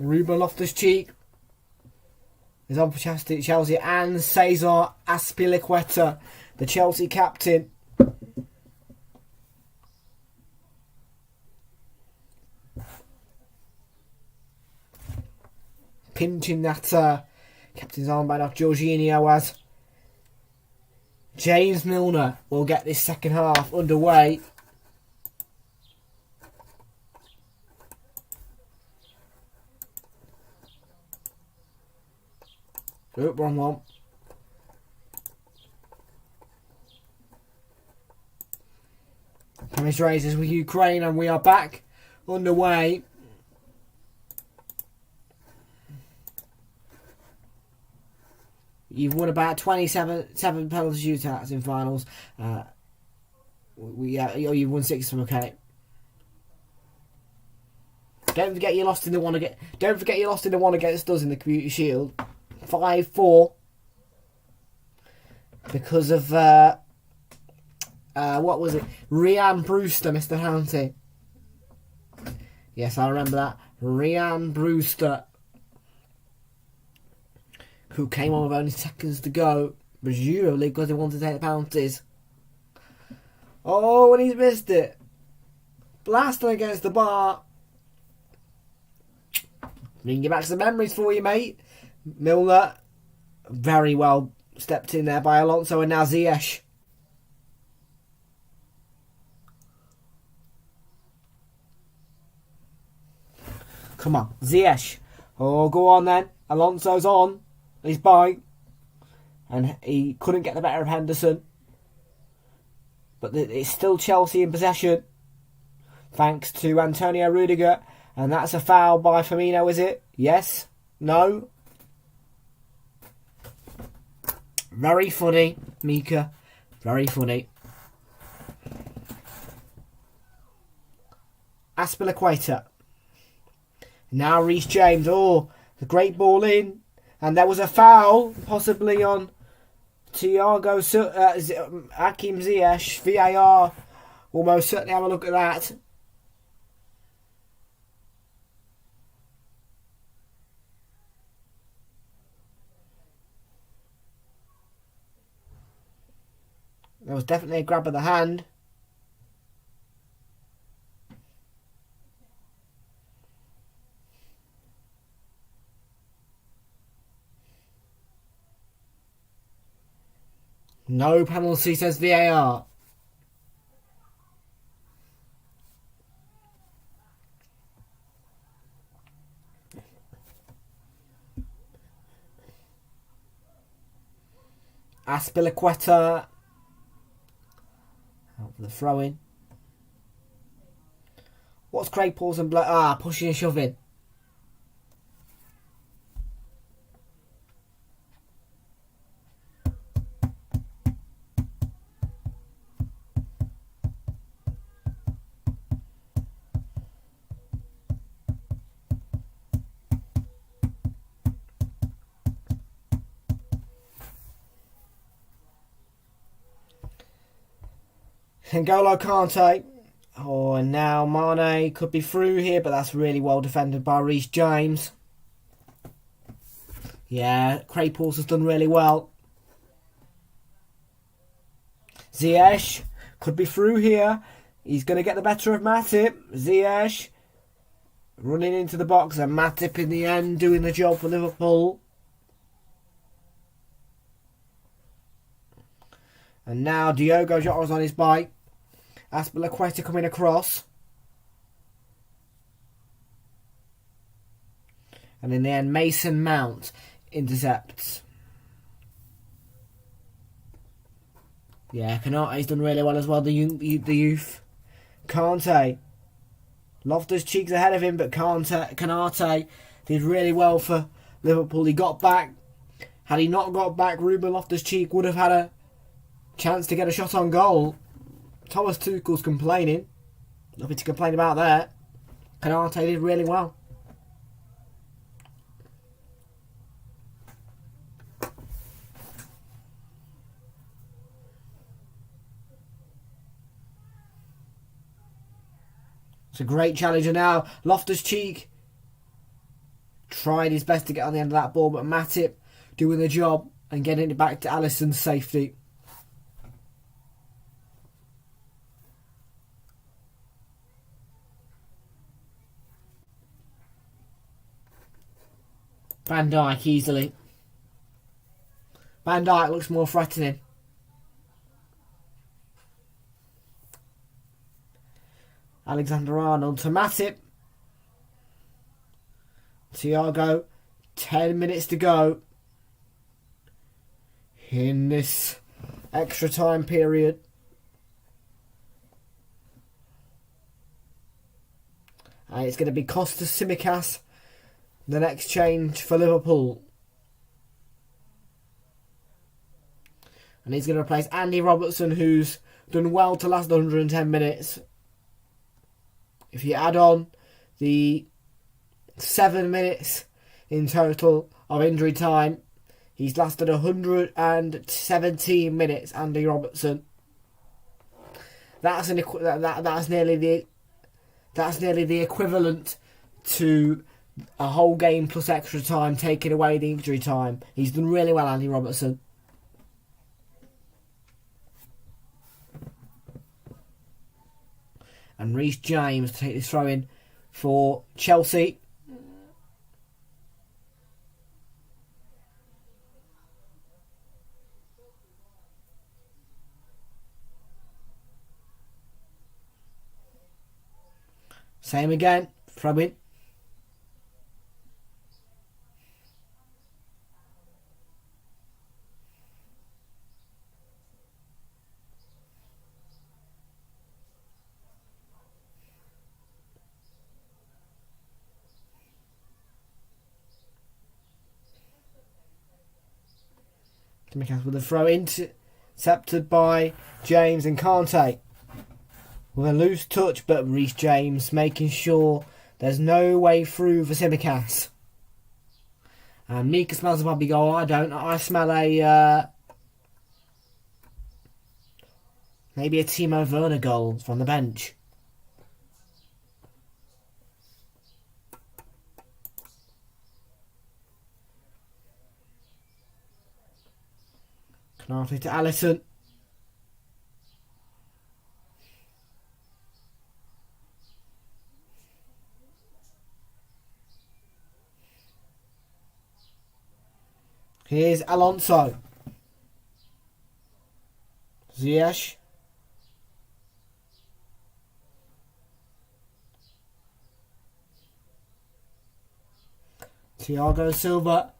Ruben Loftus-Cheek is on for Chelsea, and Cesar Azpilicueta, the Chelsea captain, pinching that captain's armband off Jorginho as James Milner will get this second half underway. Oh, wrong one. Tennis Raises with Ukraine, and we are back underway. You've won about 27 penalty shootouts in finals. You've won 6 of them. Okay. Don't forget you lost in the one against us in the Community Shield. 5-4 because of what was it? Ryan Brewster, Mr. County. Yes, I remember that. Ryan Brewster, who came on with only seconds to go, presumably because he wanted to take the penalties. Oh, and he's missed it. Blasting against the bar. Bring you back some memories for you, mate. Milner, very well stepped in there by Alonso, and now Ziyech. Come on, Ziyech. Oh, go on then. Alonso's on. He's by. And he couldn't get the better of Henderson. But it's still Chelsea in possession. Thanks to Antonio Rudiger. And that's a foul by Firmino, is it? Yes? No? Very funny, Mika. Very funny. Aspilicueta. Now Reece James. Oh, the great ball in. And there was a foul, possibly on Thiago Hakim Ziyech. VAR will most certainly have a look at that. There was definitely a grab of the hand. No penalty, says VAR. Aspilicueta. Out for the throw in. What's Craig Paulson? Pushing and shoving. N'Golo Kante. Oh, and now Mane could be through here, but that's really well defended by Reece James. Yeah, Craig Paulson's done really well. Ziyech could be through here. He's going to get the better of Matip. Ziyech running into the box, and Matip in the end doing the job for Liverpool. And now Diogo Jota's on his bike. Aspilicueta coming across. And in the end, Mason Mount intercepts. Yeah, Kanate's done really well as well, the youth. Kante. Loftus-Cheek's ahead of him, but Kanate did really well for Liverpool. He got back. Had he not got back, Ruben Loftus-Cheek would have had a chance to get a shot on goal. Thomas Tuchel's complaining. Nothing to complain about there. Kanate did really well. It's a great challenger now. Loftus-Cheek tried his best to get on the end of that ball, but Matip doing the job and getting it back to Alisson's safety. Van Dijk easily. Van Dijk looks more threatening. Alexander-Arnold to Matip. Thiago. 10 minutes to go in this extra time period. And it's going to be Costas Tsimikas, the next change for Liverpool. And he's going to replace Andy Robertson, who's done well to last 110 minutes. If you add on the 7 minutes in total of injury time, he's lasted 117 minutes, Andy Robertson. That's nearly the equivalent to a whole game plus extra time, taking away the injury time. He's done really well, Andy Robertson. And Reece James to take this throw in for Chelsea. Same again, throw in. With a throw intercepted by James and Kante. With a loose touch, but Reece James making sure there's no way through for Tsimikas. And Mika smells a Bobby goal. I don't. I smell a maybe a Timo Werner goal from the bench. Canate to Alisson. Here's Alonso. Ziyech. Thiago Silva.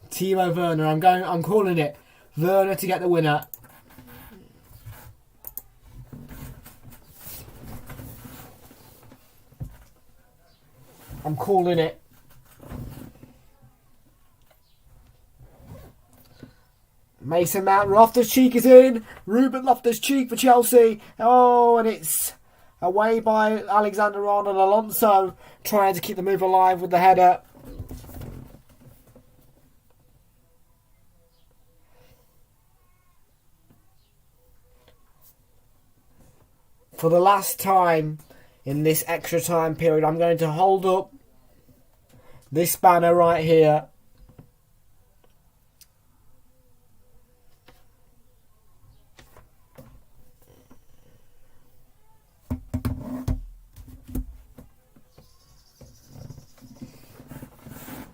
Timo Werner. I'm calling it. Werner to get the winner. I'm calling it. Mason Mount, Loftus-Cheek is in. Ruben Loftus-Cheek for Chelsea. Oh, and it's away by Alexander-Arnold. Alonso trying to keep the move alive with the header. For the last time in this extra time period, I'm going to hold up this banner right here.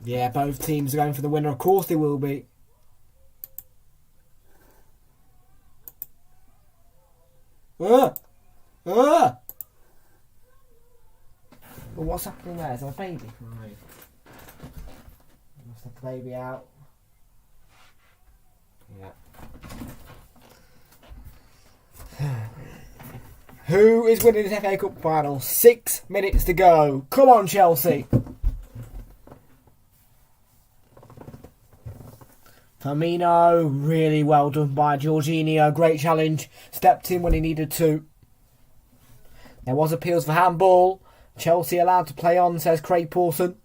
Yeah, both teams are going for the winner. Of course they will be. Well, what's happening there? Is there a baby? Right. Must have the baby out. Yeah. Who is winning this FA Cup final? 6 minutes to go. Come on, Chelsea. Firmino, really well done by Jorginho. Great challenge. Stepped in when he needed to. There was appeals for handball. Chelsea allowed to play on, says Craig Pawson.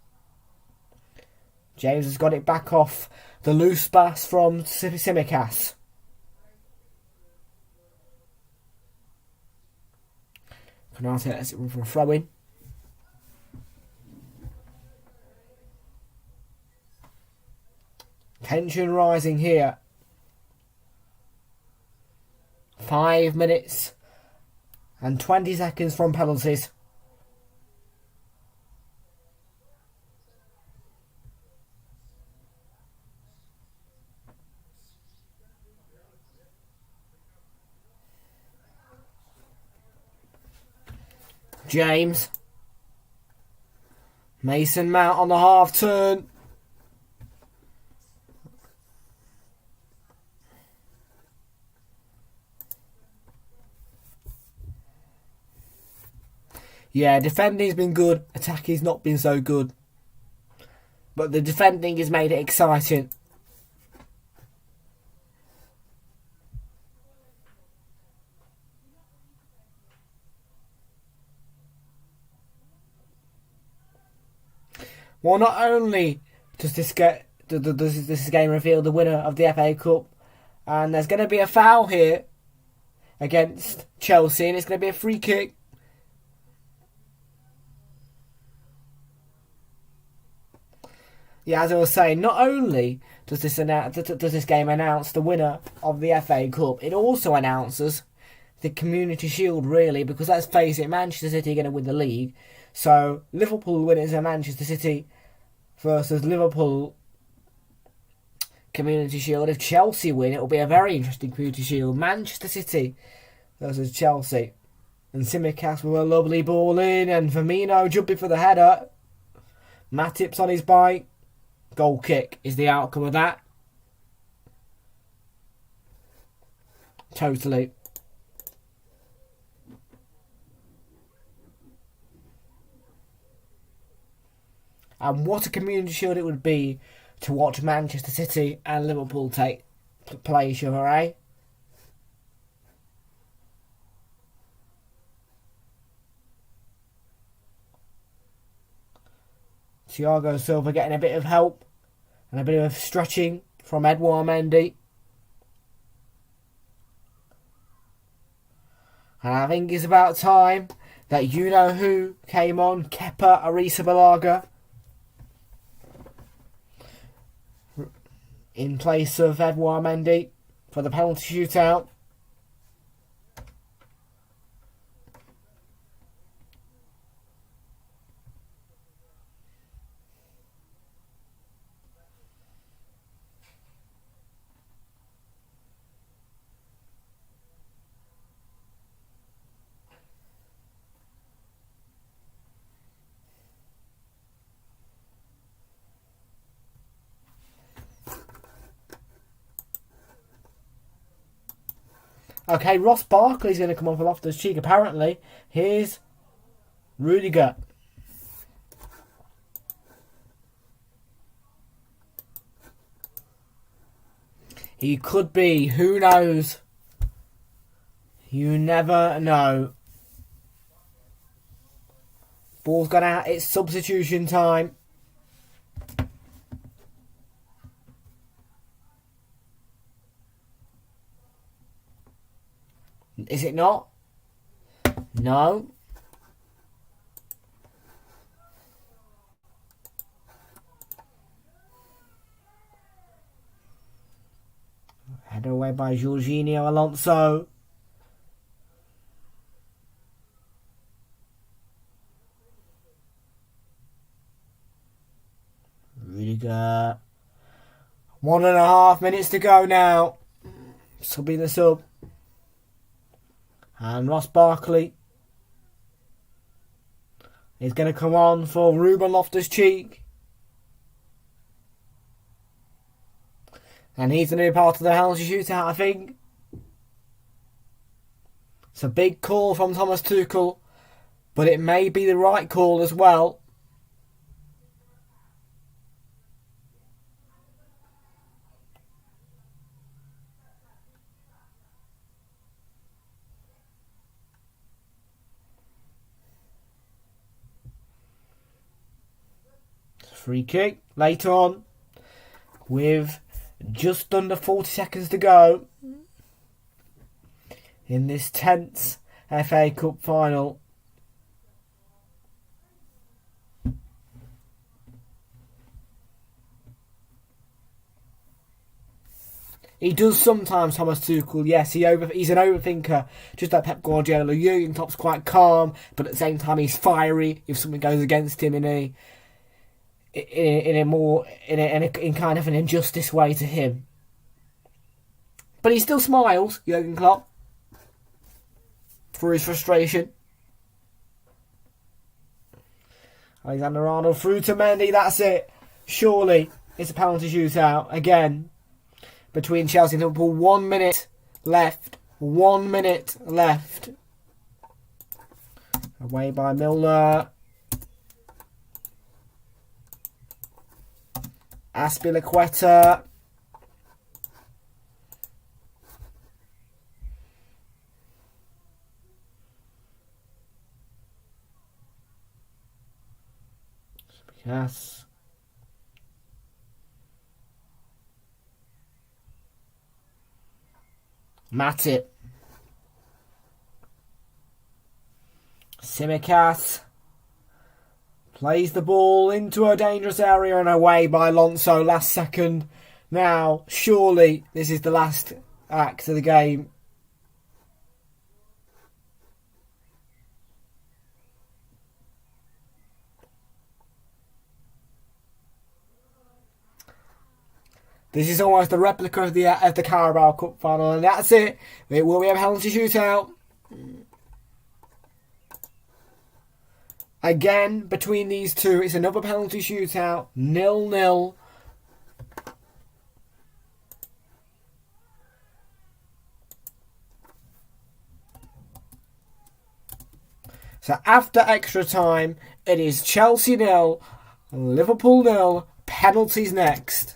James has got it back off the loose pass from Tsimikas. Canate lets it run for a throw-in. Tension rising here. 5 minutes and 20 seconds from penalties. James. Mason Mount on the half turn. Yeah, defending's been good. Attacking's not been so good. But the defending has made it exciting. Well, not only does this game reveal the winner of the FA Cup, and there's going to be a foul here against Chelsea, and it's going to be a free kick. Yeah, as I was saying, not only does this game announce the winner of the FA Cup, it also announces the Community Shield, really, because let's face it, Manchester City are going to win the league. So, Liverpool winners are Manchester City versus Liverpool Community Shield. If Chelsea win, it will be a very interesting Community Shield. Manchester City versus Chelsea. And Tsimikas with a lovely ball in, and Firmino jumping for the header. Matip's on his bike. Goal kick is the outcome of that. Totally. And what a Community Shield it would be to watch Manchester City and Liverpool play each other, eh? Thiago Silva getting a bit of help and a bit of stretching from Edouard Mendy. And I think it's about time that you know who came on, Kepa Arrizabalaga, in place of Edouard Mendy for the penalty shootout. Okay, Ross Barkley's going to come on for Loftus-Cheek, apparently. Here's Rudiger. He could be, who knows? You never know. Ball's gone out, it's substitution time. Is it not? No. Headed away by Jorginho Alonso. Rudiger. 1.5 minutes to go now. Subbing the sub. And Ross Barkley is going to come on for Ruben Loftus-Cheek. And he's going to be part of the penalty shootout, I think. It's a big call from Thomas Tuchel, but it may be the right call as well. Free kick later on with just under 40 seconds to go in this tense FA Cup final. He does sometimes, Thomas Tuchel, yes, he's an overthinker, just like Pep Guardiola. Jurgen Klopp's quite calm, but at the same time he's fiery if something goes against him in kind of an injustice way to him. But he still smiles, Jurgen Klopp, for his frustration. Alexander-Arnold through to Mendy. That's it. Surely it's a penalty shootout again between Chelsea and Liverpool. 1 minute left. 1 minute left. Away by Milner. Aspilicueta. Yes. Matip. Tsimikas plays the ball into a dangerous area and away by Alonso last second. Now, surely this is the last act of the game. This is almost a replica of the Carabao Cup final, and that's it. It will be a penalty shootout. Again, between these two, it's another penalty shootout. 0-0. So after extra time, it is Chelsea 0, Liverpool 0, penalties next.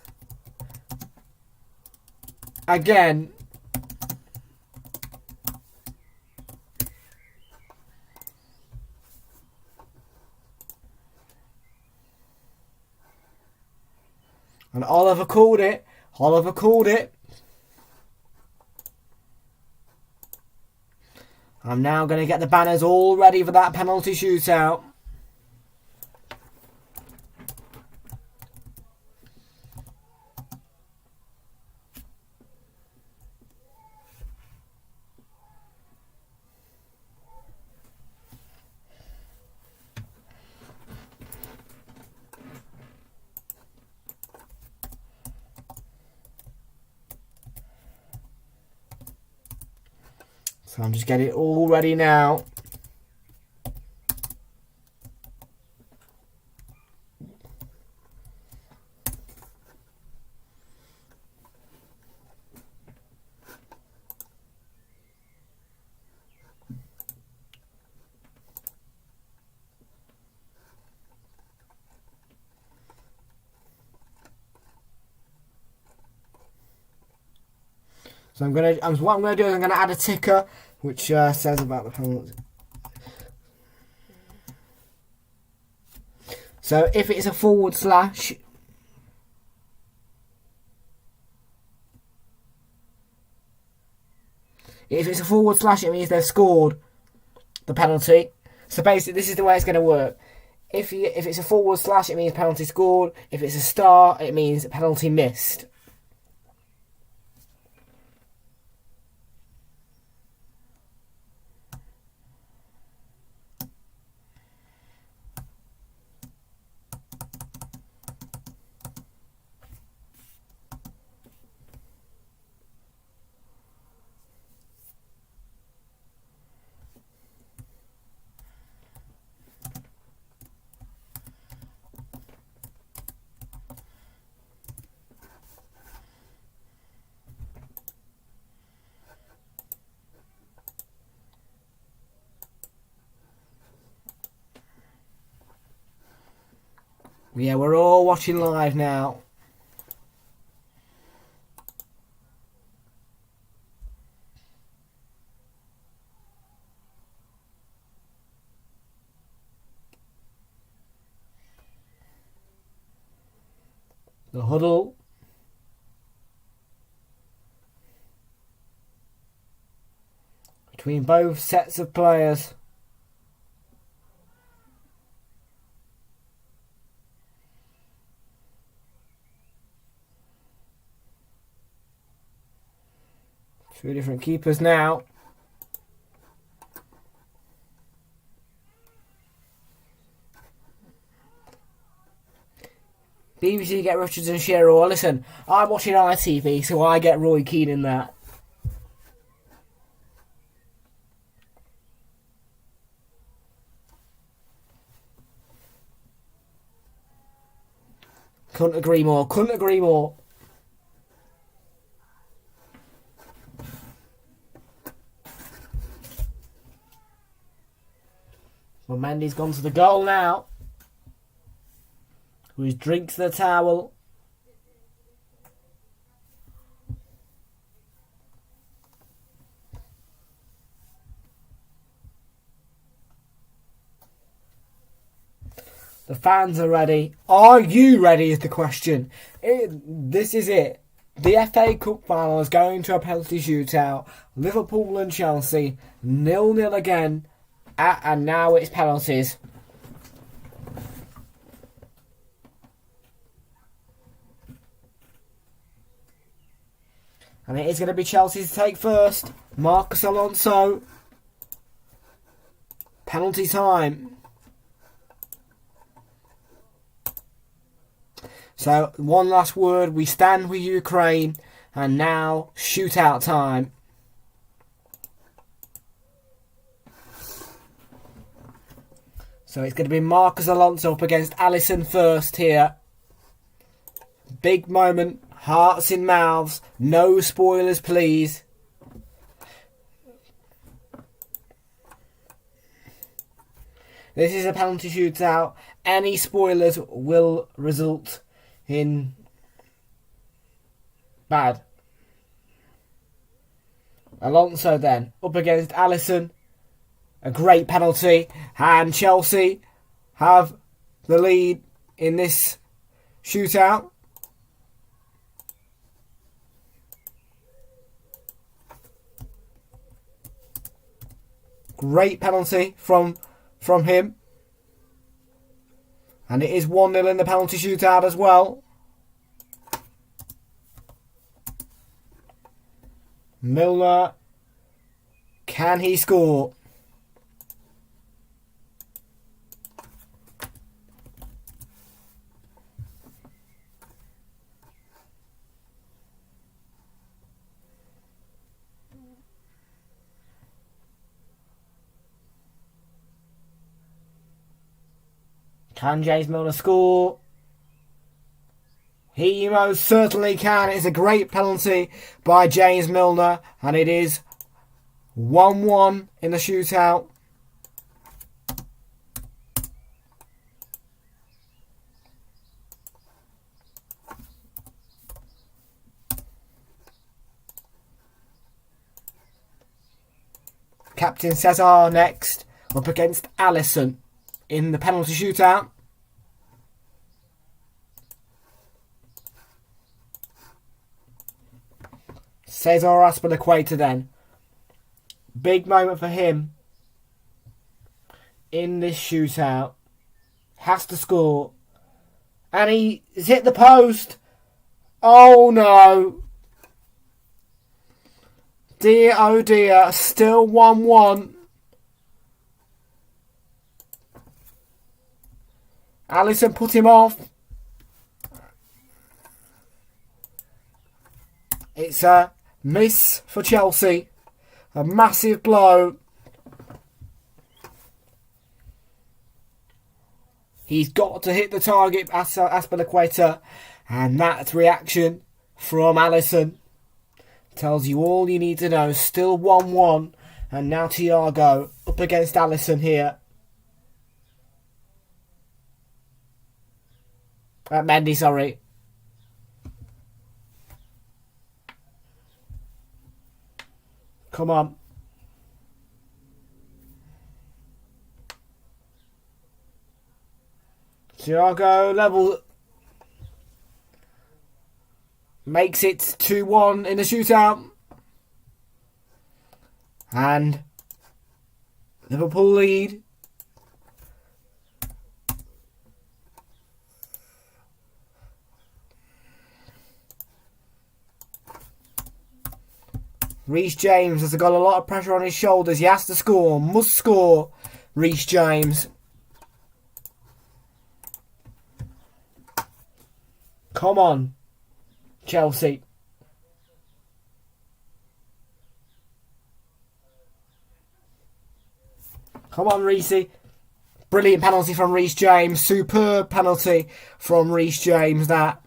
Again, and Oliver called it. Oliver called it. I'm now going to get the banners all ready for that penalty shootout. So I'm just getting it all ready now. So what I'm gonna do is I'm gonna add a ticker which says about the penalty. So if it's a forward slash, it means they've scored the penalty. So basically, this is the way it's going to work. If it's a forward slash, it means penalty scored. If it's a star, it means penalty missed. Yeah, we're all watching live now. The huddle. Between both sets of players. Two different keepers now. BBC get Richards and Shearer. Listen, I'm watching ITV, so I get Roy Keane in that. Couldn't agree more. Couldn't agree more. Well, Mendy's gone to the goal now. Who drinks the towel. The fans are ready. Are you ready is the question. This is it. The FA Cup final is going to a penalty shootout. Liverpool and Chelsea 0-0 again. And now it's penalties. And it is going to be Chelsea to take first. Marcus Alonso. Penalty time. So, one last word. We stand with Ukraine. And now, shootout time. So, it's going to be Marcus Alonso up against Alisson first here. Big moment. Hearts in mouths. No spoilers, please. This is a penalty shootout. Any spoilers will result in bad. Alonso then up against Alisson. A great penalty. And Chelsea have the lead in this shootout. Great penalty from him. And it is 1-0 in the penalty shootout as well. Milner. Can he score? Can James Milner score? He most certainly can. It's a great penalty by James Milner. And it is 1-1 in the shootout. Captain Cesar next. Up against Alisson in the penalty shootout. Cesar Azpilicueta then. Big moment for him in this shootout. Has to score. And he's hit the post. Oh no. Dear oh dear. Still 1-1. Alisson put him off. It's a miss for Chelsea. A massive blow. He's got to hit the target, Azpilicueta. And that reaction from Alisson tells you all you need to know. Still 1-1. And now Thiago up against Alisson here. Mendy, sorry. Come on. Thiago level. Makes it 2-1 in the shootout. And Liverpool lead. Reece James has got a lot of pressure on his shoulders. He has to score. Must score. Reece James. Come on, Chelsea. Come on, Reece. Brilliant penalty from Reece James. Superb penalty from Reece James, that.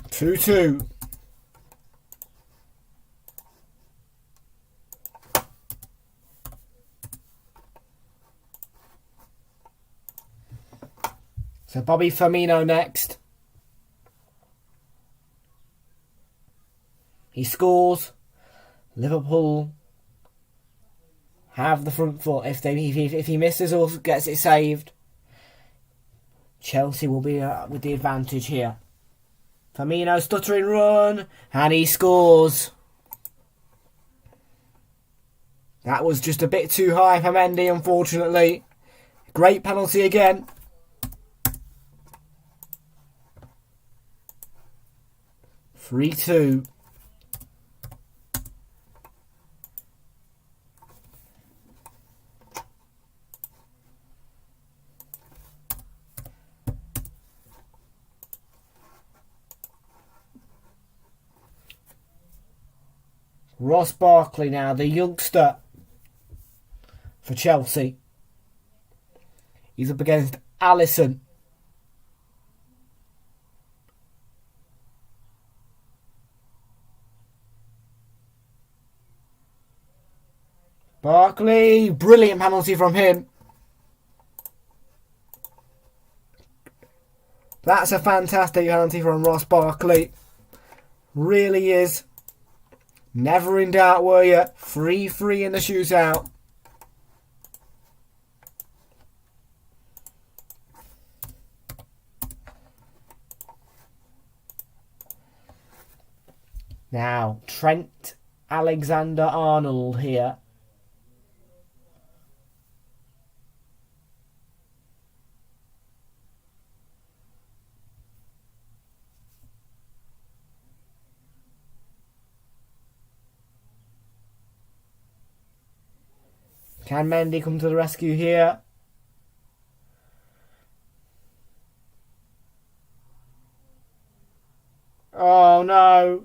Two. So Bobby Firmino next. He scores. Liverpool have the front foot. If he misses or gets it saved, Chelsea will be with the advantage here. Firmino stuttering run, and he scores. That was just a bit too high for Mendy, unfortunately. Great penalty again. Three-two. Ross Barkley now, the youngster for Chelsea. He's up against Alisson. Barkley, brilliant penalty from him. That's a fantastic penalty from Ross Barkley. Really is. Never in doubt, were you? 3-3 in the shootout. Now, Trent Alexander-Arnold here. Can Mendy come to the rescue here? Oh no.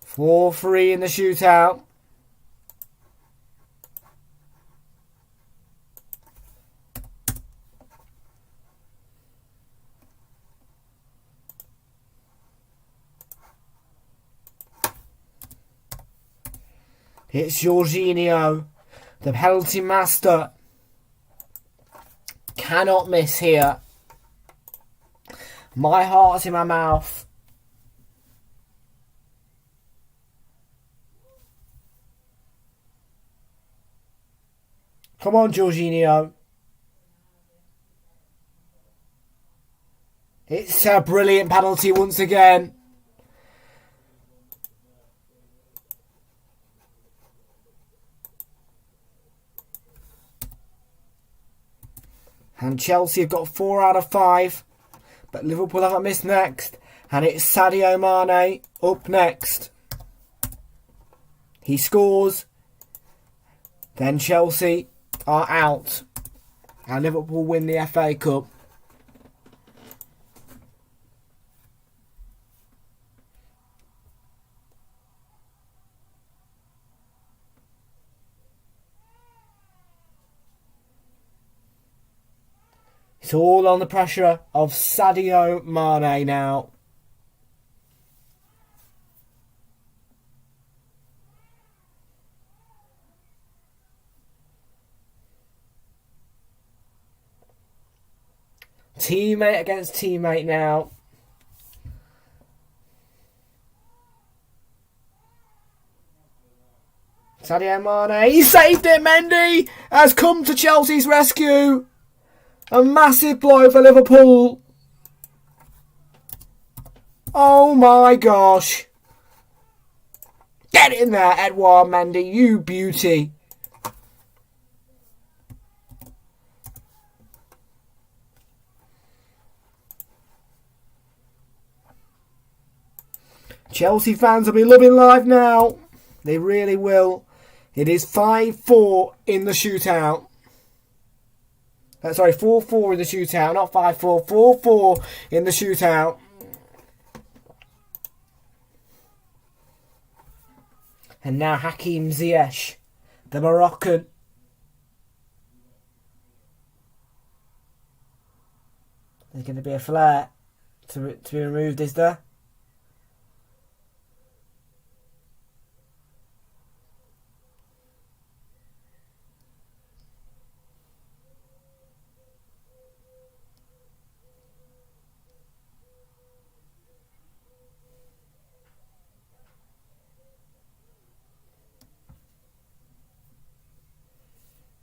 Four-3 in the shootout. It's Jorginho, the penalty master. Cannot miss here. My heart's in my mouth. Come on, Jorginho. It's a brilliant penalty once again. And Chelsea have got 4 out of 5. But Liverpool haven't missed next. And it's Sadio Mane up next. He scores. Then Chelsea are out. And Liverpool win the FA Cup. It's all on the pressure of Sadio Mane now. Teammate against teammate now. Sadio Mane, he saved it. Mendy has come to Chelsea's rescue. A massive blow for Liverpool. Oh my gosh. Get in there, Edouard Mendy, you beauty. Chelsea fans will be loving life now. They really will. It is 5-4 in the shootout. Sorry, 4-4 in the shootout, not 5-4. 4-4 in the shootout. And now Hakim Ziyech, the Moroccan. There's going to be a flare to be removed, is there?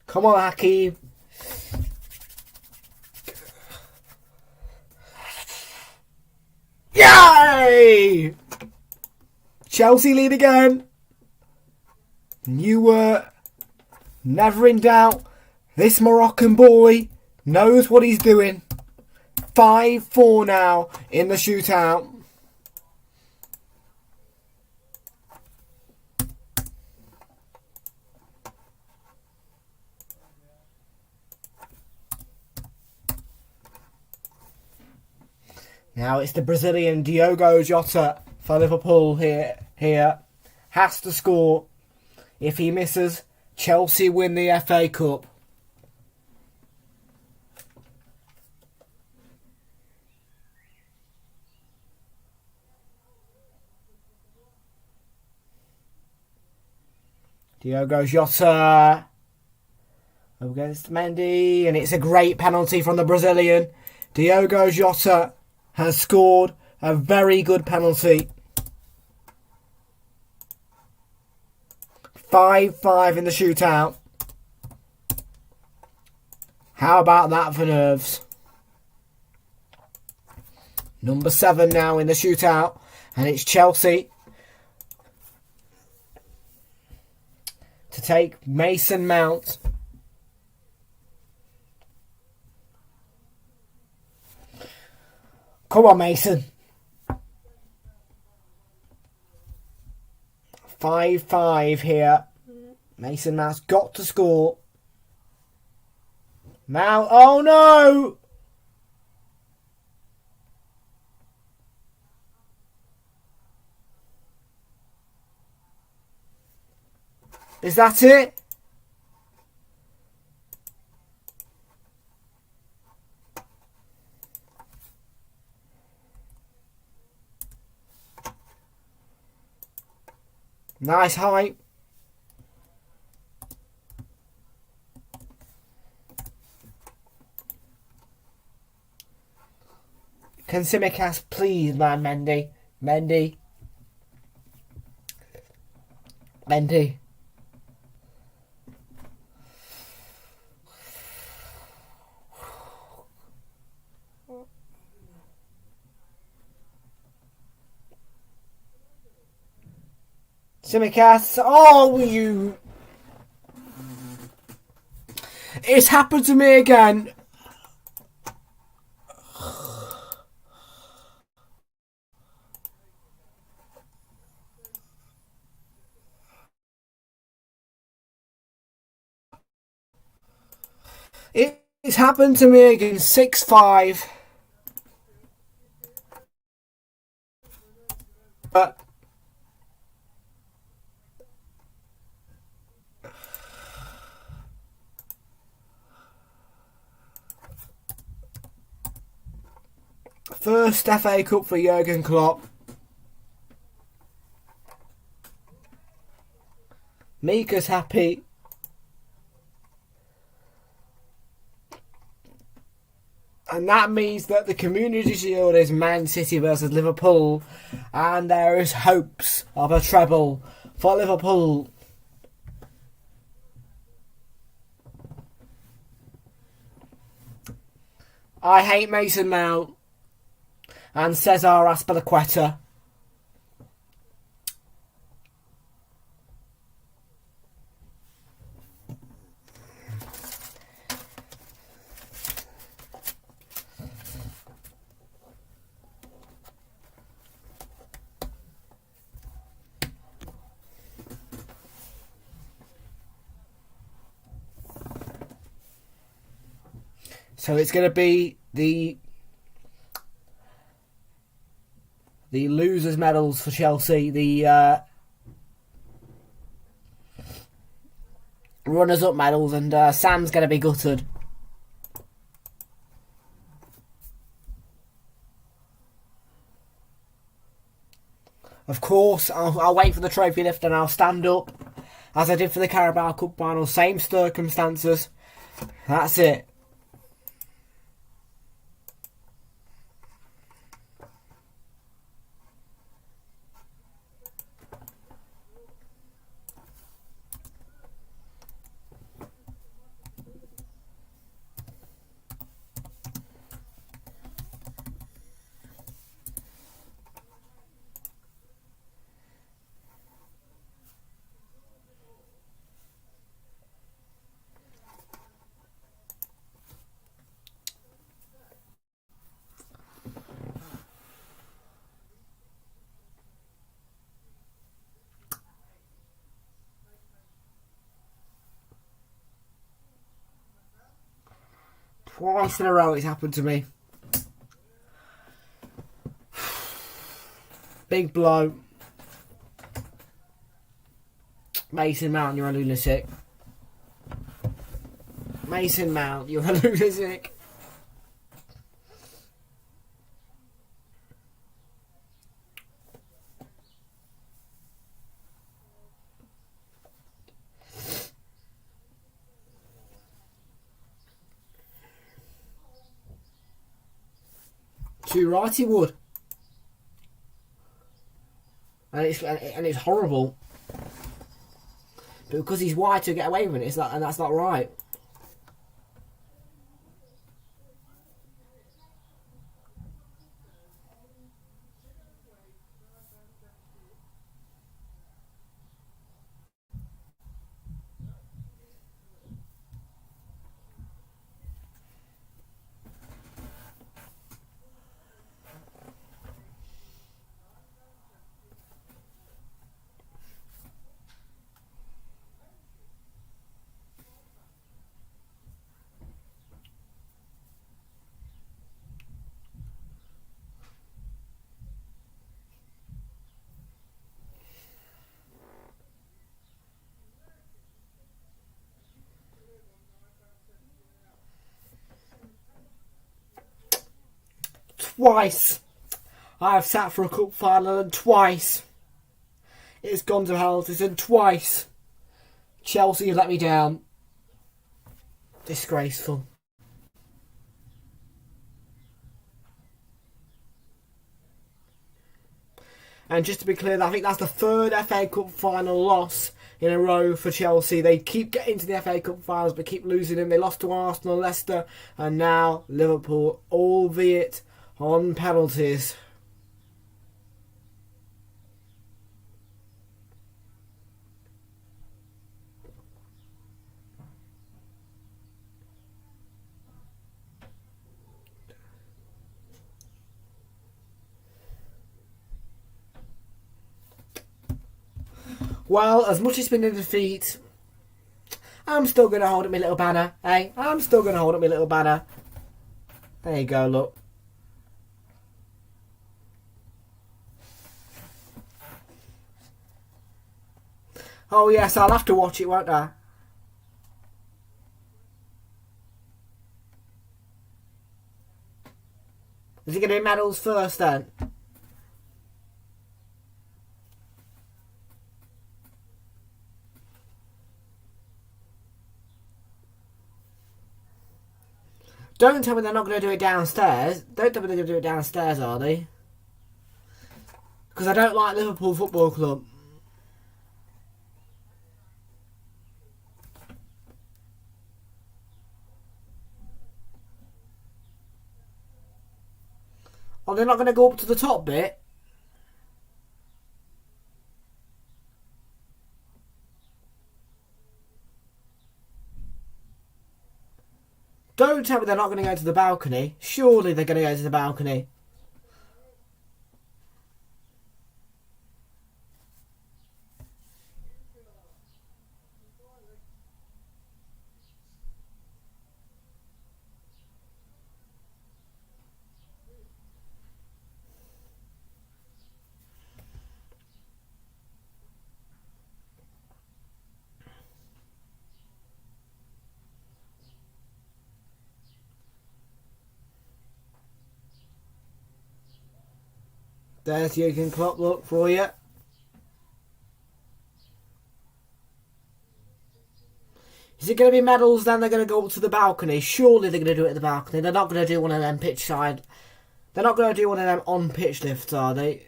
Come on, Hakim. Yay! Chelsea lead again. You were never in doubt. This Moroccan boy knows what he's doing. 5-4 now in the shootout. Now it's the Brazilian Diogo Jota for Liverpool here. Has to score. If he misses, Chelsea win the FA Cup. Diogo Jota against Mendy, and it's a great penalty from the Brazilian. Diogo Jota has scored a very good penalty. 5-5 in the shootout. How about that for nerves? Number 7 now in the shootout, and it's Chelsea to take Mason Mount. Come on, Mason. 5-5 here. Mason Mount's got to score. Mount. Oh no! Is that it? Nice height. Can Simicast please, man, Mendy? Mendy. Simicast. Oh, you. It's happened to me again. It's happened to me again. 6-5. But first FA Cup for Jurgen Klopp. Mika's happy. And that means that the Community Shield is Man City versus Liverpool. And there is hopes of a treble for Liverpool. I hate Mason Mount and Cesar Azpilicueta. So it's going to be the losers' medals for Chelsea, the runners-up medals, and Sam's going to be gutted. Of course, I'll wait for the trophy lift and I'll stand up as I did for the Carabao Cup final. Same circumstances. That's it. Twice in a row it's happened to me. Big blow. Mason Mount, you're a lunatic. Mason Mount, you're a lunatic. Too right he would. And it's horrible. But because he's white to get away with it, and that's not right. Twice. I have sat for a cup final and twice it's gone to hell. And twice Chelsea have let me down. Disgraceful. And just to be clear, I think that's the third FA Cup final loss in a row for Chelsea. They keep getting to the FA Cup finals but keep losing them. They lost to Arsenal, Leicester and now Liverpool, albeit on penalties. Well, as much as it's been a defeat, I'm still going to hold up my little banner. Hey, I'm still going to hold up my little banner. There you go, look. Oh yes, I'll have to watch it, won't I? Is it going to be medals first then? Don't tell me they're not going to do it downstairs. Don't tell me they're going to do it downstairs, are they? Because I don't like Liverpool Football Club. Oh, they're not going to go up to the top bit? Don't tell me they're not going to go to the balcony. Surely they're going to go to the balcony. There's Jurgen Klopp, look, for you. Is it going to be medals, then they're going to go up to the balcony? Surely they're going to do it at the balcony. They're not going to do one of them pitch side. They're not going to do one of them on-pitch lifts, are they?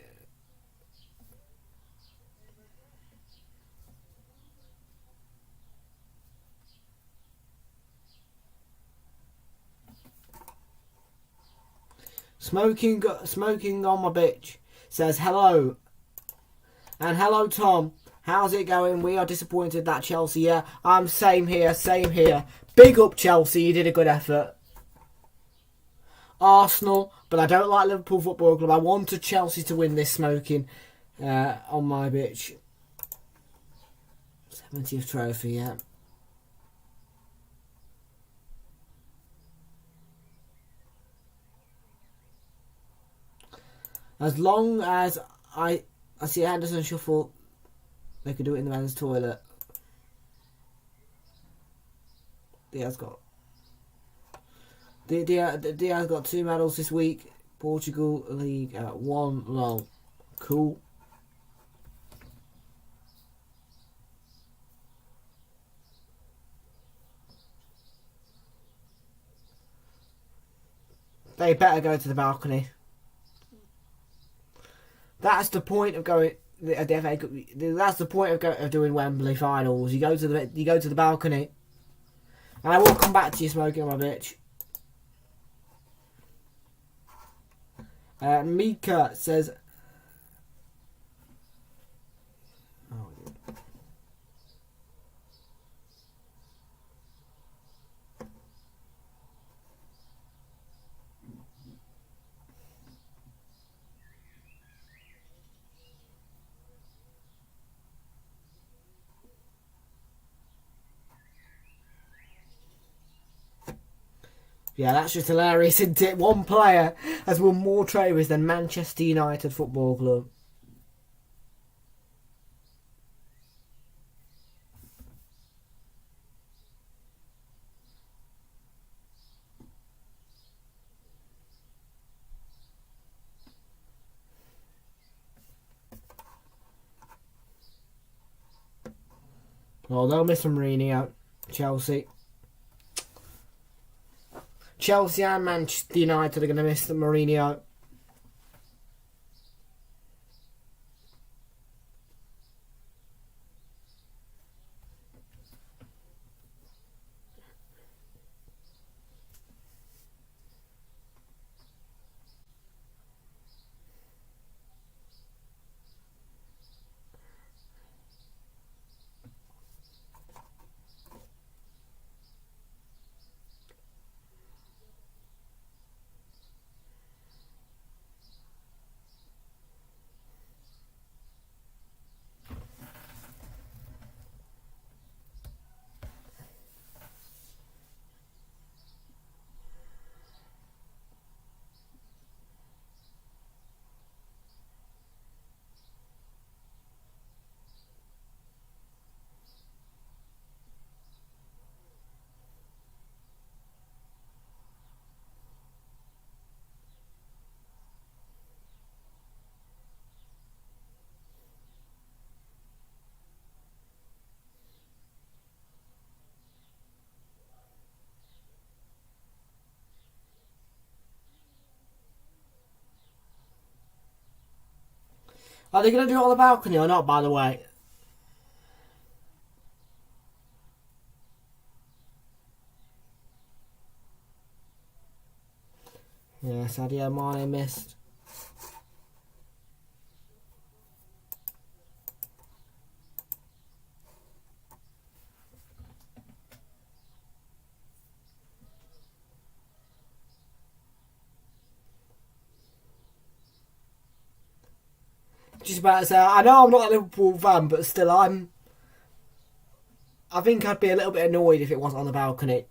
Smoking on my bitch says hello. And hello, Tom. How's it going? We are disappointed that Chelsea, yeah. I'm same here. Big up Chelsea, you did a good effort. Arsenal, but I don't like Liverpool Football Club. I wanted Chelsea to win this smoking on my bitch. 70th trophy, yeah. As long as I see Henderson shuffle, they could do it in the men's toilet. Diaz got 2 medals this week. Portugal League at 1 low. Cool. They better go to the balcony. That's the point of going. That's the point of doing Wembley finals. You go to the balcony, and I will come back to you smoking on my bitch. Mika says. Oh, yeah. Yeah, that's just hilarious, isn't it? One player has won more trophies than Manchester United Football Club. Oh, they'll miss Mourinho. Chelsea and Manchester United are going to miss the Mourinho. Are they going to do it on the balcony or not, by the way? Yeah, Sadio Mane missed. Just about to say, I know I'm not a Liverpool fan, but still, I think I'd be a little bit annoyed if it wasn't on the balcony.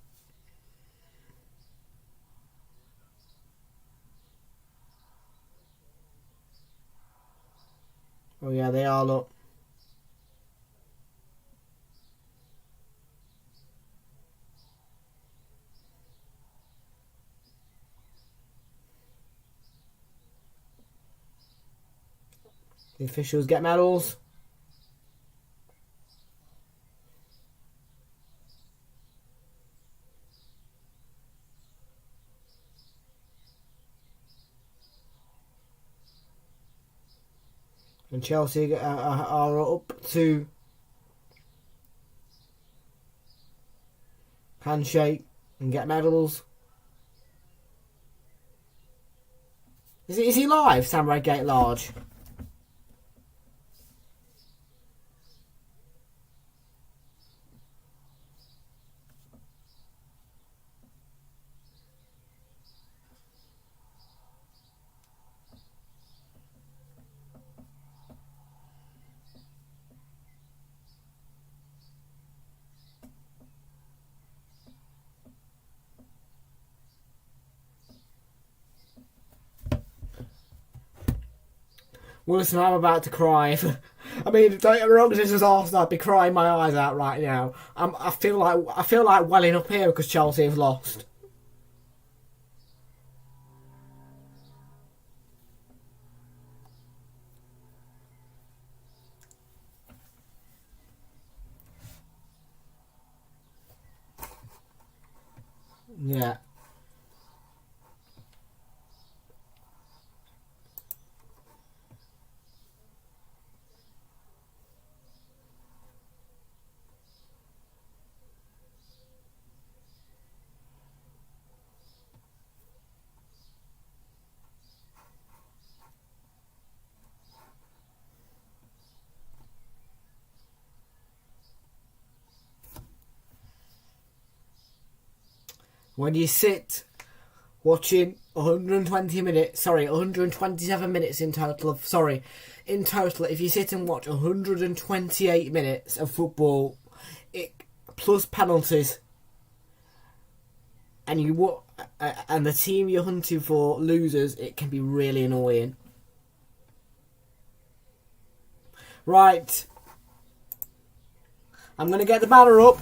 Oh yeah, they are, look. The officials get medals. And Chelsea are up to handshake and get medals. Is he live, Sam Redgate Large? Well, listen, I'm about to cry. I mean, don't get me wrong, this is Arsenal. I'd be crying my eyes out right now. I feel like welling up here because Chelsea have lost. Yeah. When you sit watching 127 minutes in total if you sit and watch 128 minutes of football, plus penalties, and the team you're hunting for loses, it can be really annoying. Right, I'm going to get the banner up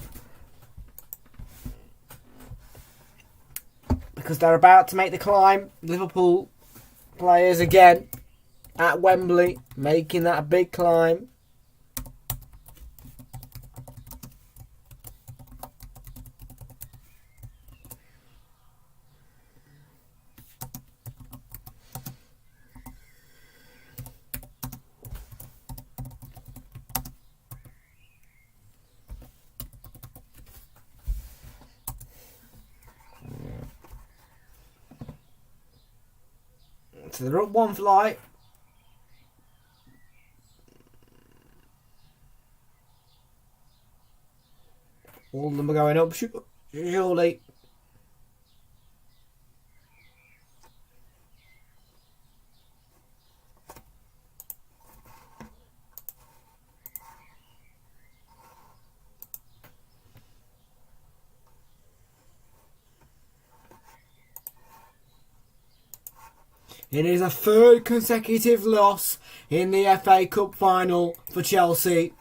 because they're about to make the climb. Liverpool players again at Wembley, making that a big climb. So they're up one flight. All of them are going up, surely. It is a third consecutive loss in the FA Cup final for Chelsea.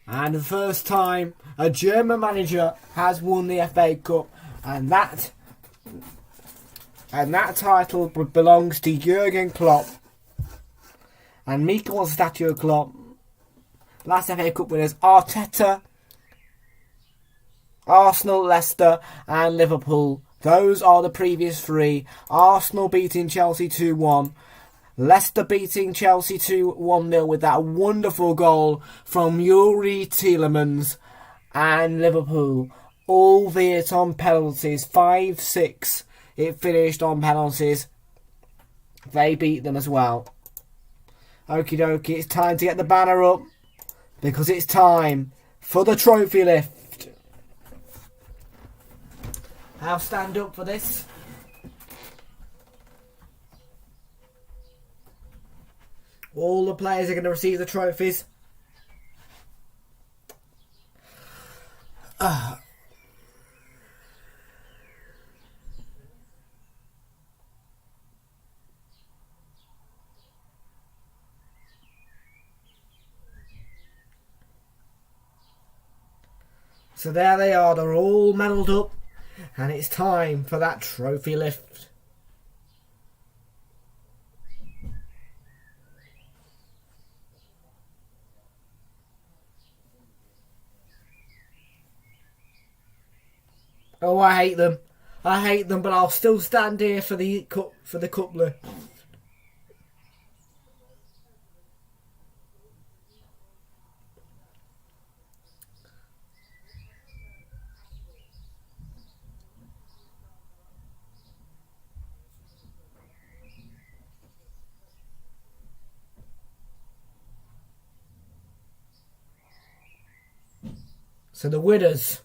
And the first time a German manager has won the FA Cup. And that title belongs to Jurgen Klopp. And Mika was a statue of Klopp. Last FA Cup winners: Arteta, Arsenal, Leicester and Liverpool. Those are the previous three. Arsenal beating Chelsea 2-1. Leicester beating Chelsea 1-0 with that wonderful goal from Yuri Tielemans. And Liverpool, albeit on penalties, 5-6. It finished on penalties. They beat them as well. Okie dokie, it's time to get the banner up because it's time for the trophy lift. I'll stand up for this. All the players are going to receive the trophies. So there they are, they're all medalled up. And it's time for that trophy lift. Oh, I hate them. I hate them, but I'll still stand here for the coupler. So the winners,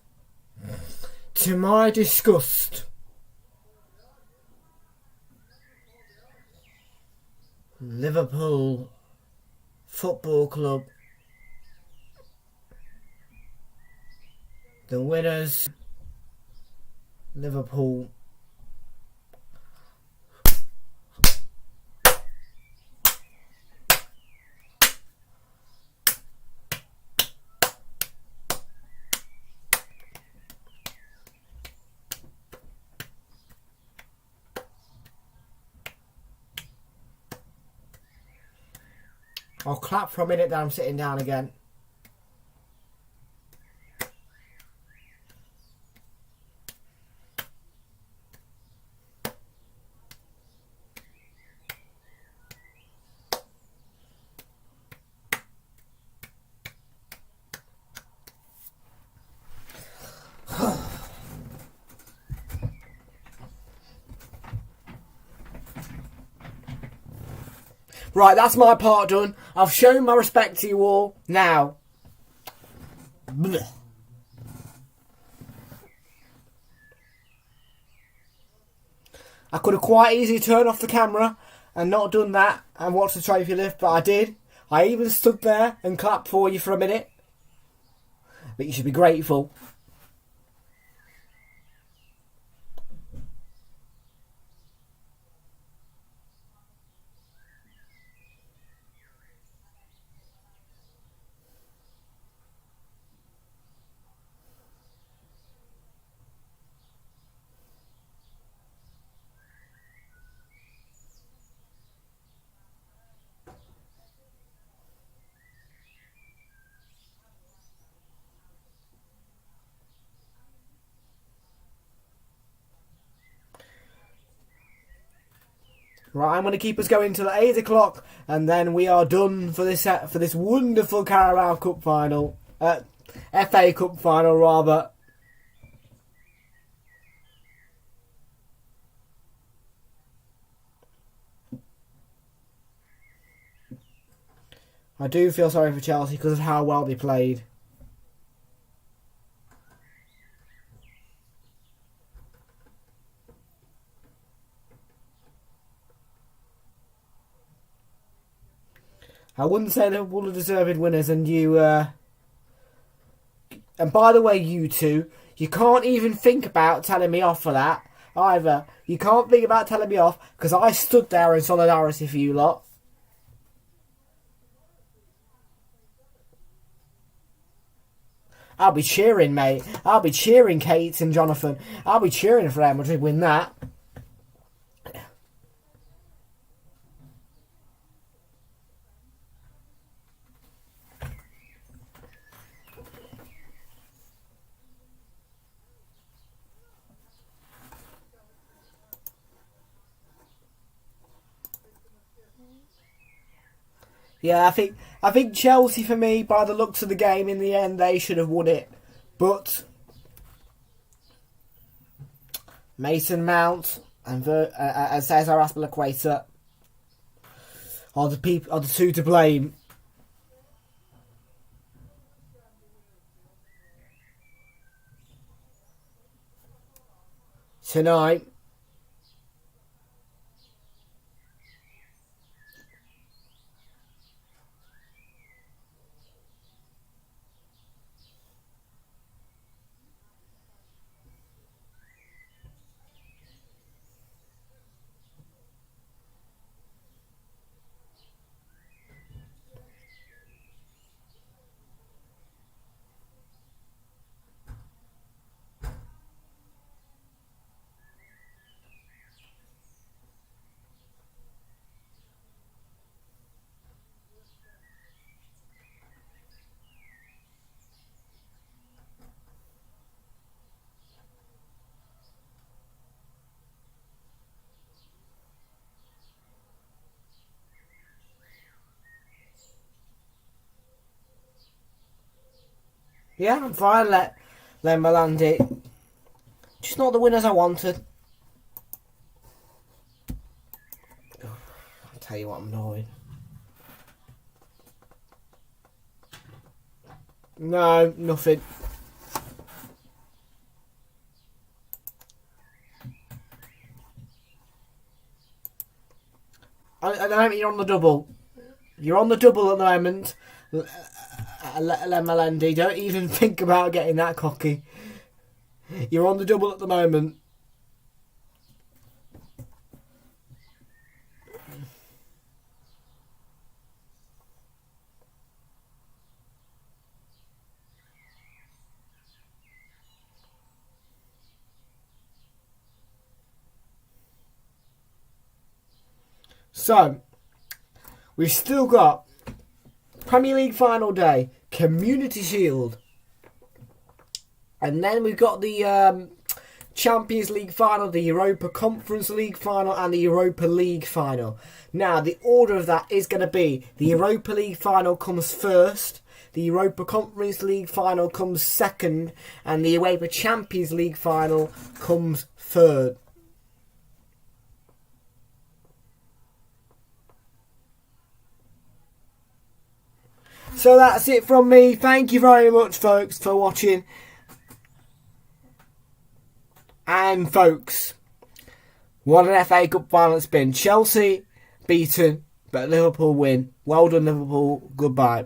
to my disgust, Liverpool Football Club. The winners, Liverpool. I'll clap for a minute, then I'm sitting down again. Right, that's my part done. I've shown my respect to you all. Now. Blech. I could have quite easily turned off the camera and not done that and watched the trophy lift, but I did. I even stood there and clapped for you for a minute. But you should be grateful. Right, I'm going to keep us going till 8 o'clock, and then we are done for this wonderful Carabao Cup final, FA Cup final rather. I do feel sorry for Chelsea because of how well they played. I wouldn't say Liverpool are deserving winners, and you. And by the way, you two, you can't even think about telling me off for that either. You can't think about telling me off because I stood there in solidarity for you lot. I'll be cheering, mate. I'll be cheering Kate and Jonathan. I'll be cheering for them to win that. Yeah, I think Chelsea, for me, by the looks of the game, in the end, they should have won it. But Mason Mount and Cesar Azpilicueta are the two to blame. Tonight. Yeah, I'm fine. Let me land it. Just not the winners I wanted. I'll tell you what, I'm annoyed. No, nothing. I don't think you're on the double. You're on the double at the moment. Melendi, don't even think about getting that cocky. You're on the double at the moment. So, we've still got Premier League final day, Community Shield. And then we've got the Champions League final, the Europa Conference League final, and the Europa League final. Now, the order of that is going to be the Europa League final comes first, the Europa Conference League final comes second, and the UEFA Champions League final comes third. So that's it from me. Thank you very much, folks, for watching. And, folks, what an FA Cup final it's been. Chelsea beaten, but Liverpool win. Well done, Liverpool. Goodbye.